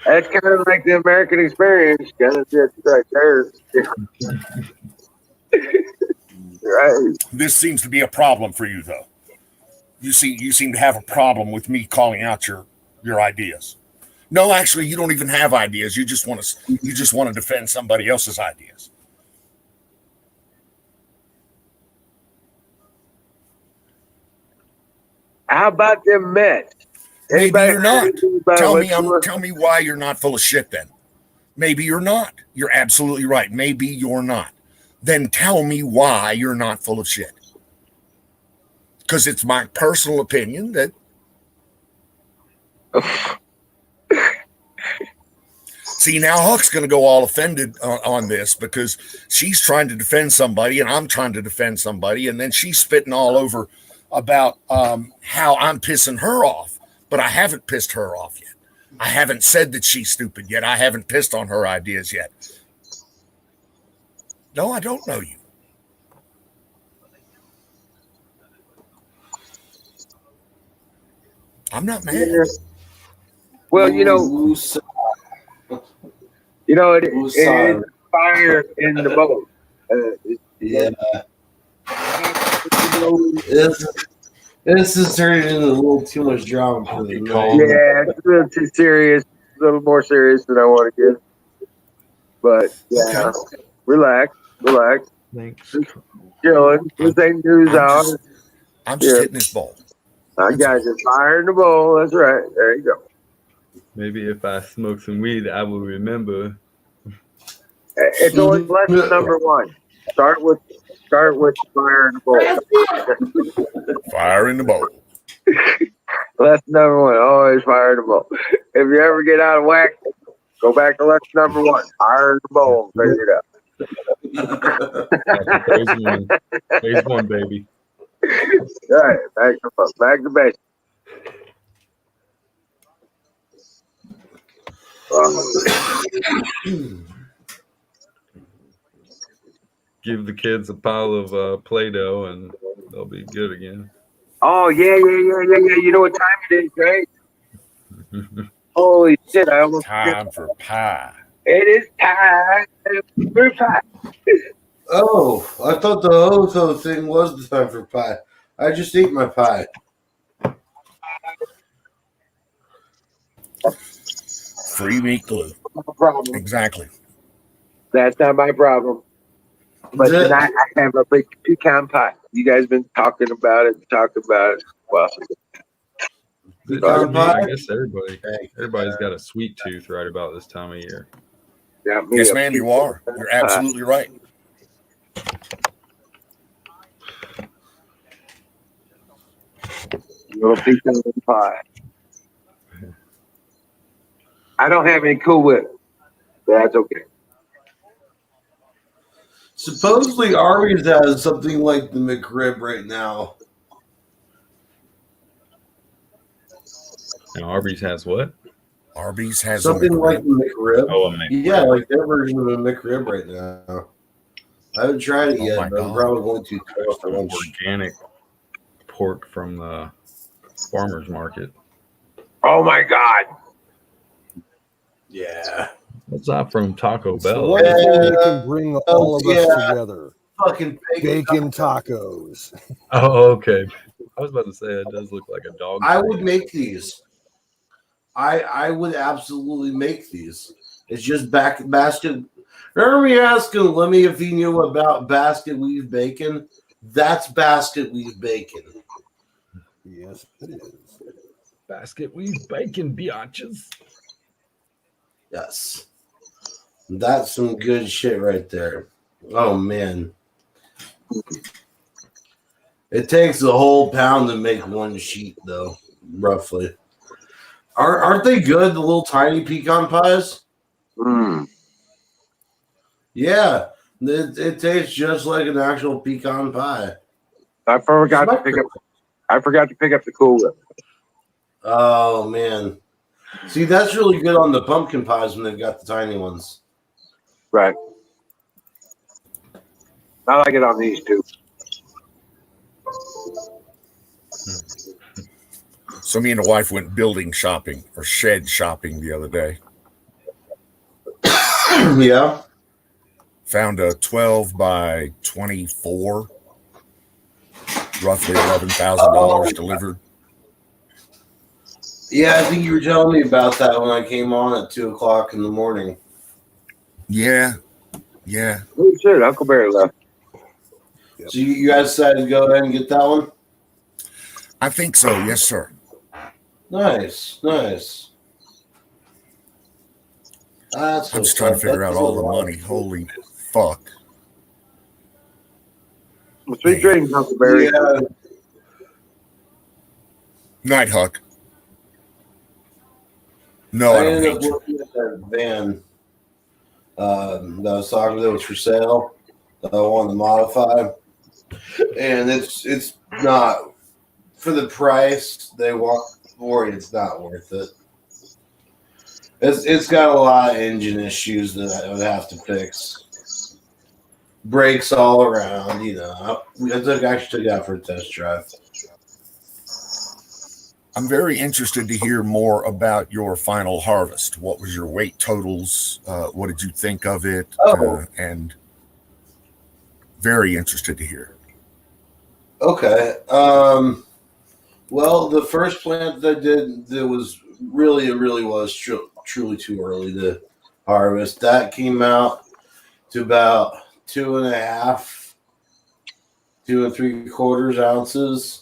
That's kind of like the American experience. Kind of shit right there. Right. This seems to be a problem for you, though. You seem to have a problem with me calling out your ideas. No, actually, you don't even have ideas. You just want to defend somebody else's ideas. How about them Mets? Maybe you're not. Tell me why you're not full of shit then. Maybe you're not. You're absolutely right. Maybe you're not. Then tell me why you're not full of shit. Because it's my personal opinion that. See, now Huck's going to go all offended on this because she's trying to defend somebody and I'm trying to defend somebody. And then she's spitting all over about how I'm pissing her off. But I haven't pissed her off yet. I haven't said that she's stupid yet. I haven't pissed on her ideas yet. No, I don't know you. I'm not mad. Well, it is fire in the boat. This is turning into a little too much drama for the night. Yeah, it's a little too serious. A little more serious than I want to get. But yeah, relax. Thanks. Just chilling. This ain't news out. I'm just hitting this bowl. I got you. Fire in the bowl. That's right. There you go. Maybe if I smoke some weed, I will remember. It's always lesson number one. Start with fire in the bowl. Fire in the bowl. Lesson number one. Always fire in the bowl. If you ever get out of whack, go back to lesson number one. Fire in the bowl. Figure it out. Phase one, baby. All right, back to basics. Give the kids a pile of Play-Doh and they'll be good again. Oh yeah. You know what time it is, right? Holy shit! I almost Time for pie. It is time for pie. Oh, I thought the Ozo thing was the time for pie. I just ate my pie. Free meat glue. No problem. Exactly. That's not my problem. But The- tonight I have a big pecan pie. You guys been talking about it. Well, Pecan pie? I guess everybody's got a sweet tooth right about this time of year. yeah, me Yes, a ma'am, you are. You're absolutely right. little pecan pie. I don't have any Cool Whip. But that's okay. Supposedly Arby's has something like the McRib right now. And Arby's has what? Arby's has Something a like the McRib. Oh, a McRib. Yeah, like their version of a McRib right now. I haven't tried it Oh yet, my but I'm God. probably going to try it for lunch. Organic pork from the farmer's market. Oh my God. Yeah. It's not from Taco It's the Bell. one thing that Yeah. can bring all of us Yeah. together. Fucking Bacon tacos. Oh, okay. I was about to say it does look like a dog. I treat. would make these. I would absolutely make these. It's just basket. Remember me asking Lemmy if he knew about basket weave bacon? That's basket weave bacon. Yes, it is. Basket weave bacon biatches. Yes. That's some good shit right there. Oh man. It takes a whole pound to make one sheet though, roughly. Aren't they good, the little tiny pecan pies? Mm. Yeah. It tastes just like an actual pecan pie. I forgot to pick up the Cool Whip. Oh man. See, that's really good on the pumpkin pies when they've got the tiny ones. Right. I like it on these two. So me and the wife went building shopping or shed shopping the other day. Yeah. Found a 12 by 24, roughly $11,000 delivered. Yeah, I think you were telling me about that when I came on at 2:00 in the morning. Yeah. Oh shit, Huckleberry left. So you guys decided to go ahead and get that one? I think so. Yes, sir. Nice. That's I'm just trying to figure out all the money. Holy fuck. Well, sweet dreams, Huckleberry. Yeah. Night, Huck. No, I don't ended up hate you. looking at that van that I was talking that was for sale. That I wanted to modify, and it's not for the price they want for it. It's not worth it. It's got a lot of engine issues that I would have to fix. Brakes all around, you know. I actually took it out for a test drive. I'm very interested to hear more about your final harvest. What was your weight totals? What did you think of it? Oh. And very interested to hear. Okay. Well, the first plant that I did, that was really, it really was truly too early to harvest. That came out to about 2.5, 2 3/4 ounces.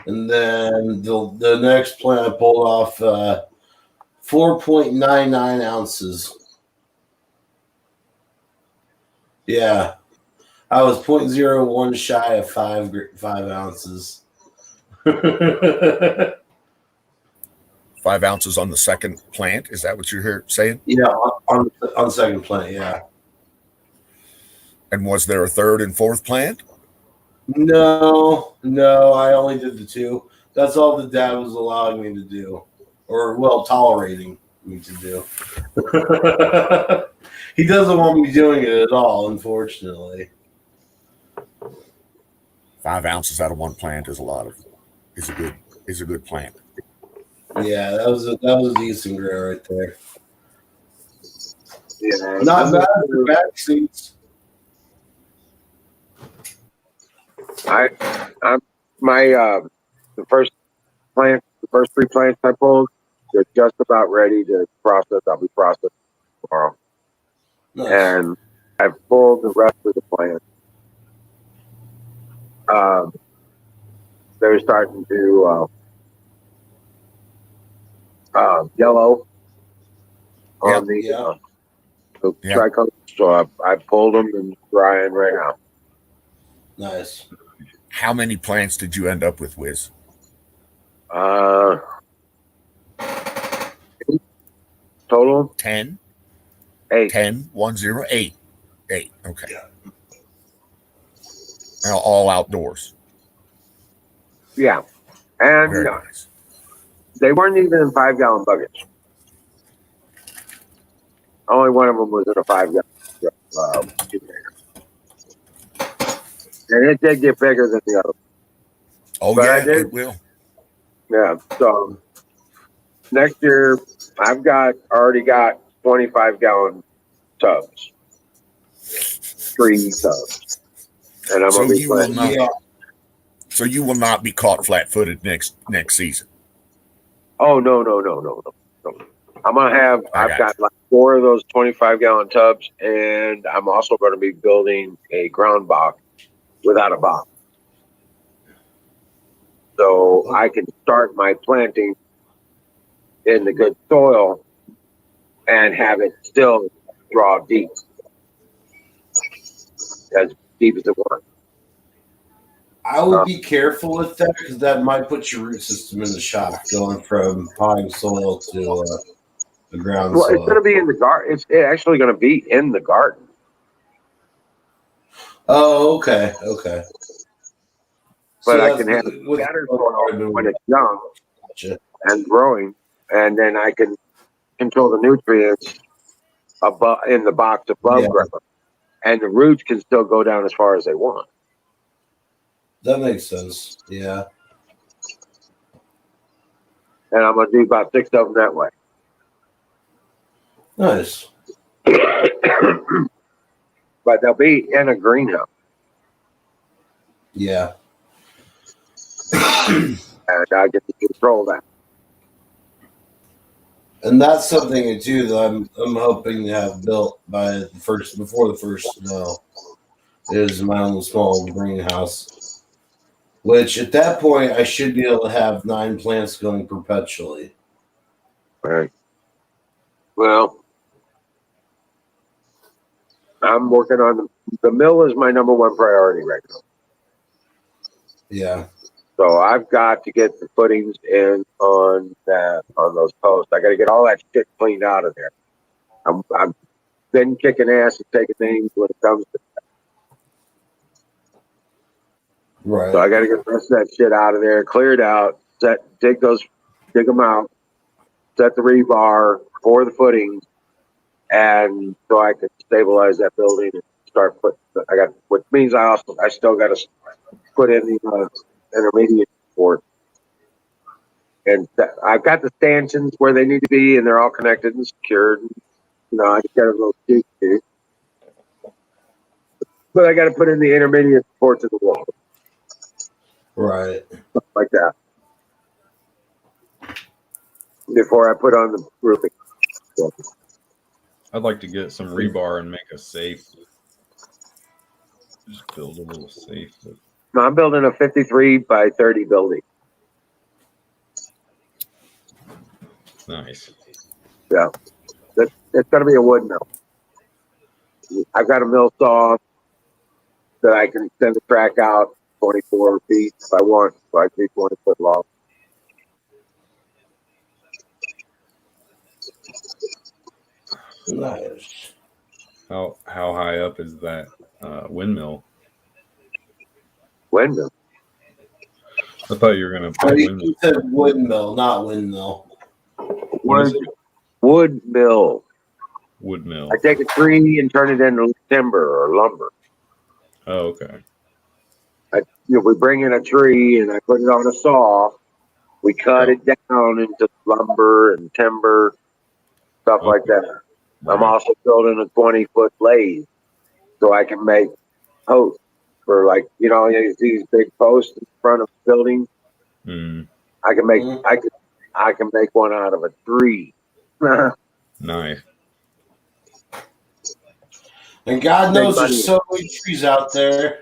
And then the next plant I pulled off 4.99 ounces. Yeah. I was 0.01 shy of 5 ounces. 5 ounces on the second plant. Is that what you're here saying? Yeah, on second plant, yeah. And was there a third and fourth plant? No, I only did the 2. That's all the dad was allowing me to do, or well, tolerating me to do. He doesn't want me doing it at all, unfortunately. 5 ounces out of one plant is a good plant. Yeah, that was a decent grow right there. Yeah, Not bad for back seats. I'm the first the first 3 plants I pulled, they're just about ready to process. I'll be processed tomorrow, Nice. and I've pulled the rest of the plants. They're starting to yellow on the Yeah. trichomes, so I pulled them and drying right now. Nice. How many plants did you end up with, Wiz? Total 10? 8. 10, 1, 0, 8. 8. Okay. All outdoors. Yeah, and Very nice. they weren't even in 5-gallon buckets. Only one of them was in a 5-gallon container, and it did get bigger than the other. Oh, But I yeah, did. it will. Yeah, so next year I've already got 25-gallon tubs, 3 tubs, and I'm So gonna be you will planting. not. So you will not be caught flat-footed next season. Oh no. I'm gonna have. I've got like 4 of those 25-gallon tubs, and I'm also going to be building a ground box without a box, so I can start my planting in the good soil and have it still draw deep, as deep as it wants. I would be careful with that because that might put your root system in the shock going from potting soil to the ground Well, soil. it's going to be in the garden. It's actually going to be in the garden. Oh, okay. Okay. But So I that's can have with better soil when it's young Gotcha. and growing, and then I can control the nutrients above in the box above Yeah. ground, and the roots can still go down as far as they want. That makes sense. Yeah. And I'm going to do about 6 of them that way. Nice. But they'll be in a greenhouse, Yeah. and I get to control that. And that's something too that I'm hoping to have built before the first snow is my own small greenhouse. Which at that point I should be able to have 9 plants going perpetually. Right. Well, I'm working on the mill is my number 1 priority right now. Yeah. So I've got to get the footings in on those posts. I got to get all that shit cleaned out of there. I've been kicking ass and taking names when it comes to that. Right. So I got to get the rest of that shit out of there, cleared out, dig them out, set the rebar for the footings, and so I can stabilize that building and start putting. Which means I still got to put in the intermediate support. And I've got the stanchions where they need to be, and they're all connected and secured. I just got a little cheat sheet. But I got to put in the intermediate supports of the wall. Right. Like that. Before I put on the roofing. So, I'd like to get some rebar and make a safe. Just build a little safe. no, I'm building a 53 by 30 building. Nice. Yeah. It's going to be a wood mill. I've got a mill saw that I can extend the track out 24 feet if I want, so I can 20 foot long. Nice. How high up is that windmill? Windmill. I thought you were gonna put a windmill. You said windmill, not windmill. What is it? Wood mill. Wood mill. I take a tree and turn it into timber or lumber. Oh, okay. We bring in a tree and I put it on a saw, We cut it down into lumber and timber, stuff like that. I'm Right. also building a 20-foot lathe so I can make posts for, like, you know, you see these big posts in front of the building. Mm, I can make Mhm. I can make one out of a tree. nice. And God Big knows money. there's so many trees out there.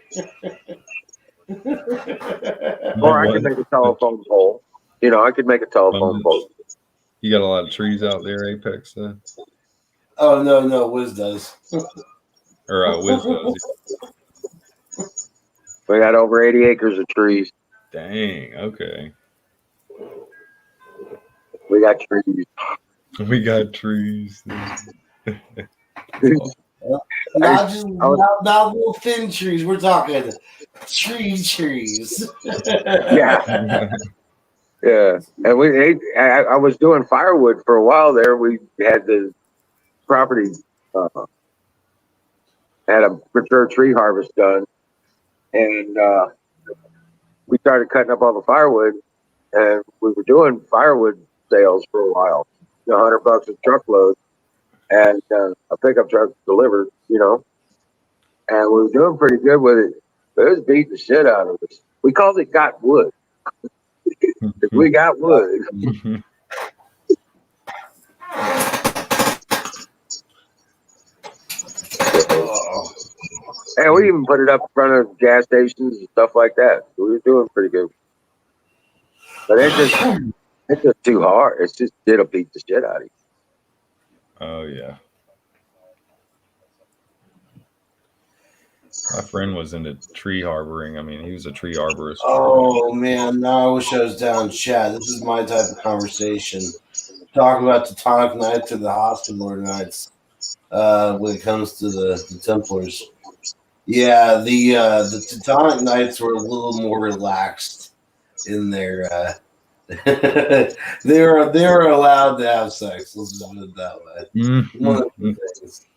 Or I could make a telephone pole. You know, I could make a telephone pole. You got a lot of trees out there, Apex, Oh no, Wiz does. or Wiz does. We got over 80 acres of trees. Dang. Okay. We got trees. We got trees. Not just not little thin trees. We're talking trees. Yeah. Yeah. And I was doing firewood for a while there. We had the property, had a mature tree harvest done. And we started cutting up all the firewood. And we were doing firewood sales for a while. $100 a truckload. And a pickup truck delivered, you know. And we were doing pretty good with it. But it was beating the shit out of us. We called it got wood. We got wood. And we even put it up in front of gas stations and stuff like that. We were doing pretty good. But it's just too hard. It's just, it'll beat the shit out of you. Oh yeah. My friend was into tree harboring. I mean, he was a tree arborist. Oh man, now I wish I was down in chat. This is my type of conversation. Talking about Teutonic Knights or the Hospitaller Knights when it comes to the Templars. Yeah, the Teutonic Knights were a little more relaxed in their they were allowed to have sex. Let's just put it that way. One of the things.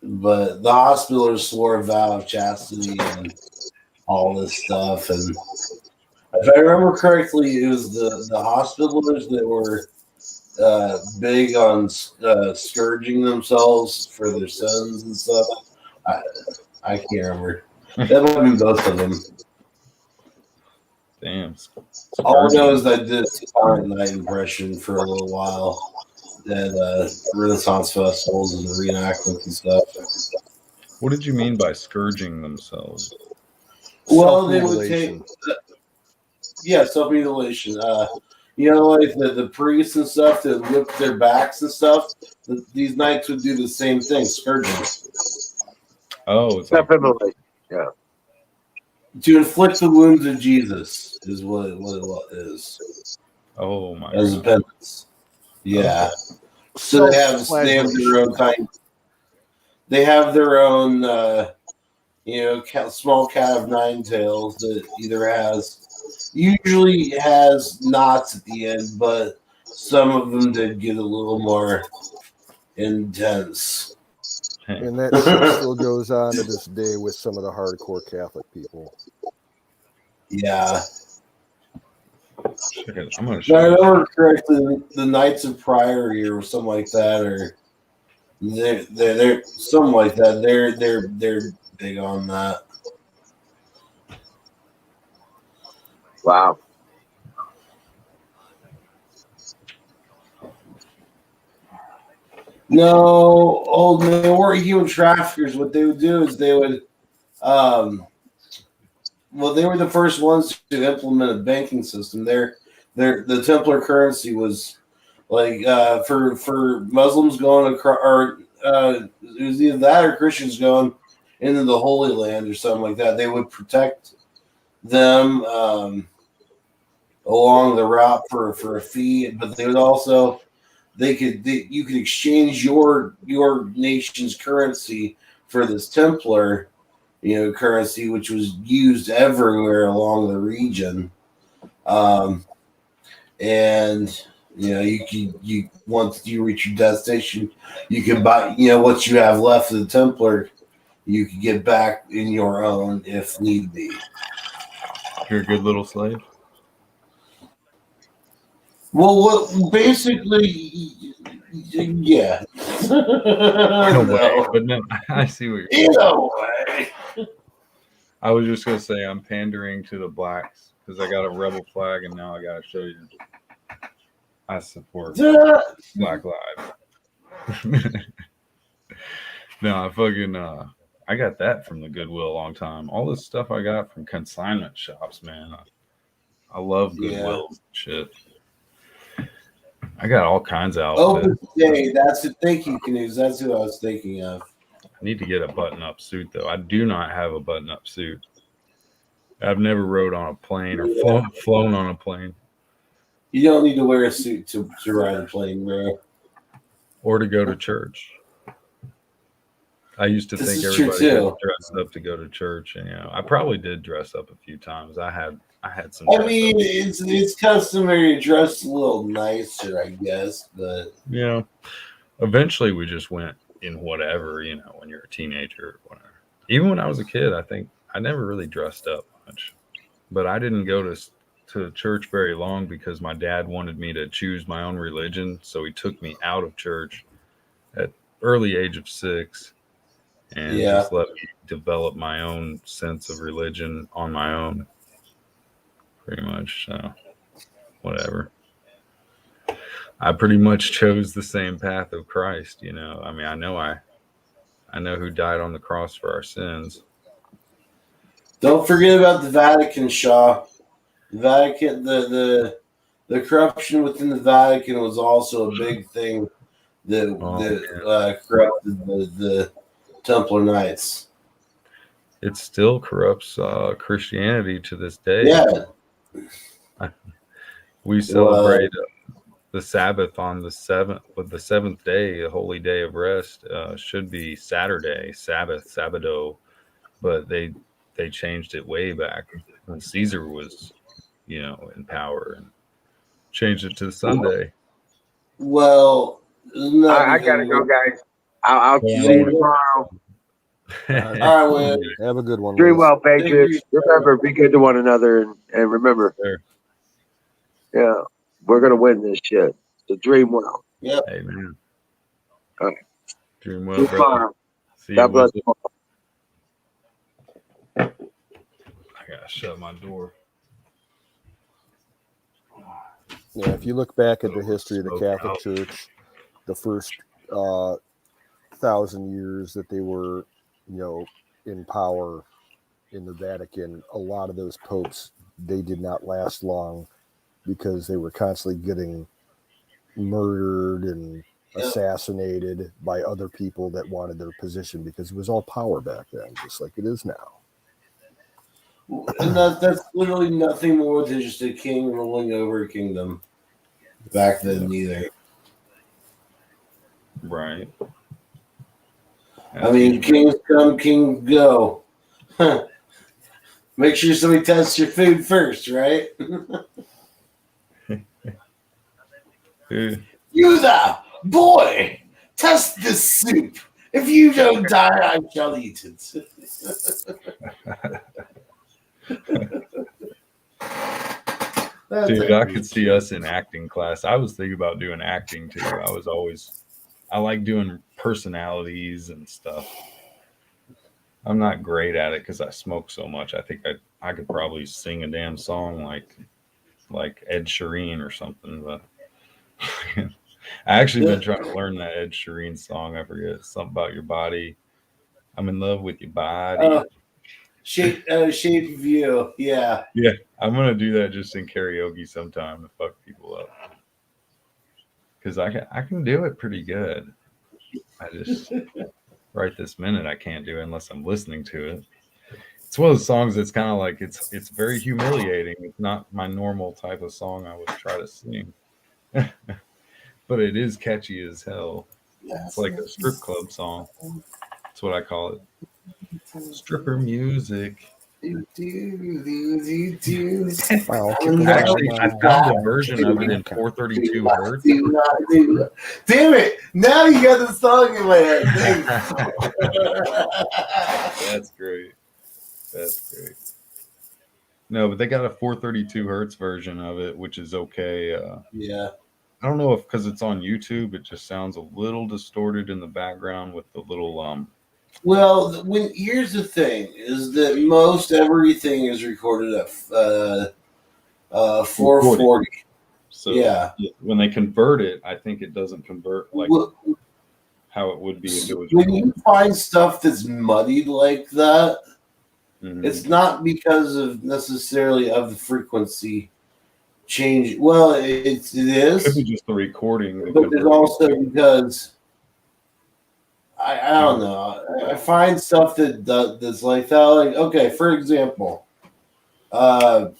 But the Hospitallers swore a vow of chastity and all this stuff. And if I remember correctly, it was the Hospitallers that were big on scourging themselves for their sins and stuff. I can't remember. That might be both of them. Damn. All I know is I did a Teutonic Knight impression for a little while at Renaissance festivals and reenactments and stuff. What did you mean by scourging themselves? Well, they would take, self-mutilation. You know, like the priests and stuff that whip their backs and stuff. These knights would do the same thing, scourging. Oh, it's like, Yeah. To inflict the wounds of Jesus is what it is. oh my As a god. penance. Yeah. So they have their own kind. They have their own, small cat of nine tails that usually has knots at the end, but some of them did get a little more intense. And that shit still goes on to this day with some of the hardcore Catholic people. Yeah. I'm gonna If I show you. remember correctly, the Knights of Priory or something like that, or they're something like that. They're big on that. Wow. No, old man, they weren't human traffickers. What they would do is they would, they were the first ones to implement a banking system. The Templar currency was like for Muslims going across, or it was either that or Christians going into the Holy Land or something like that. They would protect them along the route for a fee, but they would also you could exchange your nation's currency for this Templar, currency, which was used everywhere along the region. And you once you reach your destination, you can buy what you have left of the Templar you can get back in your own if need be. You're a good little slave. Well, what basically, yeah. In a way, No. but no, I see what you're In saying. a way. I was just gonna say I'm pandering to the blacks because I got a rebel flag, and now I gotta show you I support Duh. Black Lives. No, I fucking I got that from the Goodwill a long time. All this stuff I got from consignment shops, man. I love Goodwill shit. I got all kinds of outfits. Opus Day, that's it. Thank you, Canoes. That's who I was thinking of. I need to get a button-up suit though. I do not have a button-up suit. I've never rode on a plane or flown on a plane. You don't need to wear a suit to ride a plane, bro. Or to go to church. I used to This think is true, everybody had too. to dress up to go to church, and I probably did dress up a few times. I had some. I dress mean, up. it's customary to dress a little nicer, I guess, but Eventually we just went in whatever, when you're a teenager or whatever. Even when I was a kid, I think I never really dressed up much, but I didn't go to church very long because my dad wanted me to choose my own religion, so he took me out of church at early age of 6 and just let me develop my own sense of religion on my own, pretty much. So whatever. I pretty much chose the same path of Christ, I mean, I know who died on the cross for our sins. don't forget about the Vatican, Shaw. The Vatican, the corruption within the Vatican was also a big thing that corrupted the Templar Knights. It still corrupts Christianity to this day. Yeah. We celebrate the Sabbath on the 7th, but the 7th day, a holy day of rest, should be Saturday, Sabbath, Sabado, but they changed it way back when Caesar was, in power, and changed it to Sunday. Well, I gotta go, guys. I'll see you tomorrow. All right, Will. Have a good one. Dream Liz. well, Patriots. Remember, be good to one another, and remember, Sure. we're gonna win this shit. So dream well. Amen. All right. Dream See well, you brother. tomorrow. See you. God bless Wednesday. you. I gotta shut my door. Yeah, if you look back at the history of the Catholic Church, the first 1,000 years that they were, in power in the Vatican, a lot of those popes, they did not last long because they were constantly getting murdered and assassinated by other people that wanted their position, because it was all power back then, just like it is now. And that's literally nothing more than just a king ruling over a kingdom. Back then, neither. Right. I mean, kings come, kings go. Make sure somebody tests your food first, right? You the boy, test this soup. If you don't die, I shall eat it. Dude, I could see us in acting class. I was thinking about doing acting too. I like doing personalities and stuff. I'm not great at it because I smoke so much. I think I could probably sing a damn song like Ed Sheeran or something, but I actually been trying to learn that Ed Sheeran song. I forget, something about your body. I'm in love with your body. Shape of you, yeah. Yeah, I'm gonna do that just in karaoke sometime to fuck people up, because I can do it pretty good. I just right this minute I can't do it unless I'm listening to it. It's one of those songs that's kind of like it's very humiliating. It's not my normal type of song I would try to sing, but it is catchy as hell. It's like a strip club song. That's what I call it. Stripper music. Wow, Actually, I found a version of it in 432 hertz. Damn it! Now you got the song in my head. That's great. That's great. No, but they got a 432 hertz version of it, which is okay. Yeah. I don't know if because it's on YouTube, it just sounds a little distorted in the background with the little Well, here's the thing: is that most everything is recorded at 440. So Yeah. when they convert it, I think it doesn't convert like Well, how it would be if it was. when you find stuff that's muddied like that, Mhm. it's not because of necessarily of the frequency change. Well, it It could be is, just the recording. the but it's converting. also because I don't know. I find stuff that's like that. Like, okay, for example, that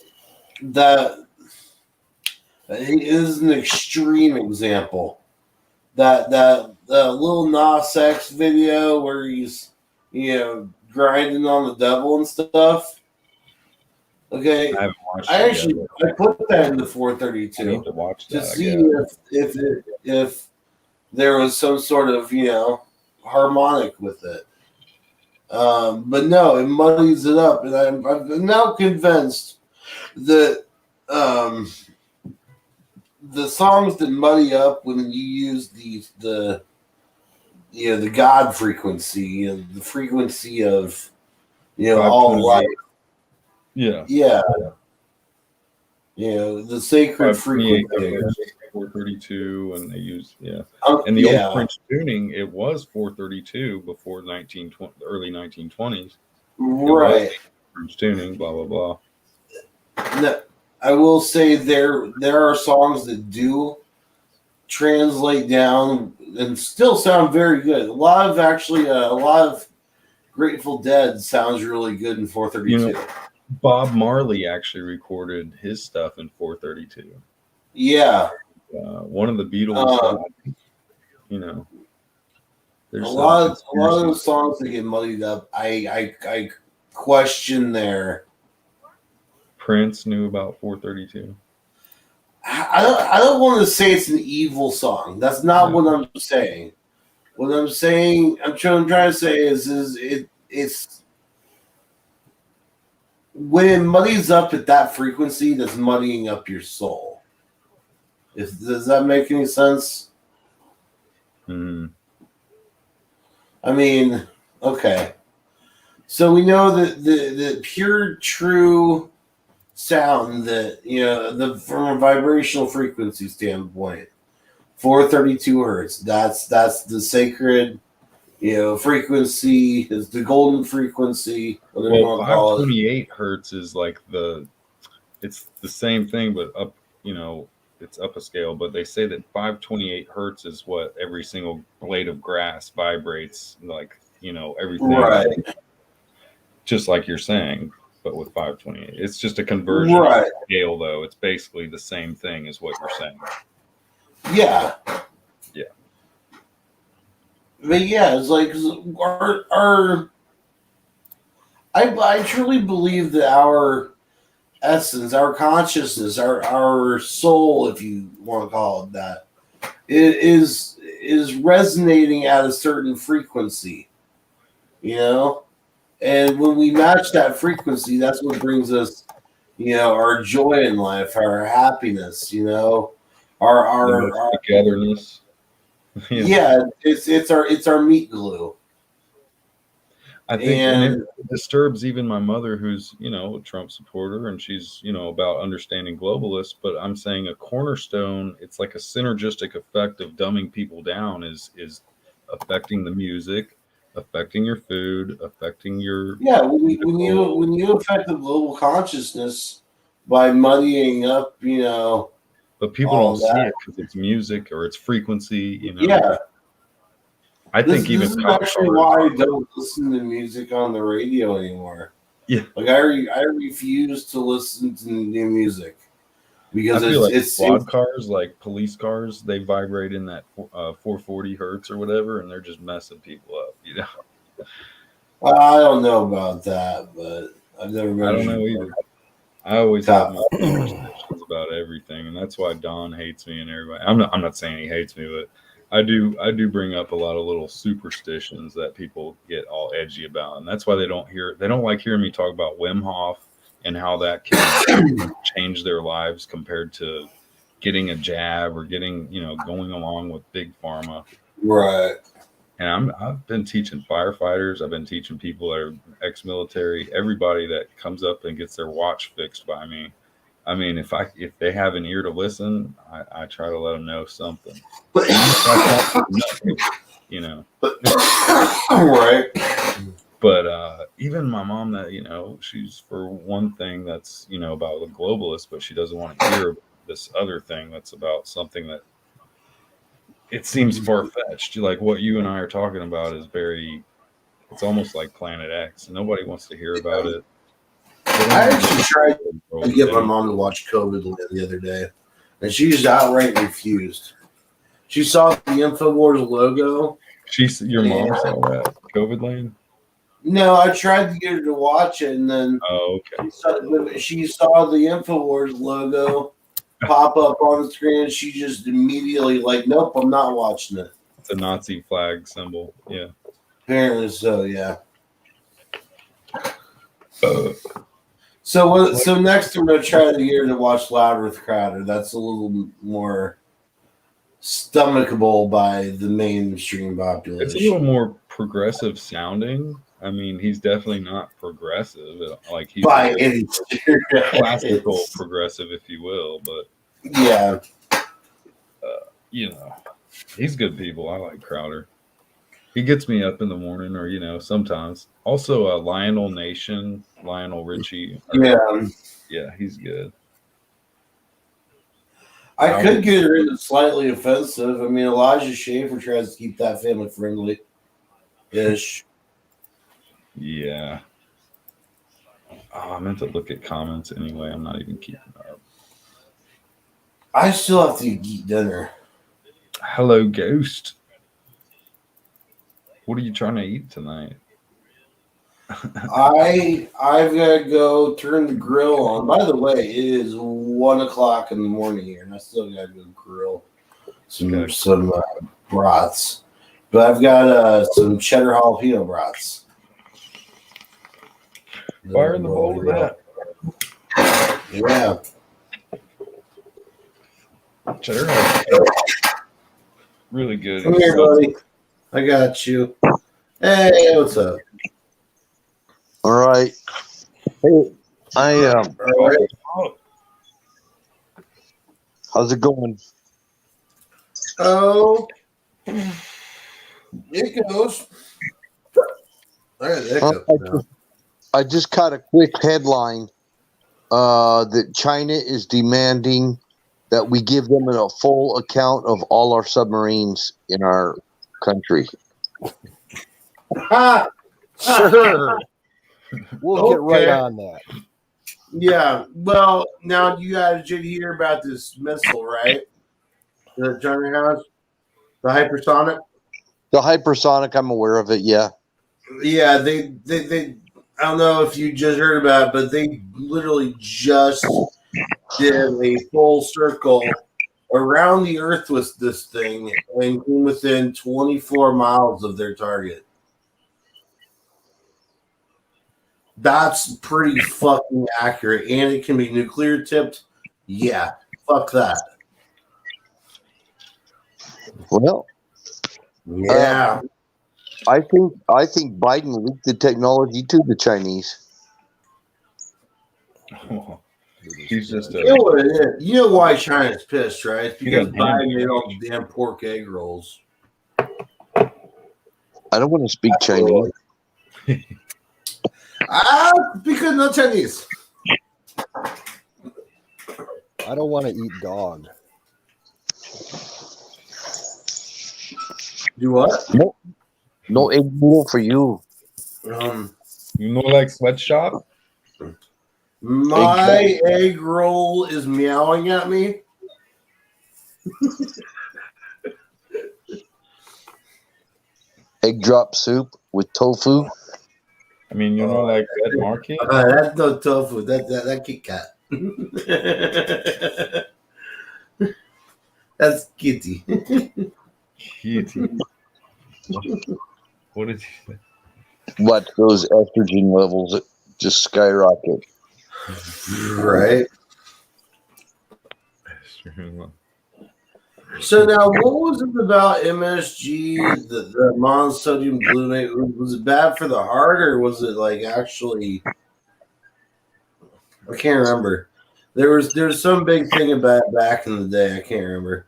is an extreme example. That Lil Nas X video where he's grinding on the devil and stuff. Okay, I haven't watched I it actually yet. I put that in the I 432 need to watch to that. see I guess. if there was some sort of harmonic with it. But no, it muddies it up, and I'm now convinced that the songs that muddy up when you use the God frequency, the frequency of all life. Yeah. Yeah. The sacred 528 frequency. 432, and they use and the old French tuning, it was 432 before the early 1920s. Right. French tuning, blah blah blah. No, I will say there are songs that do translate down and still sound very good. A lot of Grateful Dead sounds really good in 432. Bob Marley actually recorded his stuff in 432. Yeah. One of the Beatles, a lot of the songs that get muddied up, I question their. Prince knew about 432. I don't want to say it's an evil song. That's not what I'm saying. What I'm saying, I'm trying to say is it's when it muddies up at that frequency, that's muddying up your soul. Does that make any sense? Mm. I mean, okay. So we know that the pure, true sound that from a vibrational frequency standpoint, 432 hertz. That's the sacred, frequency. Is the golden frequency. Whatever you want to call it. 528 hertz is like it's the same thing, but up. It's up a scale. But they say that 528 hertz is what every single blade of grass vibrates. Like everything. Right. Just like you're saying. But with 528, it's just a conversion scale, though. It's basically the same thing as what you're saying. Yeah. But yeah, it's like I truly believe that our essence, our consciousness, our soul, if you want to call it that, it is resonating at a certain frequency, And when we match that frequency, that's what brings us, our joy in life, our happiness, our togetherness. Yeah, it's our meat glue. I think and it disturbs even my mother, who's a Trump supporter, and she's about understanding globalists. But I'm saying a cornerstone. It's like a synergistic effect of dumbing people down is affecting the music, affecting your food, affecting your when you affect the global consciousness by muddying up, But people don't see it because it's music or it's frequency, Yeah. I think this is actually why I don't listen to music on the radio anymore. Yeah. Like I refuse to listen to new music because I feel it's squad cars, like police cars, they vibrate in that 440 hertz or whatever, and they're just messing people up, I don't know about that, but I've never I don't measured. know either. I always have my superstitions about everything, and that's why Don hates me and everybody. I'm not saying he hates me, but I do bring up a lot of little superstitions that people get all edgy about, and that's why they don't like hearing me talk about Wim Hof and how that can change their lives compared to getting a jab or getting, going along with big pharma. Right. And I've been teaching firefighters. I've been teaching people that are ex-military. Everybody that comes up and gets their watch fixed by me. I mean, if they have an ear to listen, I try to let them know something. Right. But even my mom, that she's for one thing that's about the globalists, but she doesn't want to hear this other thing that's about something that it seems far-fetched. Like what you and I are talking about is it's almost like Planet X. Nobody wants to hear about it. I actually tried to get my mom to watch COVID the other day, and she just outright refused. She saw the InfoWars logo. Your mom saw that COVID Land? No, I tried to get her to watch it, and then she saw the InfoWars logo pop up on the screen, and she just immediately nope, I'm not watching it. It's a Nazi flag symbol. Yeah. Apparently so, yeah. So next I'm going to try to get her to watch Louder with Crowder. That's a little more stomachable by the mainstream population. It's a little more progressive sounding. I mean, he's definitely not progressive. Like he's by any classical progressive, if you will. But yeah, he's good people. I like Crowder. He gets me up in the morning, or sometimes. Also, Lionel Richie. Yeah, he's good. I could get her into slightly offensive. I mean, Elijah Schaefer tries to keep that family friendly ish. Yeah. Oh, I meant to look at comments anyway. I'm not even keeping up. I still have to eat dinner. Hello, Ghost. What are you trying to eat tonight? I've got to go turn the grill on. By the way, it is 1:00 in the morning here, and I still got to go grill some brats. But I've got some cheddar jalapeno brats. Fire in the bowl with that. Yeah. Cheddar jalapeno. Really good. Come here, buddy. I got you. Hey, what's up? All right. Hey, All right. How's it going? Oh, it goes. I got hiccups now. I just caught a quick headline that China is demanding that we give them a full account of all our submarines in our country. Sure. We'll get right on that. Yeah. Well, now you guys did hear about this missile, right? The China has the hypersonic. The hypersonic, I'm aware of it. Yeah. Yeah, they. I don't know if you just heard about it, but they literally just did a full circle around the Earth with this thing and came within 24 miles of their target. That's pretty fucking accurate, and it can be nuclear tipped. Yeah, fuck that. Well, yeah. I think Biden leaked the technology to the Chinese. Oh, he's just You know what it is? You know why China's pissed, right? It's because Biden made all the damn pork egg rolls. I don't want to speak Chinese. Because no Chinese. I don't want to eat dog. Do what? No egg noodle for you. Like sweatshop? My egg roll is meowing at me. Egg drop soup with tofu. I mean, you know, like that market. That's no tofu. That Kit Kat. That's Kitty. Kitty. What did you say? What those estrogen levels that just skyrocket. Right. So now, what was it about MSG, the monosodium glutamate? Was it bad for the heart, or was it like actually? I can't remember. There's some big thing about it back in the day. I can't remember.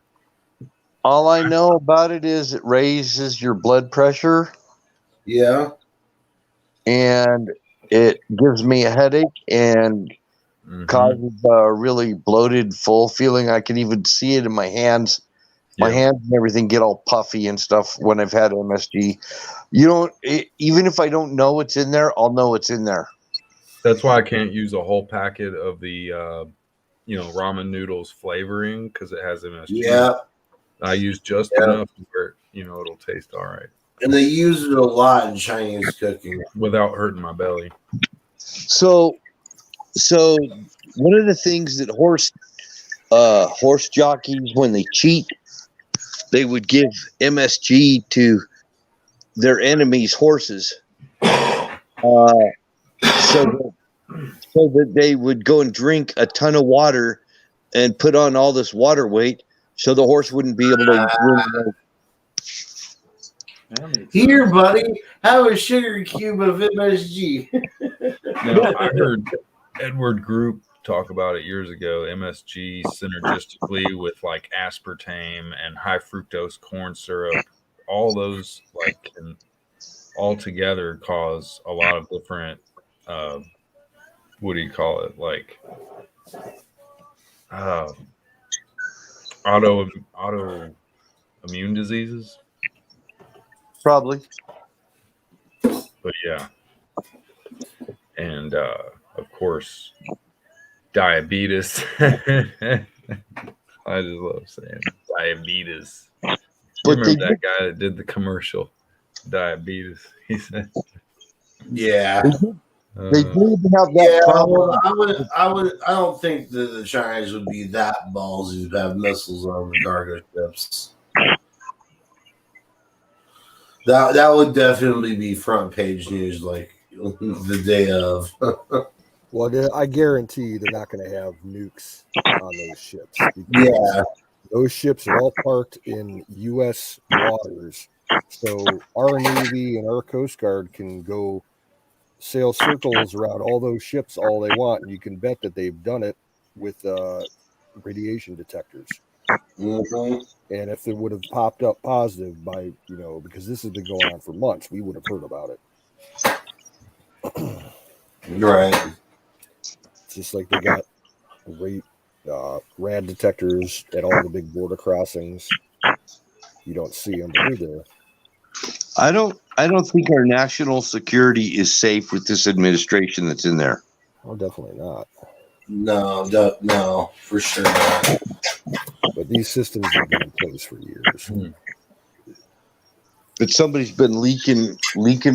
All I know about it is it raises your blood pressure Yeah. and it gives me a headache and causes a really bloated, full feeling. I can even see it in my hands. My hands and everything get all puffy and stuff when I've had MSG. Even if I don't know it's in there, I'll know it's in there. That's why I can't use a whole packet of the, ramen noodles flavoring because it has MSG. Yeah. I use just enough where, it'll taste all right. And they use it a lot in Chinese cooking. Without hurting my belly. So one of the things that horse jockeys, when they cheat, they would give MSG to their enemies' horses, so that they would go and drink a ton of water and put on all this water weight, so the horse wouldn't be able to. Here, buddy, have a sugar cube of MSG. Now, I heard Edward Group talk about it years ago. MSG synergistically with like aspartame and high fructose corn syrup, all those can all together cause a lot of different what do you call it, autoimmune diseases. Probably. But yeah. And of course, diabetes. I just love saying diabetes. But remember that guy that did the commercial? Diabetes. He said, Yeah. They do have that problem. I don't think that the Chinese would be that ballsy to have missiles on the cargo ships. That would definitely be front page news, like the day of. Well, I guarantee they're not going to have nukes on those ships. Yeah. Those ships are all parked in U.S. waters. So our Navy and our Coast Guard can go sail circles around all those ships all they want. And you can bet that they've done it with radiation detectors. Mm-hmm. And if it would have popped up positive by, because this has been going on for months, we would have heard about it. Right. Just like they got rad detectors at all the big border crossings. You don't see them, but they're there. I don't think our national security is safe with this administration that's in there. Oh, definitely not. No, for sure not. But these systems have been in place for years. But somebody's been leaking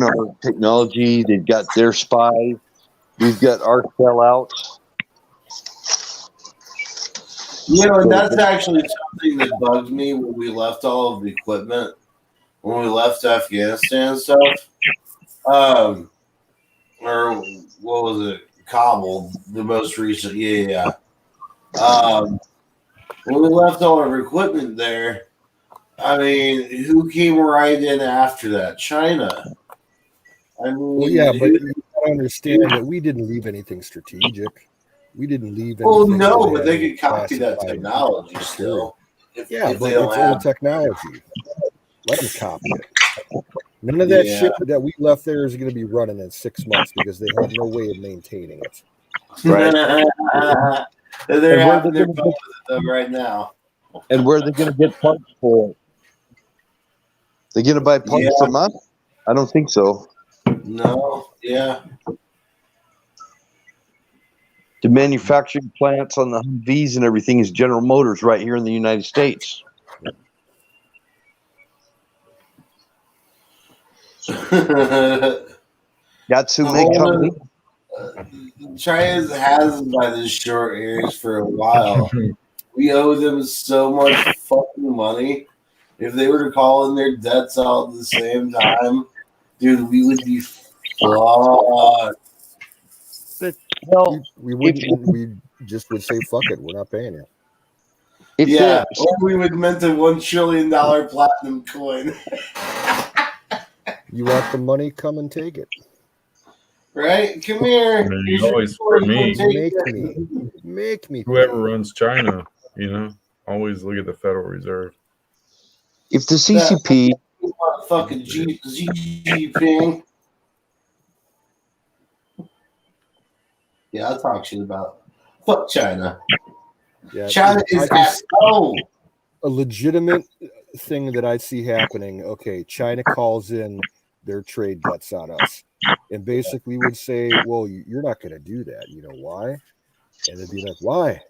our technology. They've got their spies. We've got our sellouts. And that's actually something that bugged me when we left all of the equipment. When we left Afghanistan and stuff. Or what was it? Kabul, the most recent. Yeah. When we left all our equipment there, I mean, who came right in after that? China. I mean, Well, yeah, but you gotta understand that we didn't leave anything strategic. We didn't leave anything. Well, no, that but they had could copy that classified technology still. If Yeah, they but don't it's have old technology. Let them copy it. None of that shit that we left there is going to be running in 6 months because they have no way of maintaining it. Right. They're And having where their they're fun with it though right now. And where are they going to get parts for it? They going to buy parts from us? I don't think so. No, yeah. The manufacturing plants on the Humvees and everything is General Motors right here in the United States. Gatsume Company. China's has by the short hairs for a while. We owe them so much fucking money. If they were to call in their debts out at the same time, dude, we would be fucked. Well, We wouldn't. We just would say, "Fuck it, we're not paying you." if Yeah, the- or we would mint a $1 trillion platinum coin. You want the money? Come and take it. Right? Come here. I mean, Here's your always coin, for me. take Make it. me. Make me. Whoever runs China, always look at the Federal Reserve. if the CCP Fucking Xi Jinping. Yeah, I'll talk shit about. Fuck China. Yeah, China I is can at home. a legitimate thing that I see happening. Okay, China calls in their trade debts on us, and basically would say, "Well, you're not going to do that. You know why?" And they'd be like, "Why?"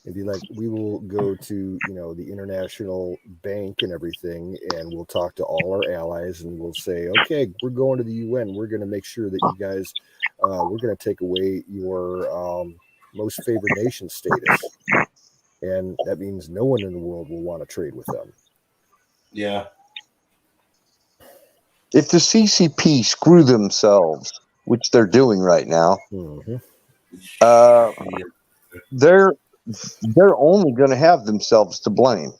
And be like, "We will go to the international bank and everything, and we'll talk to all our allies, and we'll say, okay, we're going to the UN. We're going to make sure that you guys, we're going to take away your most favored nation status." And that means no one in the world will want to trade with them. Yeah. if the CCP screw themselves, which they're doing right now, Mm-hmm. they're only going to have themselves to blame.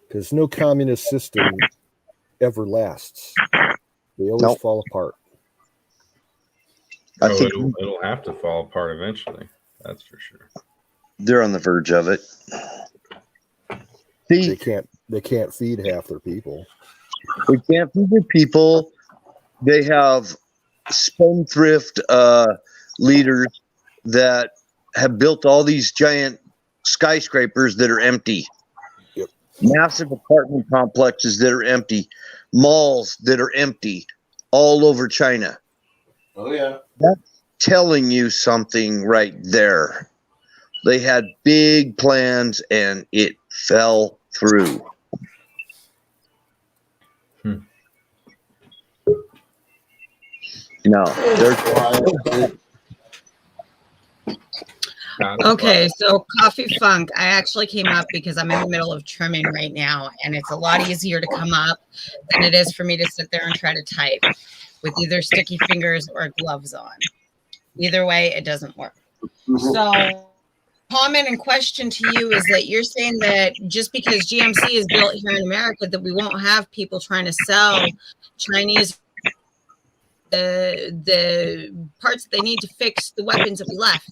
Because no communist system ever lasts. They always Nope. fall apart. I think It'll have to fall apart eventually. That's for sure. they're on the verge of it. They See, can't feed half their people. they can't feed their people. They have spendthrift leaders that have built all these giant skyscrapers that are empty. Yep. Massive apartment complexes that are empty. Malls that are empty all over China. Oh, yeah. Telling you something right there. They had big plans and it fell through. No, they're Okay, so Coffee Funk, I actually came up because I'm in the middle of trimming right now, and it's a lot easier to come up than it is for me to sit there and try to type with either sticky fingers or gloves on. Either way, it doesn't work. So, comment and question to you is that you're saying that just because GMC is built here in America, that we won't have people trying to sell Chinese the parts that they need to fix the weapons that we left.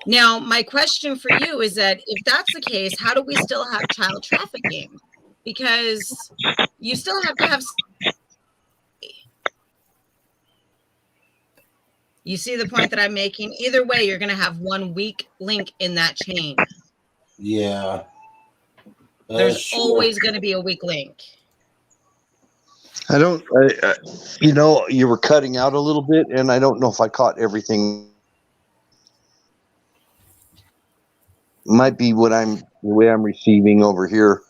Now, my question for you is that if that's the case, how do we still have child trafficking? Because you still have to have. You see the point that I'm making? Either way, you're going to have one weak link in that chain. Yeah. There's always going to be a weak link. I don't, you were cutting out a little bit, and I don't know if I caught everything. Might be the way I'm receiving over here.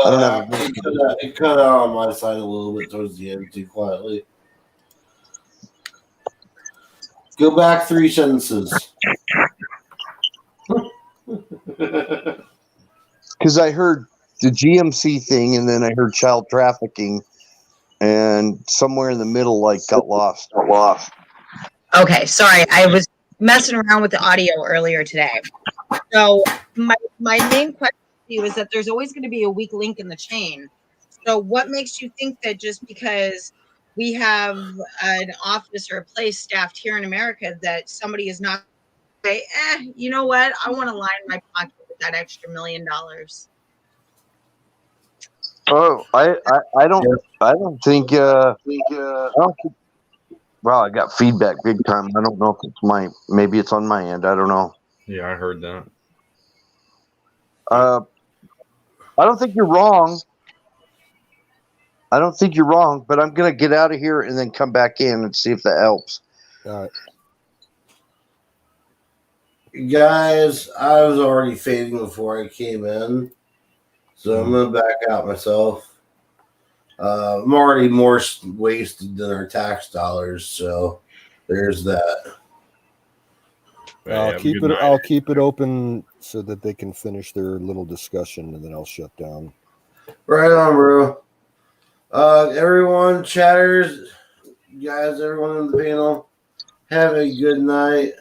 I don't have. It cut out on my side a little bit towards the end too quietly. Go back 3 sentences. Because I heard the GMC thing, and then I heard child trafficking, and somewhere in the middle, got lost. Okay, sorry. I was messing around with the audio earlier today. So my main question to you is that there's always going to be a weak link in the chain. So what makes you think that just because we have an office or a place staffed here in America that somebody is not say, you know what? I want to line my pocket with that extra $1 million. Oh, I don't think. Wow, I got feedback big time. I don't know if it's maybe it's on my end. I don't know. Yeah, I heard that. I don't think you're wrong. But I'm gonna get out of here and then come back in and see if that helps. All right. Guys, I was already fading before I came in, so I'm gonna back out myself. I'm already more wasted than our tax dollars, so there's that. Hey, I'll have a keep good it. night. I'll keep it open so that they can finish their little discussion, and then I'll shut down. Right on, bro. Everyone, chatters, guys, everyone on the panel, have a good night.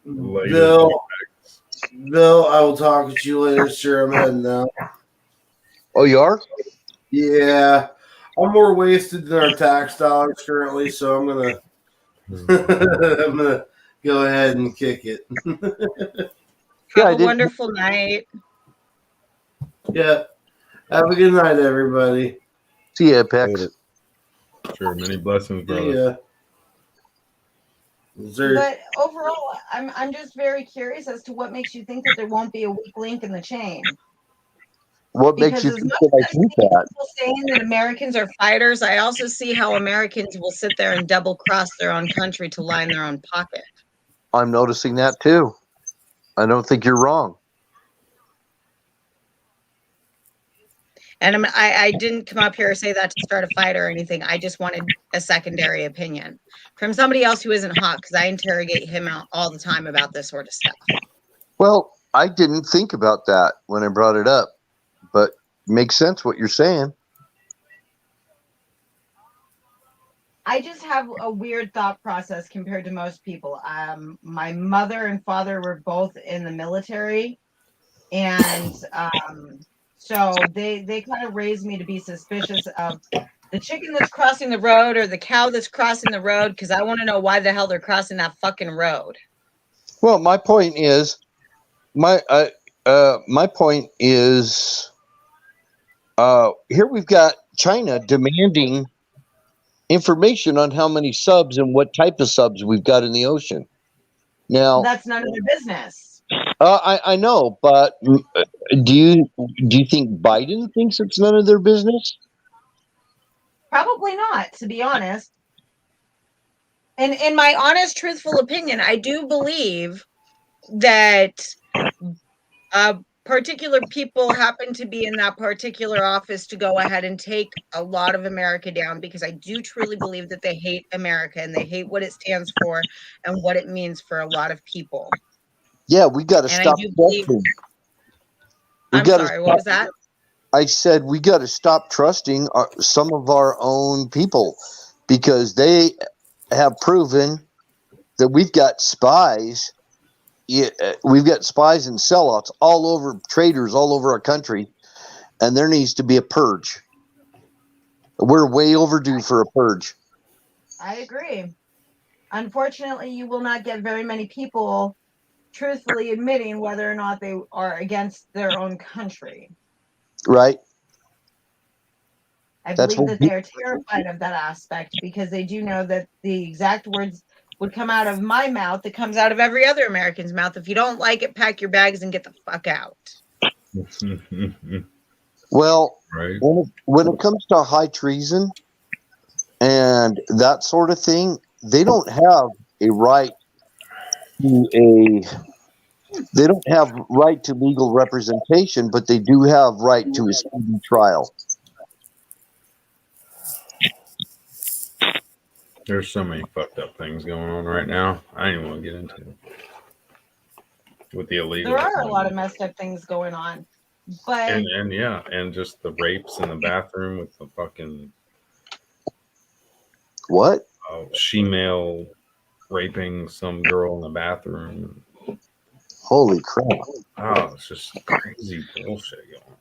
Later. Bill, I will talk to you later, sir. I'm heading now. Oh, you are? Yeah, I'm more wasted than our tax dollars currently, so I'm gonna I'm gonna go ahead and kick it. Yeah, I Have a did. wonderful night. Yeah, have a good night, everybody. See ya, Pex. Later. Sure. Many blessings, brother. Yeah. Is there, But overall, I'm just very curious as to what makes you think that there won't be a weak link in the chain. What makes Because you as think much that I as I think see that? people saying that Americans are fighters, I also see how Americans will sit there and double cross their own country to line their own pocket. I'm noticing that too. I don't think you're wrong. And I didn't come up here to say that to start a fight or anything. I just wanted a secondary opinion from somebody else who isn't hot, because I interrogate him out all the time about this sort of stuff. Well, I didn't think about that when I brought it up, but makes sense what you're saying. I just have a weird thought process compared to most people. My mother and father were both in the military, and so they kind of raised me to be suspicious of the chicken that's crossing the road or the cow that's crossing the road, because I want to know why the hell they're crossing that fucking road. Well, my point is, my point is, here we've got China demanding information on how many subs and what type of subs we've got in the ocean. Now, That's none of their business. I know, but do you think Biden thinks it's none of their business? Probably not, to be honest. And in my honest, truthful opinion, I do believe that particular people happen to be in that particular office to go ahead and take a lot of America down, because I do truly believe that they hate America and they hate what it stands for and what it means for a lot of people. Yeah, we got to And I stop do believe. trusting. I'm sorry, what was that? I said we got to stop trusting some of our own people, because they have proven that we've got spies. We've got spies and sellouts all over, traitors all over our country, and there needs to be a purge. We're way overdue for a purge. I agree. Unfortunately, you will not get very many people truthfully admitting whether or not they are against their own country. Right? I That's believe what that they are terrified of that aspect, because they do know that the exact words would come out of my mouth that comes out of every other American's mouth. If you don't like it, pack your bags and get the fuck out. Well, Right. when it comes to high treason and that sort of thing, they don't have a right to they don't have right to legal representation, but they do have right to a speedy trial. There's so many fucked up things going on right now. I don't even want to get into it. With the illegal. There are a lot of messed up things going on. But and yeah, and just the rapes in the bathroom with the fucking What? she-male raping some girl in the bathroom. Holy crap. Oh, it's just crazy bullshit going on.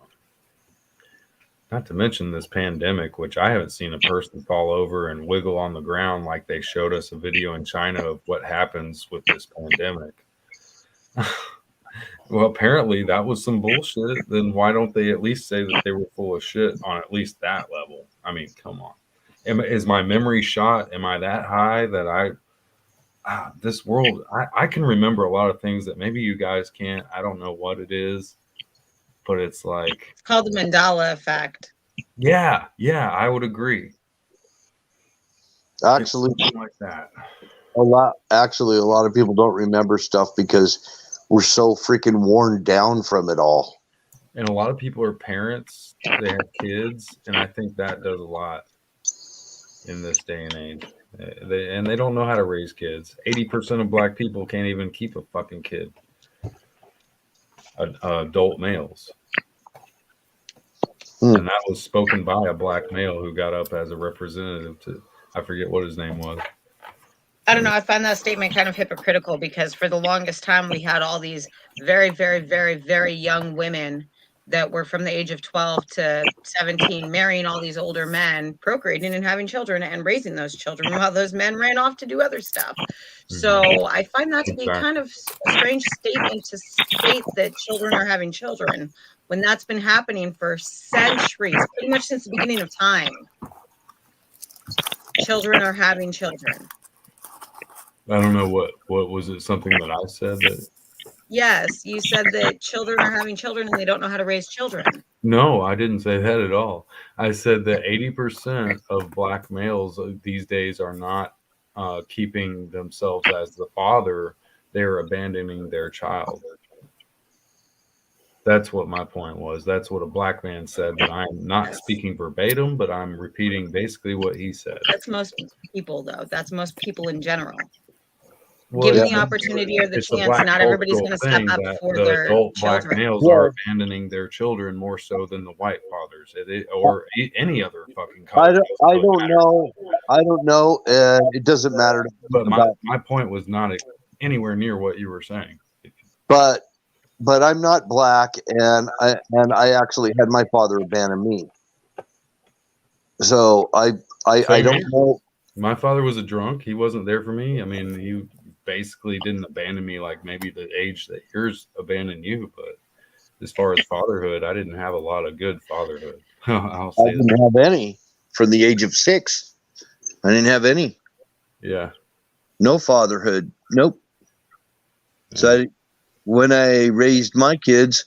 Not to mention this pandemic, which I haven't seen a person fall over and wiggle on the ground like they showed us a video in China of what happens with this pandemic. Well, apparently that was some bullshit. Then why don't they at least say that they were full of shit on at least that level? I mean, come on. Is my memory shot? Am I that high that this world, I can remember a lot of things that maybe you guys can't. I don't know what it is, but it's like. It's called the Mandela effect. Yeah, I would agree. Actually, like that. A lot of people don't remember stuff because we're so freaking worn down from it all. And a lot of people are parents, they have kids, and I think that does a lot in this day and age. They don't know how to raise kids. 80% of black people can't even keep a fucking kid. Adult males. And that was spoken by a black male who got up as a representative to, I forget what his name was. I don't know. I find that statement kind of hypocritical because for the longest time we had all these very, very, very, very young women that were from the age of 12 to 17 marrying all these older men, procreating and having children and raising those children while those men ran off to do other stuff. So I find that to be kind of a strange statement to state that children are having children when that's been happening for centuries, pretty much since the beginning of time. Children are having children. I don't know what was it, something that I said that? Yes, you said that children are having children and they don't know how to raise children. No, I didn't say that at all. I said that 80% of black males these days are not keeping themselves as the father. They're abandoning their child. That's what my point was. That's what a black man said, but I'm not speaking verbatim, but I'm repeating basically what he said. That's most people, though. That's most people in general. Well, Given the opportunity or the it's a chance, black not everybody's going to cultural step thing up that for the their adult black children. males are abandoning their children more so than the white fathers, or any other fucking color. I don't know. I don't know. It doesn't matter. But my point was not anywhere near what you were saying. But I'm not black, and I actually had my father abandon me. So I don't know. My father was a drunk. He wasn't there for me. I mean, he basically didn't abandon me like maybe the age that yours abandoned you. But as far as fatherhood, I didn't have a lot of good fatherhood. I didn't have any from the age of 6. I didn't have any. Yeah. No fatherhood. Nope. Yeah. So when I raised my kids,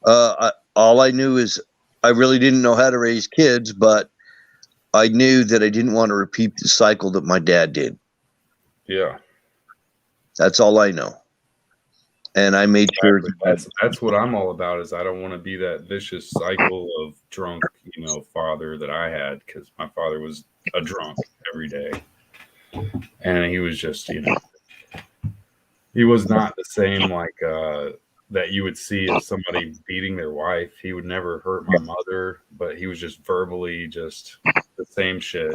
all I knew is I really didn't know how to raise kids, but I knew that I didn't want to repeat the cycle that my dad did. Yeah. That's all I know. And I made sure that's what I'm all about, is I don't want to be that vicious cycle of drunk, father that I had, because my father was a drunk every day. And he was just, he was not the same like that you would see as somebody beating their wife. He would never hurt my mother, but he was just verbally just the same shit,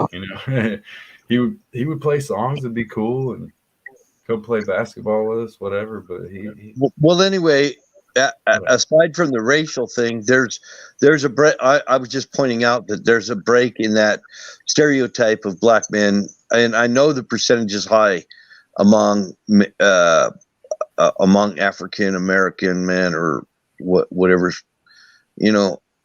he would play songs and be cool and go play basketball with us, whatever. But well, anyway, aside from the racial thing, there's a break. I was just pointing out that there's a break in that stereotype of black men, and I know the percentage is high among African American men or whatever,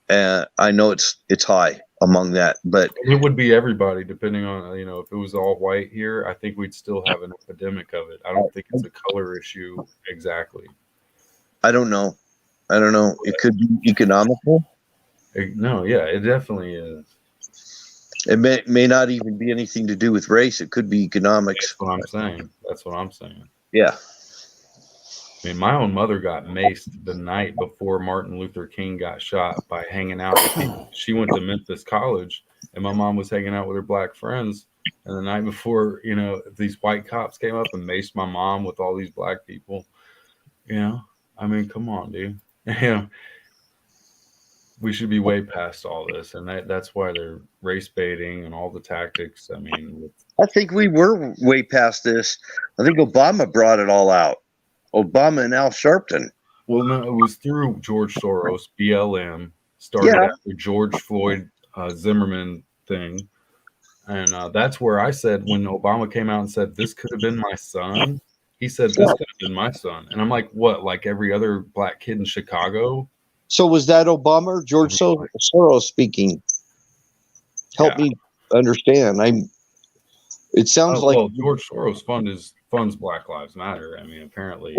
I know it's high among that, but it would be everybody depending on, if it was all white here, I think we'd still have an epidemic of it. I don't think it's a color issue exactly. I don't know. It could be economical. No, yeah, it definitely is. It may not even be anything to do with race. It could be economics. That's what I'm saying. Yeah. I mean, my own mother got maced the night before Martin Luther King got shot by hanging out with people. She went to Memphis College, and my mom was hanging out with her black friends. And the night before, these white cops came up and maced my mom with all these black people. I mean, come on, dude. We should be way past all this, and that's why they're race baiting and all the tactics. I mean, I think we were way past this. I think Obama brought it all out. Obama and Al Sharpton. Well, no, it was through George Soros, BLM, started after George Floyd Zimmerman thing. And that's where I said, when Obama came out and said, this could have been my son, he said, this could have been my son. And I'm like, what, like every other black kid in Chicago? So was that Obama or George Soros speaking? Help me understand. It sounds like George Soros funds Black Lives Matter. I mean, apparently, I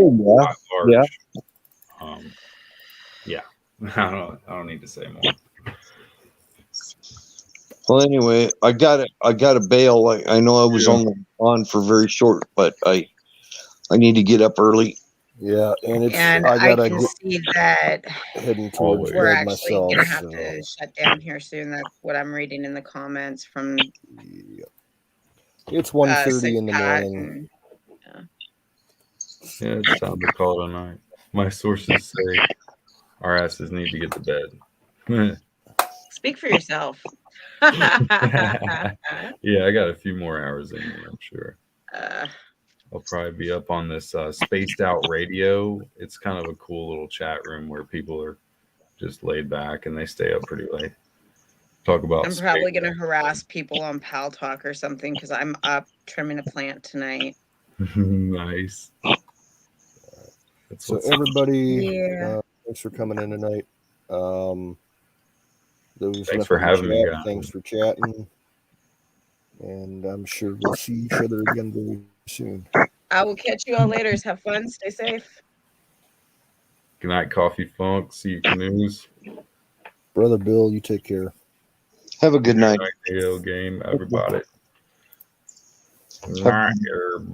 don't need to say more. Well, anyway, I got to bail. I know I was on for very short, but I need to get up early. Yeah, and it's And I I gotta can get see that heading towards Always. we're bed actually myself. gonna have So, to shut down here soon. That's what I'm reading in the comments from yeah. It's 1:30 in the Pat morning. and Yeah, it's time to call it a night. My sources say our asses need to get to bed. speak for yourself. Yeah, I got a few more hours in me, I'm sure. I'll probably be up on this Spaced Out Radio. It's kind of a cool little chat room where people are just laid back and they stay up pretty late. Talk about I'm probably gonna harass people on Pal Talk or something because I'm up trimming a plant tonight. Nice. That's So what's everybody, Yeah. thanks for coming in tonight. Those Thanks left for in the having me, chat, guys. thanks for chatting. And I'm sure we'll see each other again very soon. I will catch you all later. Have fun. Stay safe. Good night, Coffee Funk. See you, canoes. Brother Bill, you take care. Have a good night. Video game, everybody. Have- Right here.